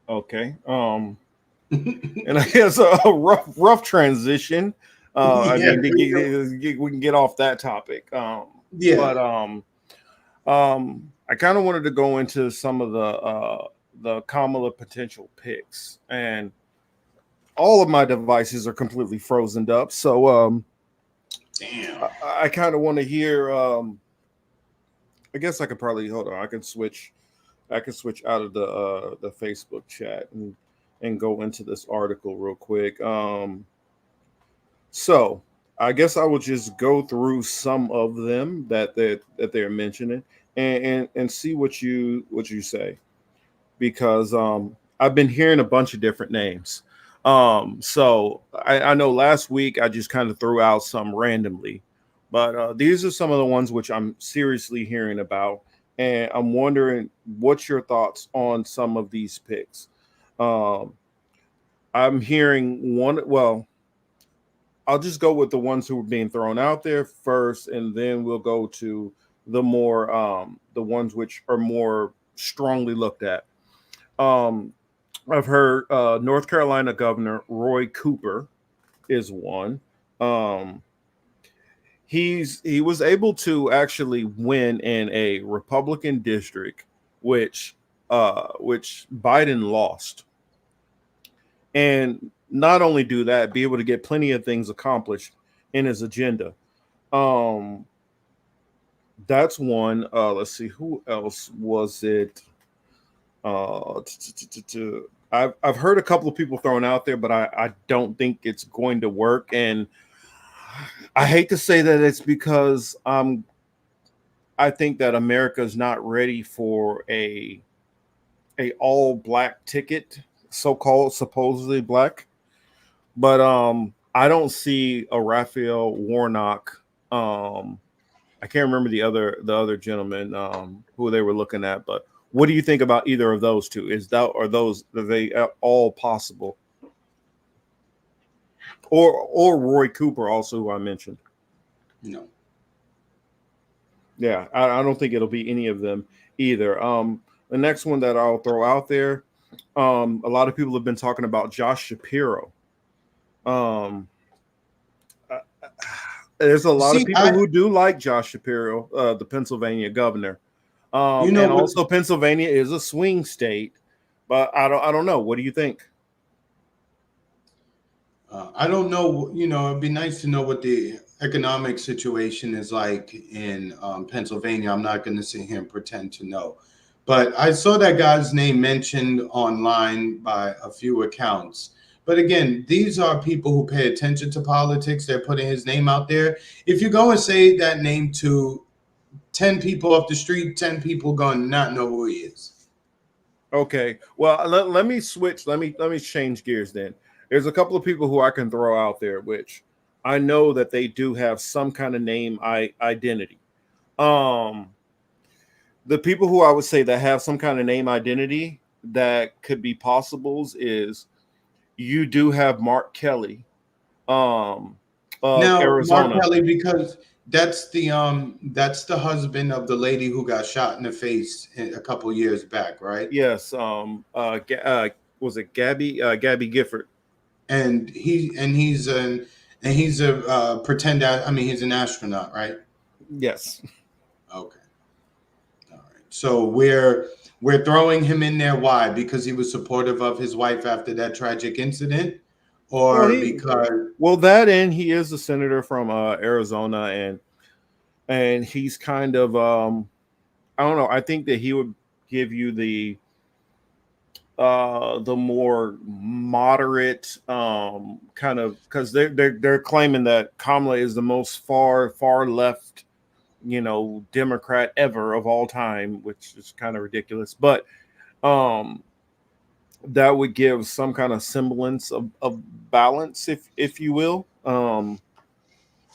Okay. And I guess a rough transition. I mean, we can get off that topic. Yeah. But I kind of wanted to go into some of the Kamala potential picks, and all of my devices are completely frozen up. So damn. I kind of want to hear. I guess I could probably hold on. I can switch out of the Facebook chat and go into this article real quick. So I guess I will just go through some of them that they're mentioning and see what you say, because I've been hearing a bunch of different names. So I know last week I just kind of threw out some randomly, but these are some of the ones which I'm seriously hearing about, and I'm wondering what's your thoughts on some of these picks. I'm hearing one. Well, I'll just go with the ones who are being thrown out there first, and then we'll go to the the ones which are more strongly looked at. I've heard North Carolina Governor Roy Cooper is one. He was able to actually win in a Republican district, which Biden lost, and not only do that, be able to get plenty of things accomplished in his agenda. That's one. Let's see, who else was it? I've heard a couple of people thrown out there, but I don't think it's going to work. And I hate to say that it's because I think that America is not ready for a all black ticket, so-called supposedly black. But I don't see a Raphael Warnock I can't remember the other gentleman who they were looking at. But what do you think about either of those two? Are they all possible? Or Roy Cooper also, who I mentioned. No. Yeah, I don't think it'll be any of them either. The next one that I'll throw out there, a lot of people have been talking about Josh Shapiro. Um, uh, there's a lot of See, people who do like Josh Shapiro, the Pennsylvania governor. you know And what? also Pennsylvania is a swing state, but I don't know. What do you think? I don't know. It'd be nice to know what the economic situation is like in Pennsylvania. I'm not going to sit here and pretend to know. But I saw that guy's name mentioned online by a few accounts. But again, these are people who pay attention to politics. They're putting his name out there. If you go and say that name to 10 people off the street, 10 people going to not know who he is. Okay. Well, let me switch. Let me change gears then. There's a couple of people who I can throw out there, which I know that they do have some kind of name identity. Um, the people who I would say that have some kind of name identity that could be possibles is you do have Mark Kelly, um, of Now, Mark Arizona. Kelly, because that's the husband of the lady who got shot in the face a couple years back, right? Yes. Was it Gabby Gifford? And he's a pretend. I mean, he's an astronaut, right? Yes. Okay, all right. So we're throwing him in there. Why? Because he was supportive of his wife after that tragic incident, Well, or because that and he is a senator from Arizona, and he's kind of I don't know. I think that he would give you the more moderate kind of, because they're claiming that Kamala is the most far left, Democrat ever of all time, which is kind of ridiculous, but um that would give some kind of semblance of balance, if you will. And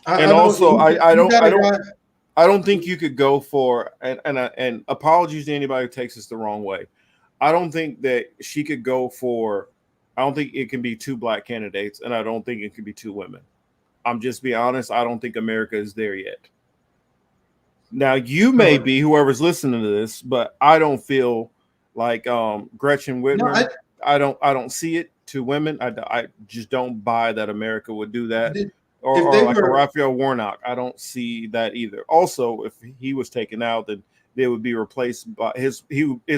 I don't. also You got a guy. I don't think you could go for, and apologies to anybody who takes this the wrong way. I don't think that she could go for. I don't think it can be two black candidates, and I don't think it can be two women. I'm just being honest. I don't think America is there yet. Now you may So, be, whoever's listening to this, but I don't feel like Gretchen no, Whitmer. I don't see it to women. I just don't buy that America would do that, if or they like a were Raphael Warnock. I don't see that either. Also, if he was taken out, then they would be replaced by his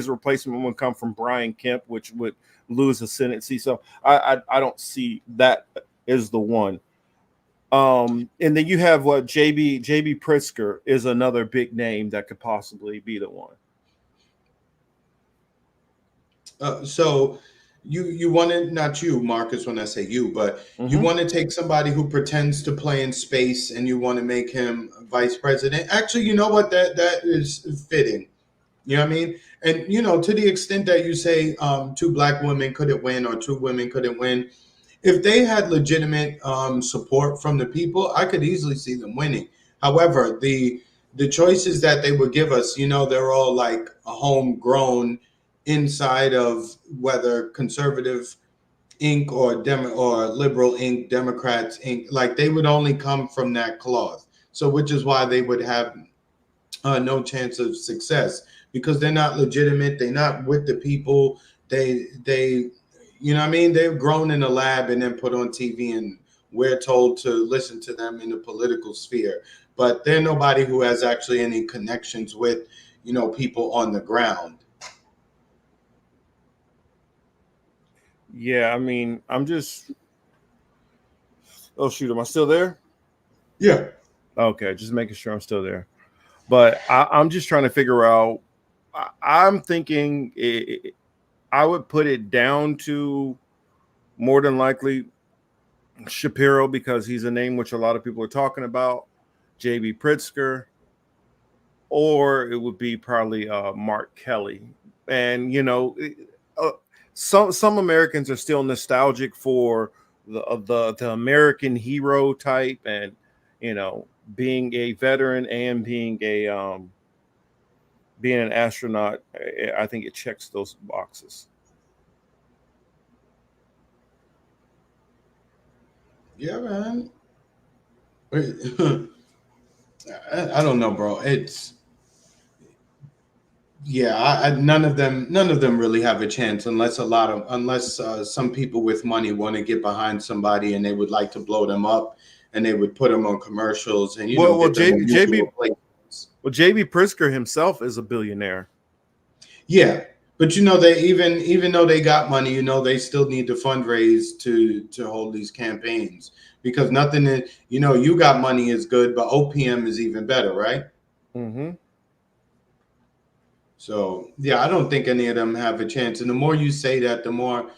replacement would come from Brian Kemp, which would lose a Senate seat. So I don't see that as the one. And then you have what JB Pritzker is another big name that could possibly be the one. so you want to, not you, Marcus, when I say you, but you Mm-hmm. want to take somebody who pretends to play in space and you want to make him vice president. Actually, you know what, that is fitting. You know what I mean? And to the extent that you say two black women couldn't win or two women couldn't win, if they had legitimate support from the people, I could easily see them winning. However, the choices that they would give us, they're all like a homegrown inside of whether conservative Inc. or liberal Inc. Democrats Inc. Like they would only come from that cloth. So, which is why they would have no chance of success because they're not legitimate. They're not with the people. They you know what I mean? They're grown in a lab and then put on TV and we're told to listen to them in the political sphere. But they're nobody who has actually any connections with, people on the ground. Yeah, I mean, I'm just. Oh shoot, am I still there? Yeah. Okay, just making sure I'm still there. But I'm just trying to figure out. I'm thinking I would put it down to more than likely Shapiro, because he's a name which a lot of people are talking about. JB Pritzker, or it would be probably Mark Kelly. And uh, some Americans are still nostalgic for the American hero type, and you know, being a veteran and being an astronaut, I think it checks those boxes. Yeah, man. I don't know, bro. It's none of them really have a chance unless some people with money want to get behind somebody and they would like to blow them up and they would put them on commercials and get them in usual places. Well, JB Pritzker himself is a billionaire. Yeah, but they even though they got money, they still need to fundraise to hold these campaigns because nothing is, you got money is good, but OPM is even better, right? Mm-hmm. So yeah, I don't think any of them have a chance. And the more you say that, the more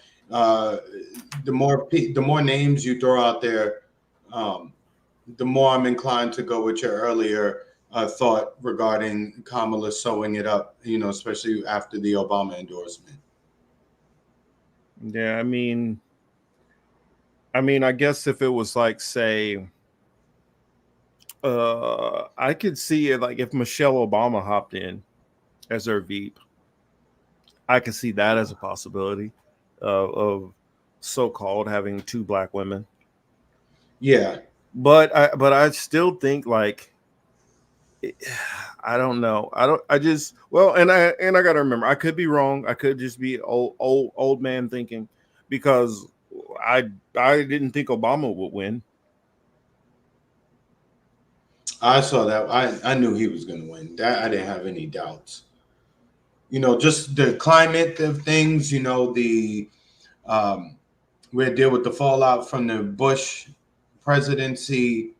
names you throw out there, the more I'm inclined to go with your earlier thought regarding Kamala sewing it up. Especially after the Obama endorsement. Yeah, I mean, I guess if it was like, say, I could see it like if Michelle Obama hopped in as their Veep, I could see that as a possibility of so-called having 2 black women. Yeah, but I still think like I don't know. I just and I got to remember I could be wrong. I could just be old man thinking because I didn't think Obama would win. I saw that. I knew he was going to win. That I didn't have any doubts. Just the climate of things. The we had deal with the fallout from the Bush presidency.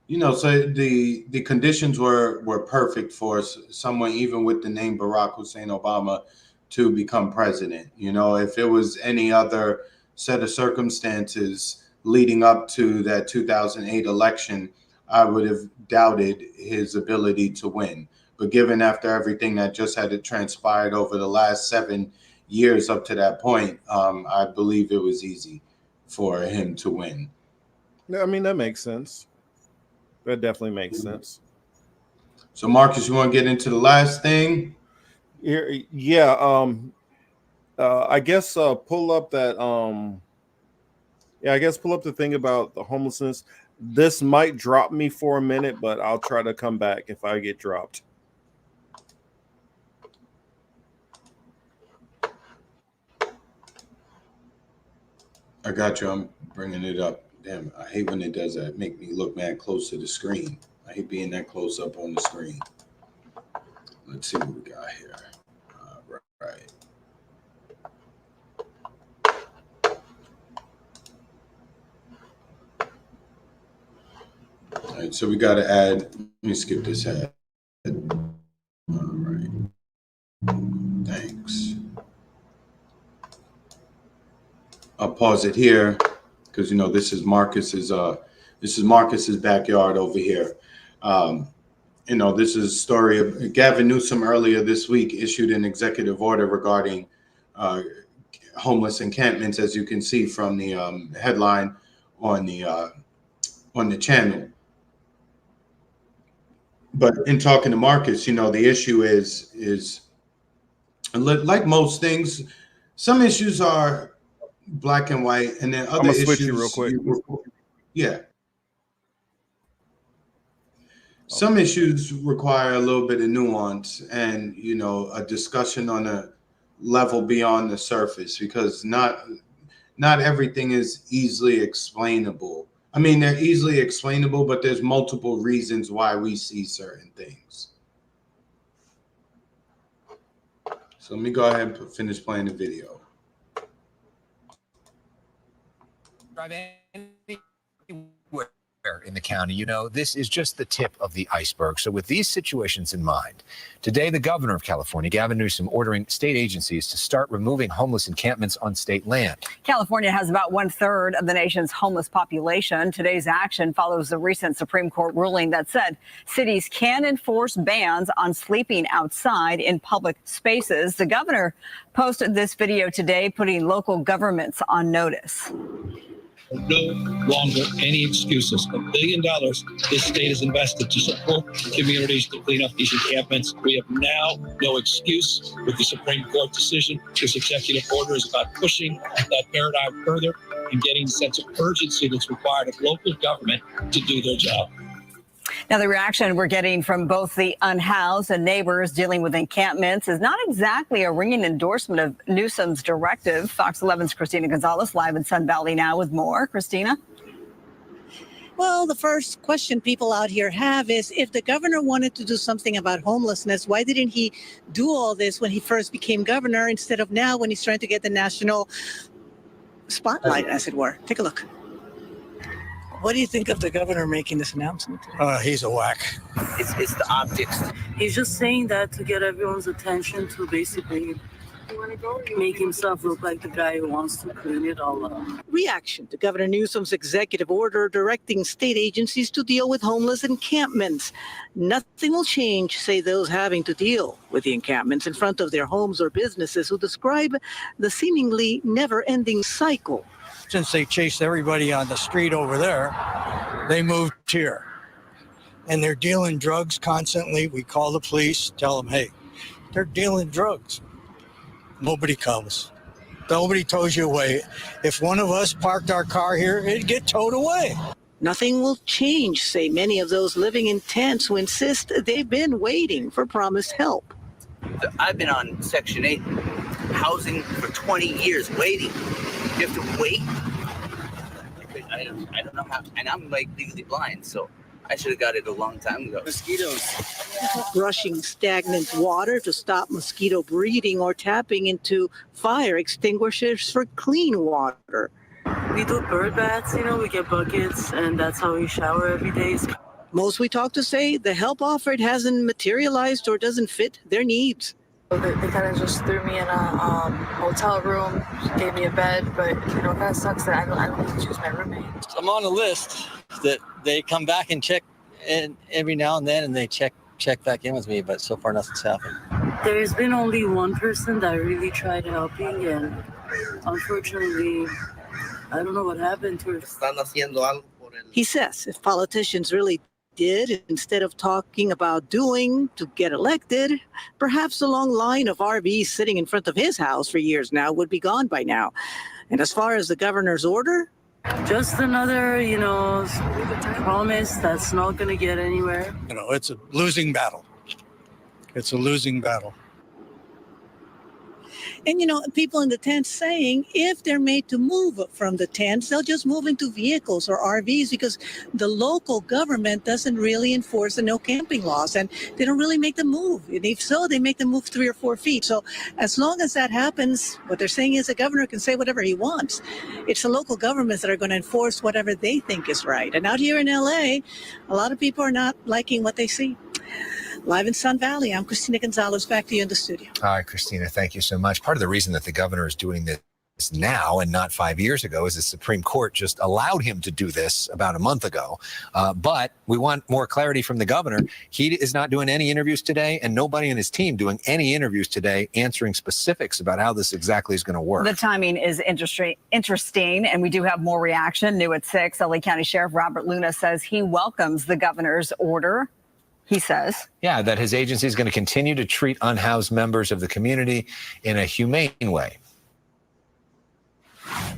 So the conditions were perfect for someone even with the name Barack Hussein Obama to become president. If it was any other set of circumstances leading up to that 2008 election, I would have doubted his ability to win. But given after everything that just had transpired over the last 7 years up to that point, I believe it was easy for him to win. I mean, that makes sense. That definitely makes sense. So, Marcus, you want to get into the last thing? Yeah. I guess pull up that. Yeah, I guess pull up the thing about the homelessness. This might drop me for a minute, but I'll try to come back if I get dropped. I got you. I'm bringing it up. Damn, I hate when it does that. Make me look mad close to the screen. I hate being that close up on the screen. Let's see what we got here. Right. All right, so we got to add. Let me skip this ad. All right. Thanks. I'll pause it here because this is Marcus's backyard over here. This is a story of Gavin Newsom earlier this week issued an executive order regarding homeless encampments, as you can see from the headline on the channel. But in talking to Marcus, the issue is like most things, some issues are black and white, and then other issues. Switch you real quick. Yeah. Some issues require a little bit of nuance and a discussion on a level beyond the surface because not everything is easily explainable. I mean, they're easily explainable, but there's multiple reasons why we see certain things. So let me go ahead and finish playing the video. Drive anywhere in the county, this is just the tip of the iceberg. So with these situations in mind, today the governor of California, Gavin Newsom, ordering state agencies to start removing homeless encampments on state land. California has about 1/3 of the nation's homeless population. Today's action follows the recent Supreme Court ruling that said cities can enforce bans on sleeping outside in public spaces. The governor posted this video today, putting local governments on notice. No longer any excuses. $1 billion this state has invested to support communities to clean up these encampments. We have now no excuse with the Supreme Court decision. This executive order is about pushing that paradigm further and getting a sense of urgency that's required of local government to do their job. Now, the reaction we're getting from both the unhoused and neighbors dealing with encampments is not exactly a ringing endorsement of Newsom's directive. Fox 11's Christina Gonzalez live in Sun Valley now with more. Christina? Well, the first question people out here have is, if the governor wanted to do something about homelessness, why didn't he do all this when he first became governor instead of now when he's trying to get the national spotlight, as it were? Take a look. What do you think of the governor making this announcement today? He's a whack. It's the optics. He's just saying that to get everyone's attention, to basically make himself look like the guy who wants to clean it all up. Reaction to Governor Newsom's executive order directing state agencies to deal with homeless encampments. Nothing will change, say those having to deal with the encampments in front of their homes or businesses, who describe the seemingly never-ending cycle. Since they chased everybody on the street over there, they moved here. And they're dealing drugs constantly. We call the police, tell them, hey, they're dealing drugs. Nobody comes. Nobody tows you away. If one of us parked our car here, it'd get towed away. Nothing will change, say many of those living in tents who insist they've been waiting for promised help. I've been on Section 8 housing for 20 years waiting. You have to wait? I don't know how, and I'm like legally blind, so I should have got it a long time ago. Mosquitoes. Rushing stagnant water to stop mosquito breeding or tapping into fire extinguishers for clean water. We do bird baths, we get buckets, and that's how we shower every day. Most we talk to say the help offered hasn't materialized or doesn't fit their needs. They kind of just threw me in a hotel room, gave me a bed, but it kind of sucks that I don't get to choose my roommate. I'm on a list that they come back and check in every now and then, and they check back in with me, but so far nothing's happened. There's been only one person that really tried helping, and unfortunately, I don't know what happened to her. He says if politicians really did, instead of talking about doing to get elected, perhaps the long line of RVs sitting in front of his house for years now would be gone by now. And as far as the governor's order, just another, promise that's not going to get anywhere. It's a losing battle. It's a losing battle. And, people in the tents saying if they're made to move from the tents, they'll just move into vehicles or RVs because the local government doesn't really enforce the no camping laws and they don't really make them move. And if so, they make them move 3 or 4 feet. So as long as that happens, what they're saying is the governor can say whatever he wants. It's the local governments that are going to enforce whatever they think is right. And out here in LA, a lot of people are not liking what they see. Live in Sun Valley, I'm Christina Gonzalez. Back to you in the studio. All right, Christina, thank you so much. Part of the reason that the governor is doing this now and not 5 years ago is the Supreme Court just allowed him to do this about a month ago. But we want more clarity from the governor. He is not doing any interviews today, and nobody in his team doing any interviews today answering specifics about how this exactly is going to work. The timing is interesting, and we do have more reaction. New at 6, LA County Sheriff Robert Luna says he welcomes the governor's order. He says, yeah, that his agency is going to continue to treat unhoused members of the community in a humane way.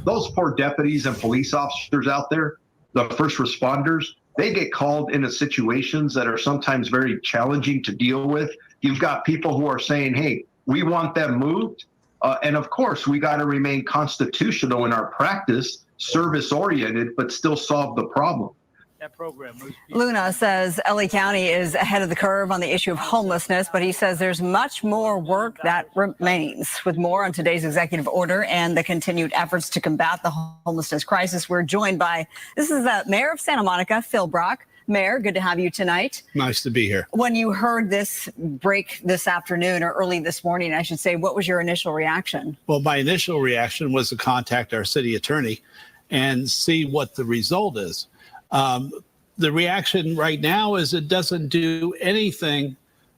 Those poor deputies and police officers out there, the first responders, they get called into situations that are sometimes very challenging to deal with. You've got people who are saying, hey, we want them moved. And of course, we got to remain constitutional in our practice, service oriented, but still solve the problem. program. Luna says LA County is ahead of the curve on the issue of homelessness, but he says there's much more work that remains. With more on today's executive order and the continued efforts to combat the homelessness crisis, we're joined by, this is the Mayor of Santa Monica, Phil Brock. Mayor, good to have you tonight. Nice to be here. When you heard this break this afternoon, or early this morning, I should say, what was your initial reaction? Well, my initial reaction was to contact our city attorney and see what the result is. The reaction right now is it doesn't do anything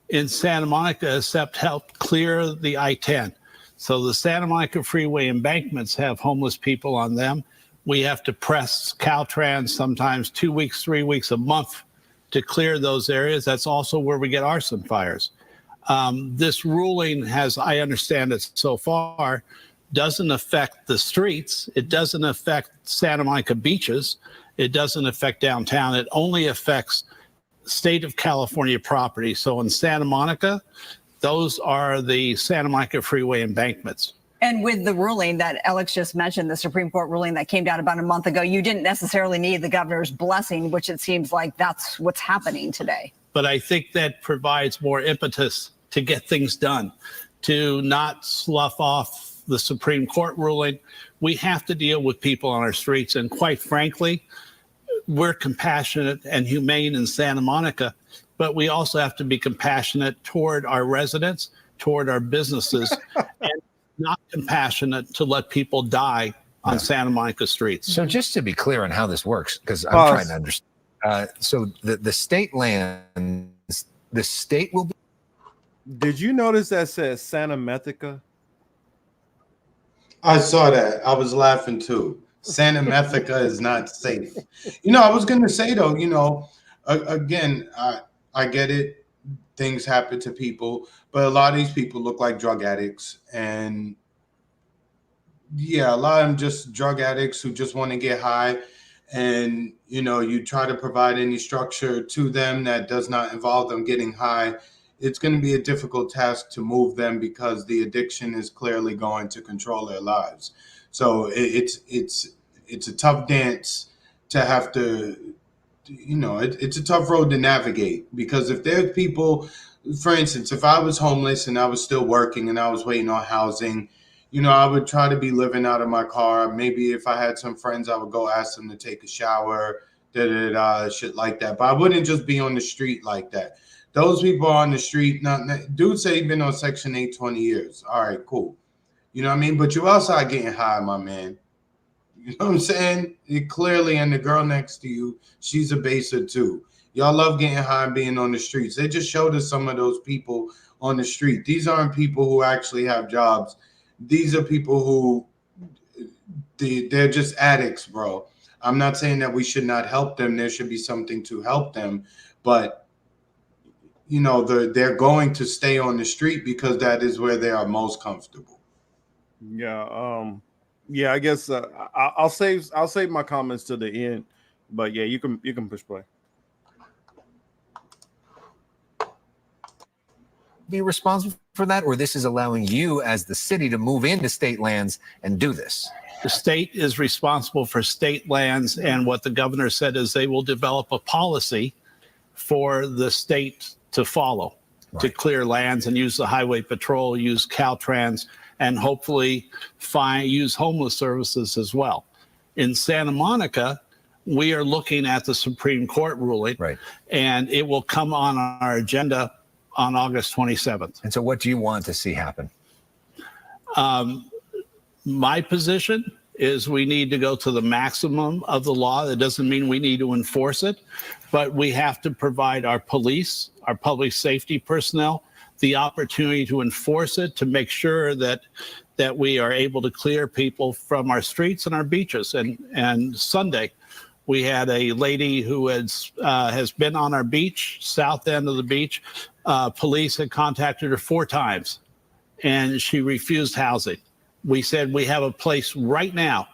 in Santa Monica except help clear the I-10. So the Santa Monica freeway embankments have homeless people on them. We have to press Caltrans sometimes 2 weeks, 3 weeks, a month to clear those areas. That's also where we get arson fires. This ruling has, I understand it so far, doesn't affect the streets. It doesn't affect Santa Monica beaches. It doesn't affect downtown. It only affects state of California property. So in Santa Monica, those are the Santa Monica Freeway embankments. And with the ruling that Alex just mentioned, the Supreme Court ruling that came down about a month ago, you didn't necessarily need the governor's blessing, which it seems like that's what's happening today. But I think that provides more impetus to get things done, to not slough off the Supreme Court ruling. We have to deal with people on our streets. And quite frankly, we're compassionate and humane in Santa Monica, but we also have to be compassionate toward our residents, toward our businesses, and not compassionate to let people die on Santa Monica streets. So just to be clear on how this works, because I'm trying to understand. So the state lands, the state will be. Did you notice that says Santa Methica? I saw that. I was laughing too. Santa Methica is not safe. You know, I was going to say though, you know, again, I get it. Things happen to people, but a lot of these people look like drug addicts. And yeah, a lot of them just drug addicts who just want to get high. And, you know, you try to provide any structure to them that does not involve them getting high. It's going to be a difficult task to move them because the addiction is clearly going to control their lives. So it's a tough dance to have to, you know, it's a tough road to navigate, because if there's people, for instance, if I was homeless and I was still working and I was waiting on housing, you know, I would try to be living out of my car. Maybe if I had some friends, I would go ask them to take a shower, shit like that. But I wouldn't just be on the street like that. Those people are on the street. Now, dude said he's been on Section 8 20 years. All right, cool. You know what I mean? But you outside getting high, my man. You know what I'm saying? You clearly, and the girl next to you, she's a baser too. Y'all love getting high and being on the streets. They just showed us some of those people on the street. These aren't people who actually have jobs. These are people who, they're just addicts, bro. I'm not saying that we should not help them. There should be something to help them. But, you know, they're going to stay on the street because that is where they are most comfortable. Yeah. Yeah, I guess I'll save my comments to the end, but yeah, you can push play. Be responsible for that, or this is allowing you as the city to move into state lands and do this? The state is responsible for state lands, and what the governor said is they will develop a policy for the state to follow, to clear lands and use the highway patrol, use Caltrans, and hopefully use homeless services as well. In Santa Monica, we are looking at the Supreme Court ruling, and it will come on our agenda on August 27th. And so what do you want to see happen? My position is we need to go to the maximum of the law. That doesn't mean we need to enforce it, but we have to provide our police, our public safety personnel, the opportunity to enforce it, to make sure that we are able to clear people from our streets and our beaches. And Sunday, we had a lady who has been on our beach, south end of the beach. Police had contacted her 4 times, and she refused housing. We said, we have a place right now.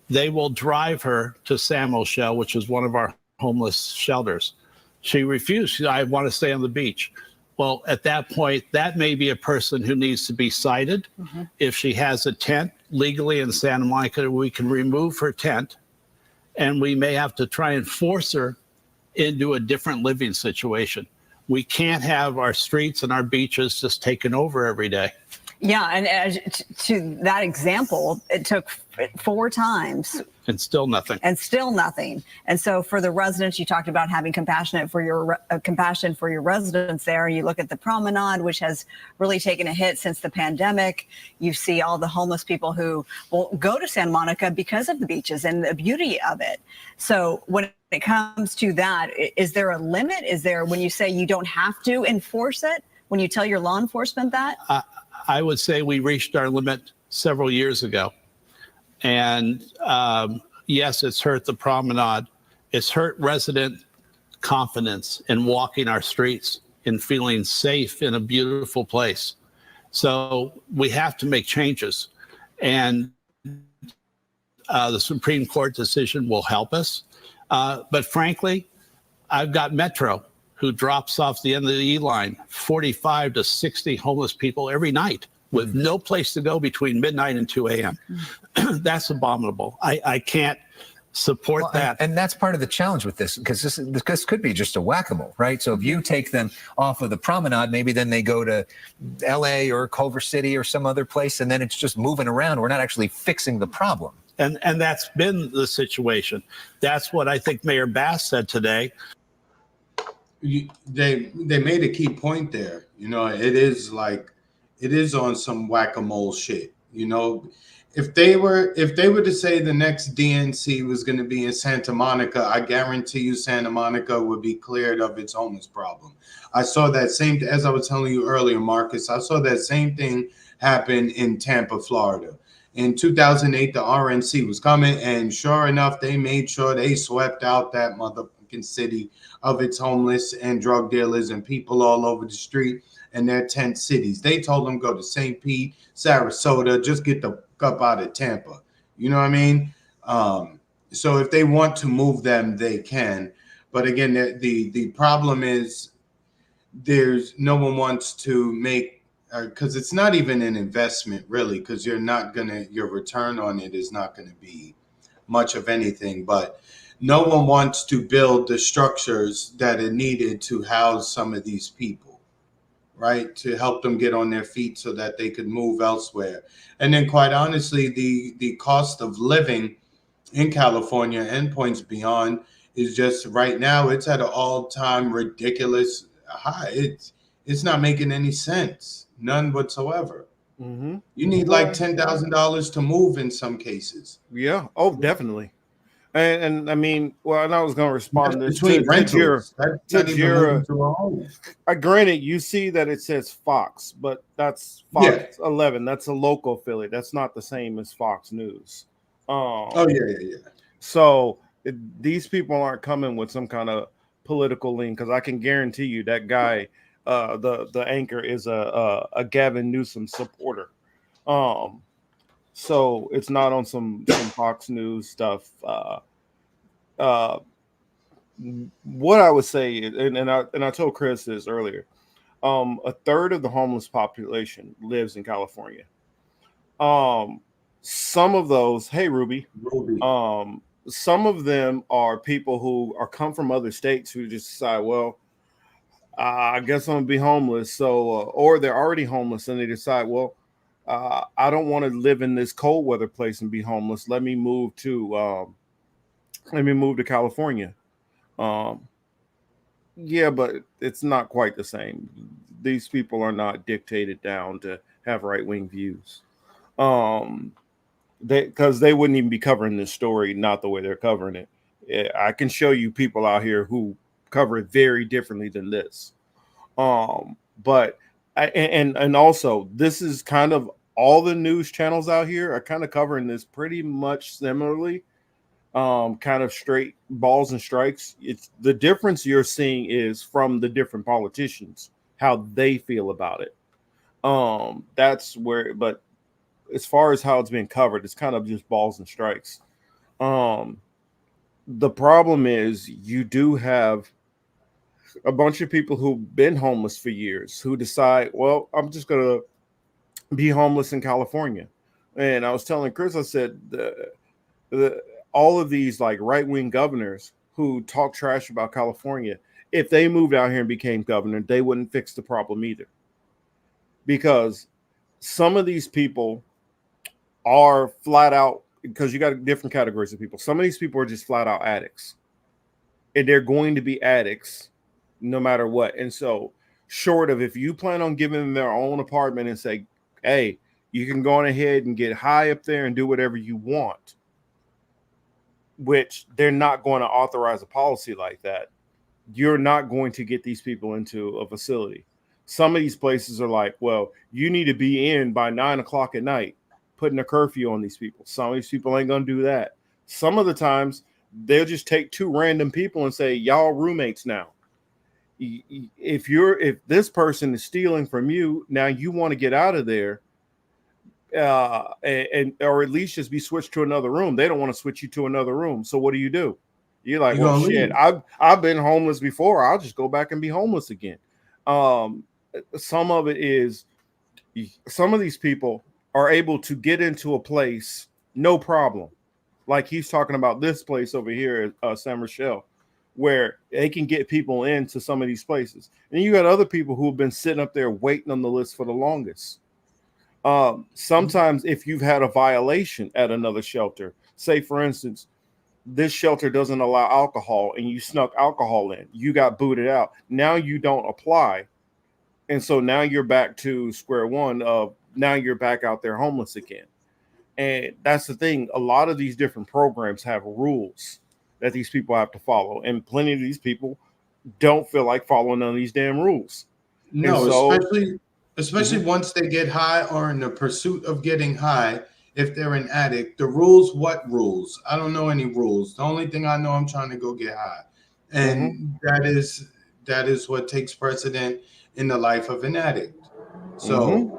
They will drive her to San Rochelle, which is one of our homeless shelters. She refused. She said, I want to stay on the beach. Well, at that point, that may be a person who needs to be cited. If she has a tent legally in Santa Monica, we can remove her tent, and we may have to try and force her into a different living situation. We can't have our streets and our beaches just taken over every day. Yeah, and to that example, it took 4 times. And still nothing. And still nothing. And so for the residents, you talked about having compassion for your residents there. You look at the promenade, which has really taken a hit since the pandemic. You see all the homeless people who will go to Santa Monica because of the beaches and the beauty of it. So when it comes to that, is there a limit? Is there, when you say you don't have to enforce it, when you tell your law enforcement that? I would say we reached our limit several years ago. And yes, it's hurt the promenade. It's hurt resident confidence in walking our streets and feeling safe in a beautiful place. So we have to make changes. And the Supreme Court decision will help us. But frankly, I've got Metro, who drops off the end of the E line 45 to 60 homeless people every night with no place to go between midnight and 2 a.m. That's abominable. I can't support that. And that's part of the challenge with this, because this could be just a whack-a-mole, right? So if you take them off of the promenade, maybe then they go to LA or Culver City or some other place, and then it's just moving around. We're not actually fixing the problem. And that's been the situation. That's what I think Mayor Bass said today. They made a key point there. You know, it is on some whack-a-mole shit. You know, if they were to say the next DNC was going to be in Santa Monica, I guarantee you Santa Monica would be cleared of its homeless problem. I saw that same, as I was telling you earlier, Marcus, I saw that same thing happen in Tampa, Florida. In 2008, the RNC was coming, and sure enough, they made sure they swept out that motherfucking city of its homeless and drug dealers and people all over the street in their tent cities. They told them go to St. Pete, Sarasota, just get the fuck out of Tampa. You know what I mean? So if they want to move them, they can. But again, the problem is there's no one wants to make, because it's not even an investment really, because your return on it is not going to be much of anything. But no one wants to build the structures that are needed to house some of these people, right? To help them get on their feet so that they could move elsewhere. And then quite honestly, the cost of living in California and points beyond is just right now, it's at an all-time ridiculous high. It's not making any sense. None whatsoever. Mm-hmm. You need like $10,000 to move in some cases. Yeah. Oh, definitely. And I mean, well, and I was going to respond to between rentals. Granted, you see that it says Fox, but that's Fox 11. That's a local affiliate. That's not the same as Fox News. Yeah. So these people aren't coming with some kind of political lean, because I can guarantee you that guy, the anchor, is a Gavin Newsom supporter. So it's not on some Fox News stuff. What I would say, and I told Chris this earlier, a third of the homeless population lives in California. Some of those, hey Ruby, some of them are people who come from other states who just decide, well, I guess I'm gonna be homeless. So, or they're already homeless and they decide, well, I don't want to live in this cold weather place and be homeless. Let me move to California. Yeah, but it's not quite the same. These people are not dictated down to have right-wing views. Because they wouldn't even be covering this story not the way they're covering it. I can show you people out here who cover it very differently than this. But also, this is kind of all the news channels out here are kind of covering this pretty much similarly. Kind of straight balls and strikes. It's the difference you're seeing is from the different politicians, how they feel about it. That's where, but as far as how it's been covered, it's kind of just balls and strikes. The problem is you do have a bunch of people who've been homeless for years who decide, well, I'm just going to be homeless in California. And I was telling Chris, I said, all of these like right-wing governors who talk trash about California, if they moved out here and became governor, they wouldn't fix the problem either. Because some of these people are flat out, because you got different categories of people. Some of these people are just flat out addicts. And they're going to be addicts no matter what. And so short of, if you plan on giving them their own apartment and say, hey, you can go on ahead and get high up there and do whatever you want, which they're not going to authorize a policy like that, you're not going to get these people into a facility. Some of these places are like, well, you need to be in by 9 o'clock at night, putting a curfew on these people. Some of these people ain't going to do that. Some of the times they'll just take two random people and say, y'all roommates now. If this person is stealing from you, now you want to get out of there, and or at least just be switched to another room. They don't want to switch you to another room. So what do? You're like, You well, gonna shit, leave. I've been homeless before. I'll just go back and be homeless again. Some of it is some of these people are able to get into a place no problem. Like he's talking about this place over here at San Rochelle, where they can get people into some of these places. And you got other people who have been sitting up there waiting on the list for the longest. Sometimes if you've had a violation at another shelter, say for instance, this shelter doesn't allow alcohol and you snuck alcohol in, you got booted out. Now you don't apply. And so now you're back to square one of now you're back out there homeless again. And that's the thing. A lot of these different programs have rules that these people have to follow. And plenty of these people don't feel like following none of these damn rules. No, So, especially once they get high or in the pursuit of getting high, if they're an addict, the rules, what rules? I don't know any rules. The only thing I know, I'm trying to go get high. And that is what takes precedent in the life of an addict. So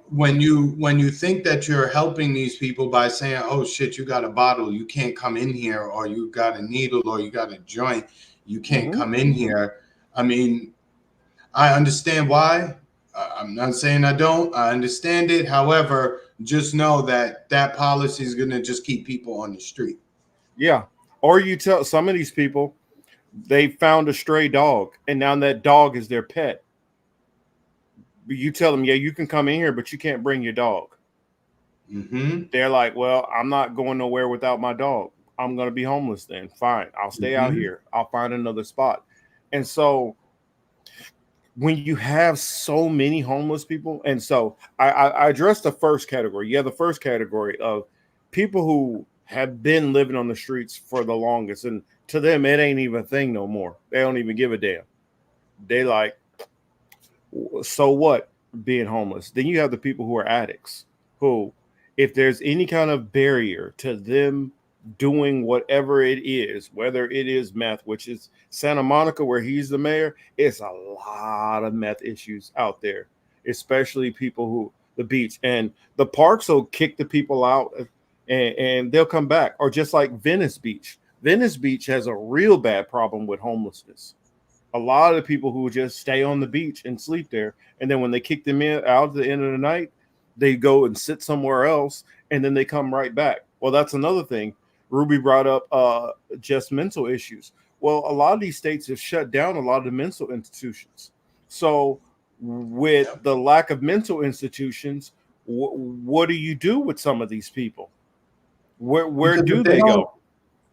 when you think that you're helping these people by saying, oh shit, you got a bottle, you can't come in here, or you got a needle, or you got a joint, you can't come in here. I mean, I understand why. I'm not saying I don't. I understand it. However, just know that that policy is going to just keep people on the street. yeah. Or you tell some of these people they found a stray dog and now that dog is their pet. You tell them, yeah, you can come in here, but you can't bring your dog. They're like, well, I'm not going nowhere without my dog. I'm going to be homeless then. Fine. I'll stay out here. I'll find another spot. And so when you have so many homeless people, and so I addressed the first category. Yeah, the first category of people who have been living on the streets for the longest. And to them, it ain't even a thing no more. They don't even give a damn. They like, so what being homeless? Then you have the people who are addicts who, if there's any kind of barrier to them doing whatever it is, whether it is meth, which is Santa Monica, where he's the mayor, it's a lot of meth issues out there, especially people who the beach and the parks will kick the people out and they'll come back. Or just like Venice Beach. Venice Beach has a real bad problem with homelessness. A lot of people who just stay on the beach and sleep there. And then when they kick them out at the end of the night, they go and sit somewhere else and then they come right back. Well, that's another thing. Ruby brought up just mental issues. Well, a lot of these states have shut down a lot of the mental institutions. So with the lack of mental institutions, what do you do with some of these people? Where Because do if they don't- go?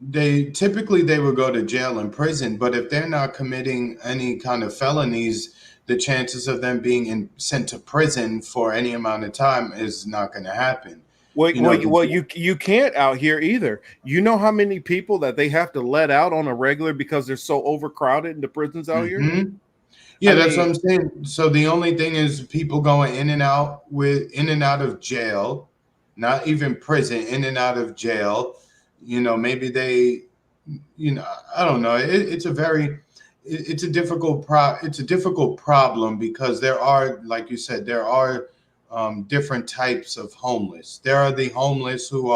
They typically they would go to jail and prison, but if they're not committing any kind of felonies, the chances of them being sent to prison for any amount of time is not going to happen. Well, You know, you can't out here either. You know how many people that they have to let out on a regular because they're so overcrowded in the prisons out here? Yeah, I that's mean, what I'm saying. So the only thing is people going in and out of jail, not even prison, in and out of jail. You know, maybe they, I don't know. It's a difficult problem because there are, like you said, there are different types of homeless. There are the homeless who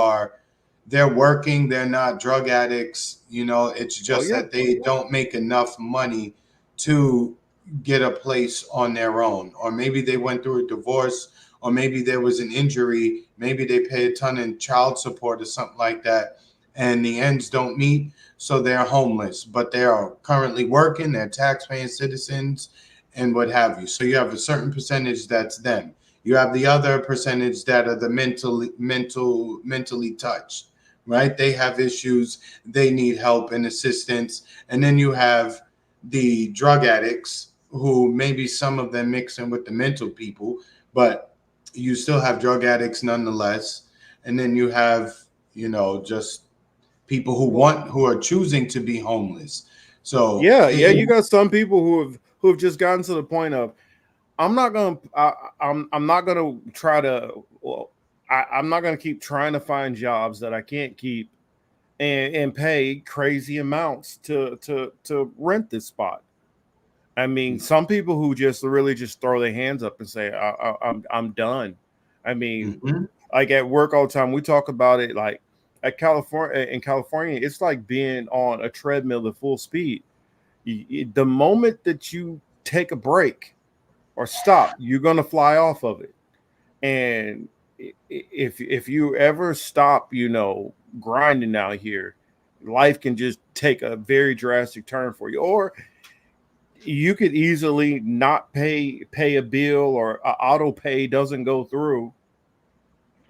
they're working, they're not drug addicts. You know, it's just that they don't make enough money to get a place on their own, or maybe they went through a divorce, or maybe there was an injury, maybe they pay a ton in child support or something like that, and the ends don't meet, so they're homeless, but they are currently working, they're tax-paying citizens and what have you. So you have a certain percentage that's them. You have the other percentage that are the mentally touched, right? They have issues, they need help and assistance. And then you have the drug addicts, who maybe some of them mix in with the mental people, but you still have drug addicts nonetheless. And then you have, just people who are choosing to be homeless. So you got some people who have just gotten to the point of I'm not gonna try to I'm not gonna keep trying to find jobs that I can't keep and pay crazy amounts to rent this spot. I mean, some people who just really just throw their hands up and say, I'm done. I mean, like at work all the time, we talk about it. Like at California, in California, it's like being on a treadmill at full speed. The moment that you take a break or stop, you're gonna fly off of it. And if you ever stop, grinding out here, life can just take a very drastic turn for you. Or you could easily not pay a bill, or auto pay doesn't go through,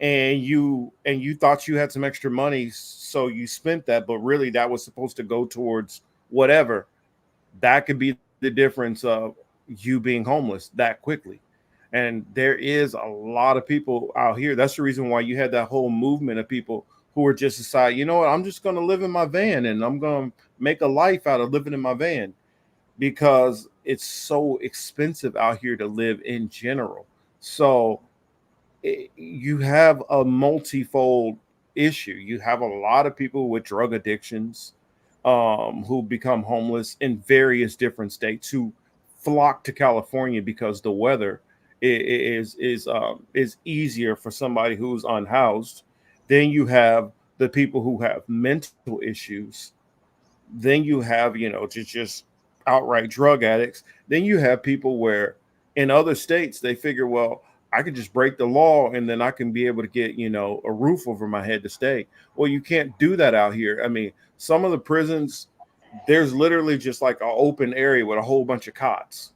and you thought you had some extra money, so you spent that, but really that was supposed to go towards whatever. That could be the difference of you being homeless that quickly. And there is a lot of people out here. That's the reason why you had that whole movement of people who were just decide, you know what, I'm just going to live in my van and I'm going to make a life out of living in my van, because it's so expensive out here to live in general. So you have a multifold issue. You have a lot of people with drug addictions, who become homeless in various different states, who flock to California because the weather is easier for somebody who's unhoused. Then you have the people who have mental issues. Then you have, just outright drug addicts. Then you have people where in other states they figure, well, I could just break the law and then I can be able to get, a roof over my head to stay. Well, you can't do that out here. I mean, some of the prisons, there's literally just like an open area with a whole bunch of cots,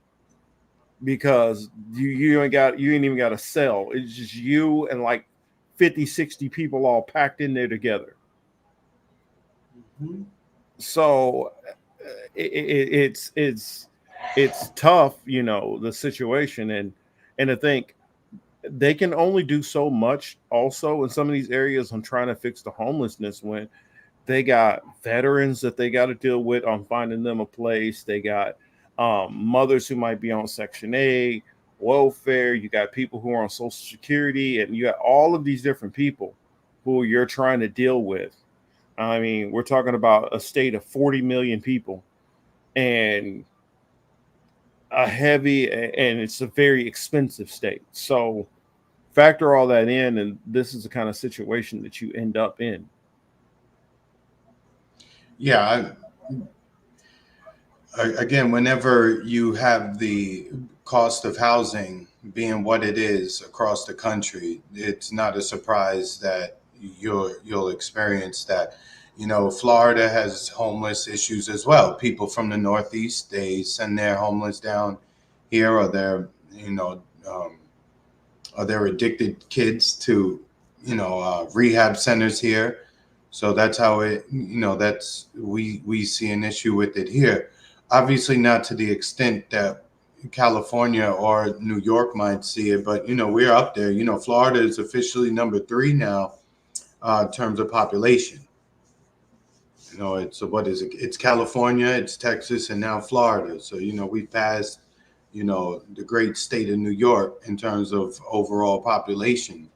because you ain't even got a cell. It's just you and like 50, 60 people all packed in there together. So it's tough, the situation. And I think they can only do so much also in some of these areas on trying to fix the homelessness, when they got veterans that they got to deal with on finding them a place. They got mothers who might be on Section 8, welfare. You got people who are on Social Security, and you got all of these different people who you're trying to deal with. I mean, we're talking about a state of 40 million people, and it's a very expensive state. So factor all that in, and this is the kind of situation that you end up in. Yeah. Again, whenever you have the cost of housing being what it is across the country, it's not a surprise that you'll experience that. Florida has homeless issues as well. People from the Northeast, they send their homeless down here, or their addicted kids to, rehab centers here. So that's how we see an issue with it here. Obviously not to the extent that California or New York might see it, but, we're up there. Florida is officially number 3 now in terms of population. What is it? It's California, it's Texas, and now Florida. So, we passed, the great state of New York in terms of overall population.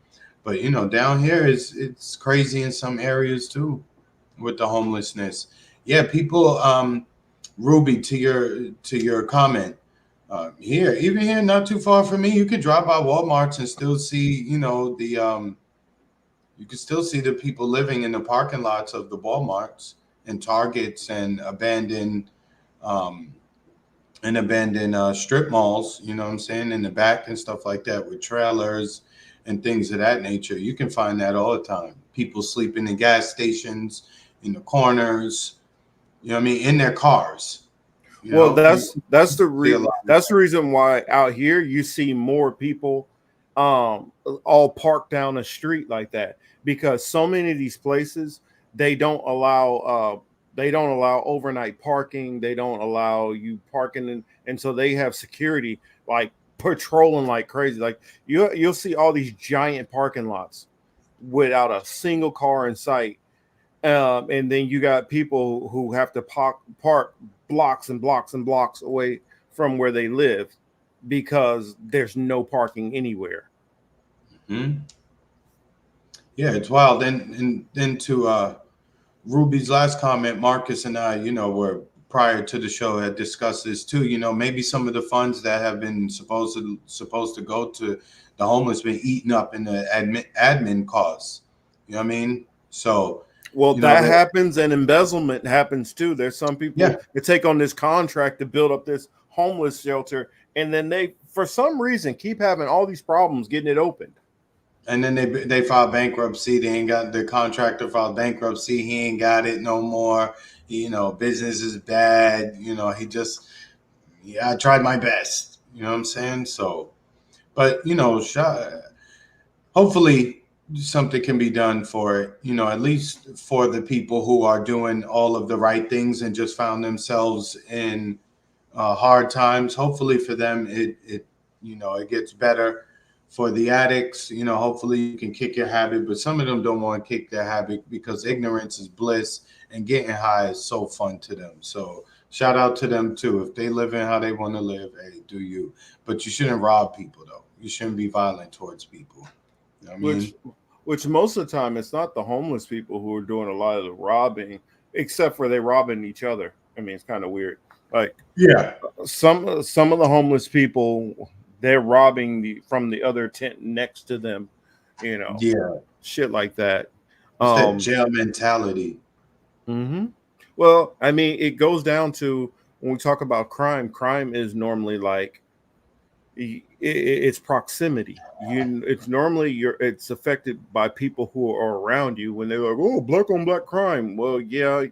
But, down here it's crazy in some areas too with the homelessness. Yeah, people, Ruby, to your comment, even here, not too far from me, you could drive by Walmarts and still see, you can still see the people living in the parking lots of the Walmarts and Targets and abandoned strip malls, you know what I'm saying, in the back and stuff like that, with trailers and things of that nature. You can find that all the time. People sleeping in gas stations, in the corners, in their cars. That's the reason why out here you see more people all parked down the street like that, because so many of these places, they don't allow overnight parking. They don't allow you parking, and so they have security like patrolling like crazy. Like you'll see all these giant parking lots without a single car in sight. And then you got people who have to park blocks and blocks and blocks away from where they live, because there's no parking anywhere. Yeah, it's wild. And then to Ruby's last comment, Marcus and I, were prior to the show had discussed this too. Maybe some of the funds that have been supposed to go to the homeless been eaten up in the admin costs. You know what I mean? So, well, that happens, and embezzlement happens too. There's some people that take on this contract to build up this homeless shelter, and then they, for some reason, keep having all these problems getting it opened. And then they filed bankruptcy. They ain't got the contractor filed bankruptcy. He ain't got it no more. Business is bad. He just, I tried my best. You know what I'm saying? So, but hopefully something can be done for it. At least for the people who are doing all of the right things and just found themselves in hard times. Hopefully for them, it gets better. For the addicts, hopefully you can kick your habit, but some of them don't want to kick their habit because ignorance is bliss and getting high is so fun to them. So shout out to them too. If they live in how they want to live, hey, do you. But you shouldn't rob people though. You shouldn't be violent towards people. You know what I mean? Which most of the time it's not the homeless people who are doing a lot of the robbing, except for they robbing each other. I mean, it's kind of weird. Like, yeah, some of the homeless people, they're robbing from the other tent next to them, shit like that. It's that jail mentality. Mm-hmm. Well, I mean, it goes down to when we talk about crime. Crime is normally like it's proximity. It's normally it's affected by people who are around you when they're like, oh, black on black crime. Well, yeah,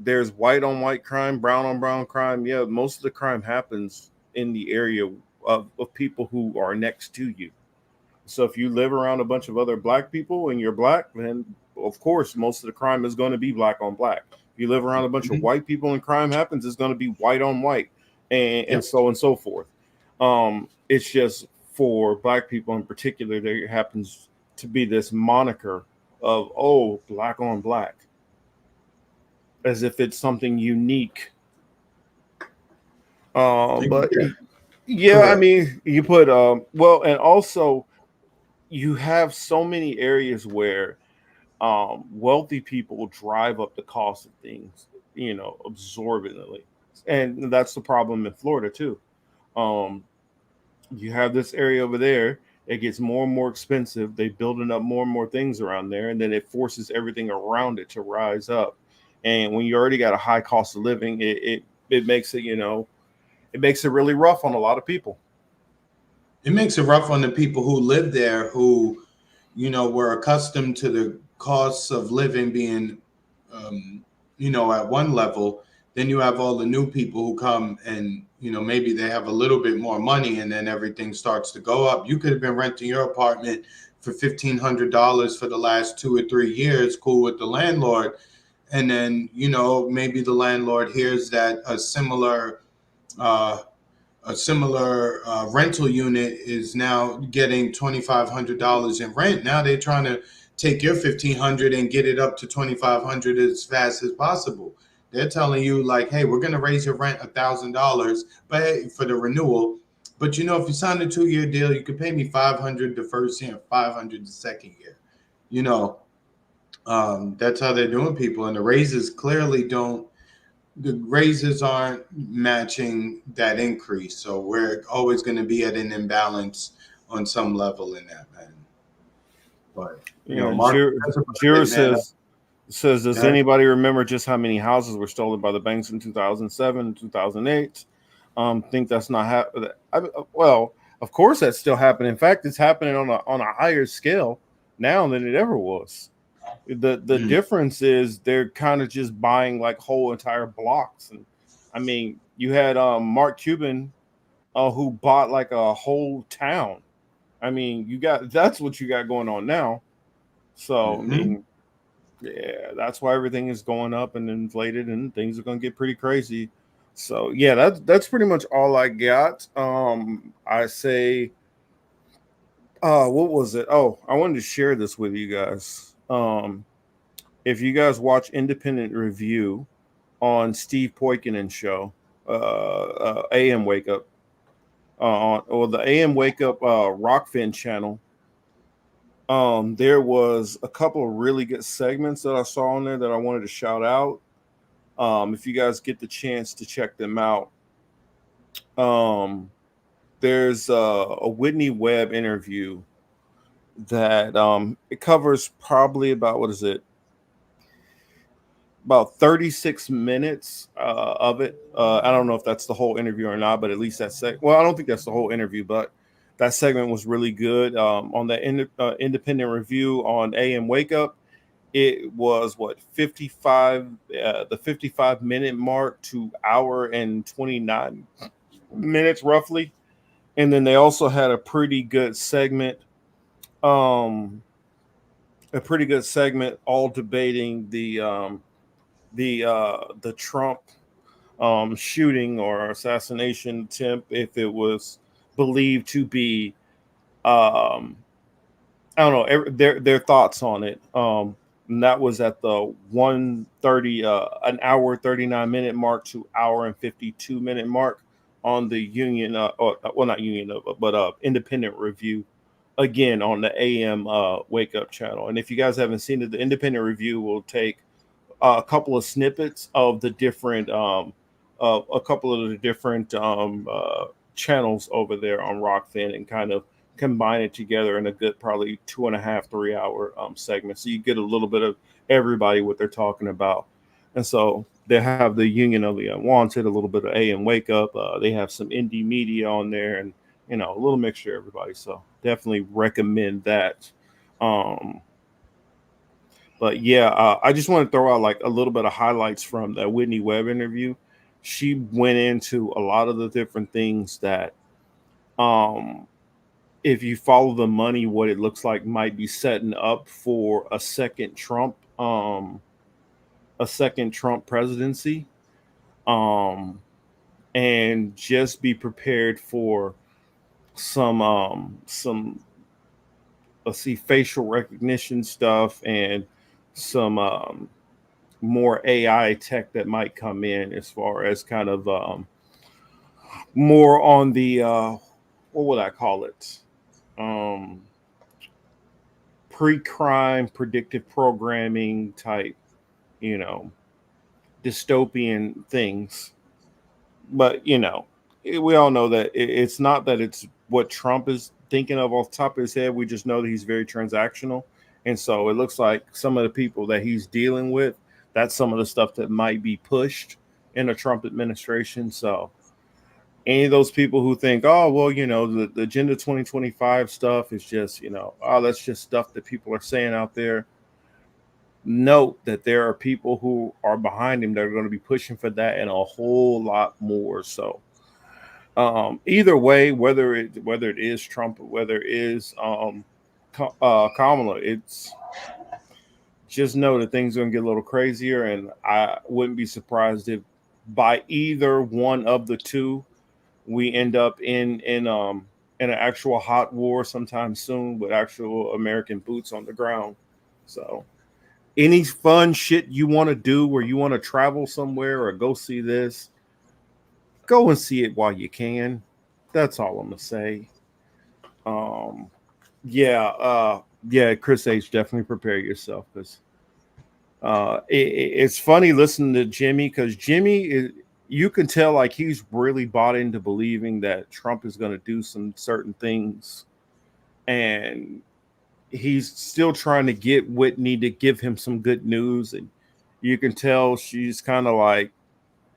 there's white on white crime, brown on brown crime. Yeah, most of the crime happens in the area of people who are next to you. So if you live around a bunch of other black people and you're black, then of course most of the crime is going to be black on black. If you live around a bunch of white people and crime happens, it's going to be white on white, and so on and so forth. It's just for black people in particular, there happens to be this moniker of, oh, black on black, as if it's something unique. But yeah, I mean, you put well, and also you have so many areas where wealthy people drive up the cost of things, absorbently, and that's the problem in Florida too. You have this area over there, it gets more and more expensive. They building up more and more things around there, and then it forces everything around it to rise up. And when you already got a high cost of living, it makes it, it makes it really rough on a lot of people. It makes it rough on the people who live there, who, were accustomed to the costs of living being, at one level. Then you have all the new people who come and, maybe they have a little bit more money and then everything starts to go up. You could have been renting your apartment for $1,500 for the last 2 or 3 years, cool with the landlord. And then, maybe the landlord hears that a similar rental unit is now getting $2,500 in rent. Now they're trying to take your $1,500 and get it up to $2,500 as fast as possible. They're telling you like, hey, we're going to raise your rent $1,000, but hey, for the renewal. But if you sign a 2-year deal, you could pay me $500 the first year, $500 the second year. That's how they're doing people, and the raises clearly don't. The raises aren't matching that increase, so we're always going to be at an imbalance on some level in that, man. But Mark, Jira says, does anybody remember just how many houses were stolen by the banks in 2007, 2008? Think that's not happening? Well, of course that's still happening. In fact, it's happening on a higher scale now than it ever was. The difference is they're kind of just buying like whole entire blocks. And I mean, you had Mark Cuban who bought like a whole town. I mean, that's what you got going on now. So I mean, yeah, that's why everything is going up and inflated, and things are going to get pretty crazy. So yeah, that's pretty much all I got. I say, what was it? Oh, I wanted to share this with you guys. If you guys watch Independent Review on Steve Poikonen show, AM Wake Up, or the AM Wake Up Rockfin channel, There was a couple of really good segments that I saw on there that I wanted to shout out. If you guys get the chance to check them out, there's a Whitney Webb interview that it covers probably about, what is it, about 36 minutes of it. I don't know if that's the whole interview or not, but at least well, I don't think that's the whole interview, but that segment was really good. On that independent review on AM Wake Up, it was what, 55, the 55-minute mark to hour and 29 minutes roughly. And then they also had a pretty good segment, all debating the Trump shooting or assassination attempt, if it was believed to be, I don't know, their thoughts on it. And that was at the 1:30, an hour 39-minute mark to hour and 52-minute mark on the Union, well, not Union, but Independent Review, again on the AM Wake Up channel. And if you guys haven't seen it, the Independent Review will take a couple of snippets of the different, a couple of the different channels over there on Rockfin and kind of combine it together in a good probably 2.5, 3 hour segment. So you get a little bit of everybody what they're talking about. And so they have the Union of the Unwanted, a little bit of AM Wake Up. They have some indie media on there, and a little mixture of everybody. So definitely recommend that. But yeah, I just want to throw out like a little bit of highlights from that Whitney Webb interview. She went into a lot of the different things that, if you follow the money, what it looks like might be setting up for a second Trump presidency. And just be prepared for some let's see, facial recognition stuff and some more AI tech that might come in, as far as kind of more on the what would I call it? Pre-crime predictive programming type, dystopian things. But we all know that it's not that it's what Trump is thinking of off the top of his head. We just know that he's very transactional. And so it looks like some of the people that he's dealing with, that's some of the stuff that might be pushed in a Trump administration. So any of those people who think, oh, well, the Agenda 2025 stuff is just, oh, that's just stuff that people are saying out there. Note that there are people who are behind him that are going to be pushing for that and a whole lot more. So either way, whether it is Trump or whether it is Kamala, it's just know that things are going to get a little crazier, and I wouldn't be surprised if by either one of the two we end up in an actual hot war sometime soon with actual American boots on the ground. So any fun shit you want to do where you want to travel somewhere or go see this, go and see it while you can. That's all I'm gonna say. Yeah, Chris H, definitely prepare yourself, because it's funny listening to Jimmy, because Jimmy is, you can tell like he's really bought into believing that Trump is going to do some certain things, and he's still trying to get Whitney to give him some good news, and you can tell she's kind of like,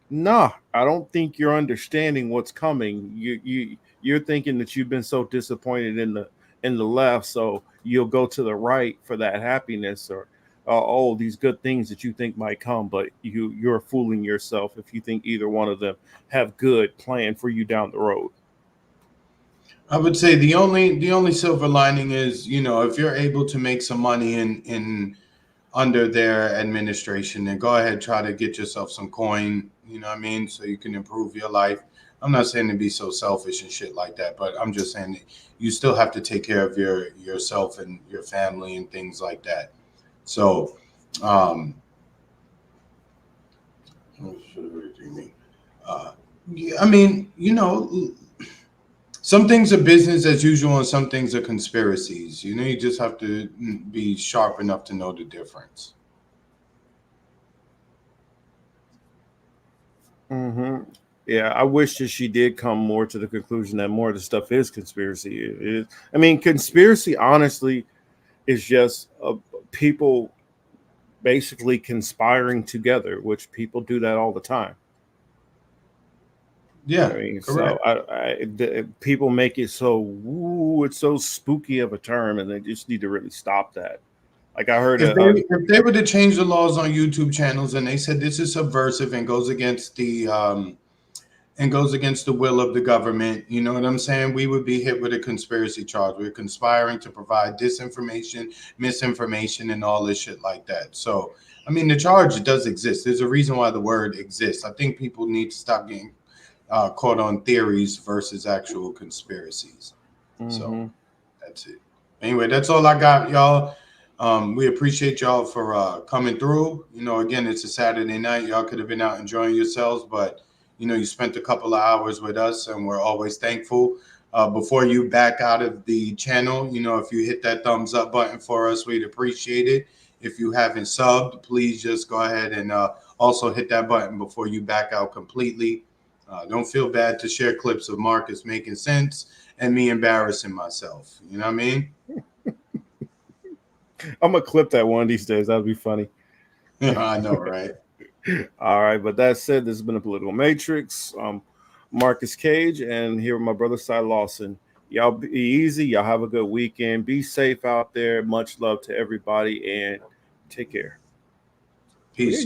nah, I don't think you're understanding what's coming. You're thinking that you've been so disappointed in the left, so you'll go to the right for that happiness, or oh, these good things that you think might come, but you're fooling yourself if you think either one of them have good planned for you down the road. I would say the only silver lining is, if you're able to make some money in under their administration, then go ahead, try to get yourself some coin, so you can improve your life. I'm not saying to be so selfish and shit like that, but I'm just saying that you still have to take care of yourself and your family and things like that. So, some things are business as usual and some things are conspiracies. You know, you just have to be sharp enough to know the difference. Yeah, I wish that she did come more to the conclusion that more of the stuff is conspiracy. I mean, conspiracy, honestly, is just people basically conspiring together, which people do that all the time. Yeah, I mean, correct. so people make it so, ooh, it's so spooky of a term, and they just need to really stop that. Like I heard If they were to change the laws on YouTube channels and they said this is subversive and goes against the will of the government, you know what I'm saying? We would be hit with a conspiracy charge. We're conspiring to provide disinformation, misinformation, and all this shit like that. So, I mean, the charge does exist. There's a reason why the word exists. I think people need to stop getting caught on theories versus actual conspiracies. So that's it. Anyway, that's all I got, y'all. We appreciate y'all for coming through. You know, again, it's a Saturday night. Y'all could have been out enjoying yourselves, but you know, you spent a couple of hours with us, and we're always thankful. Before you back out of the channel, you know, if you hit that thumbs up button for us, we'd appreciate it. If you haven't subbed, please just go ahead and also hit that button before you back out completely. Don't feel bad to share clips of Marcus making sense and me embarrassing myself. You know what I mean? I'm gonna clip that one of these days. That'd be funny. I know, right? All right, but that said, this has been a Political Matrix. Marcus Cage, and here with my brother Cy Lawson. Y'all be easy. Y'all have a good weekend. Be safe out there. Much love to everybody, and take care. Peace.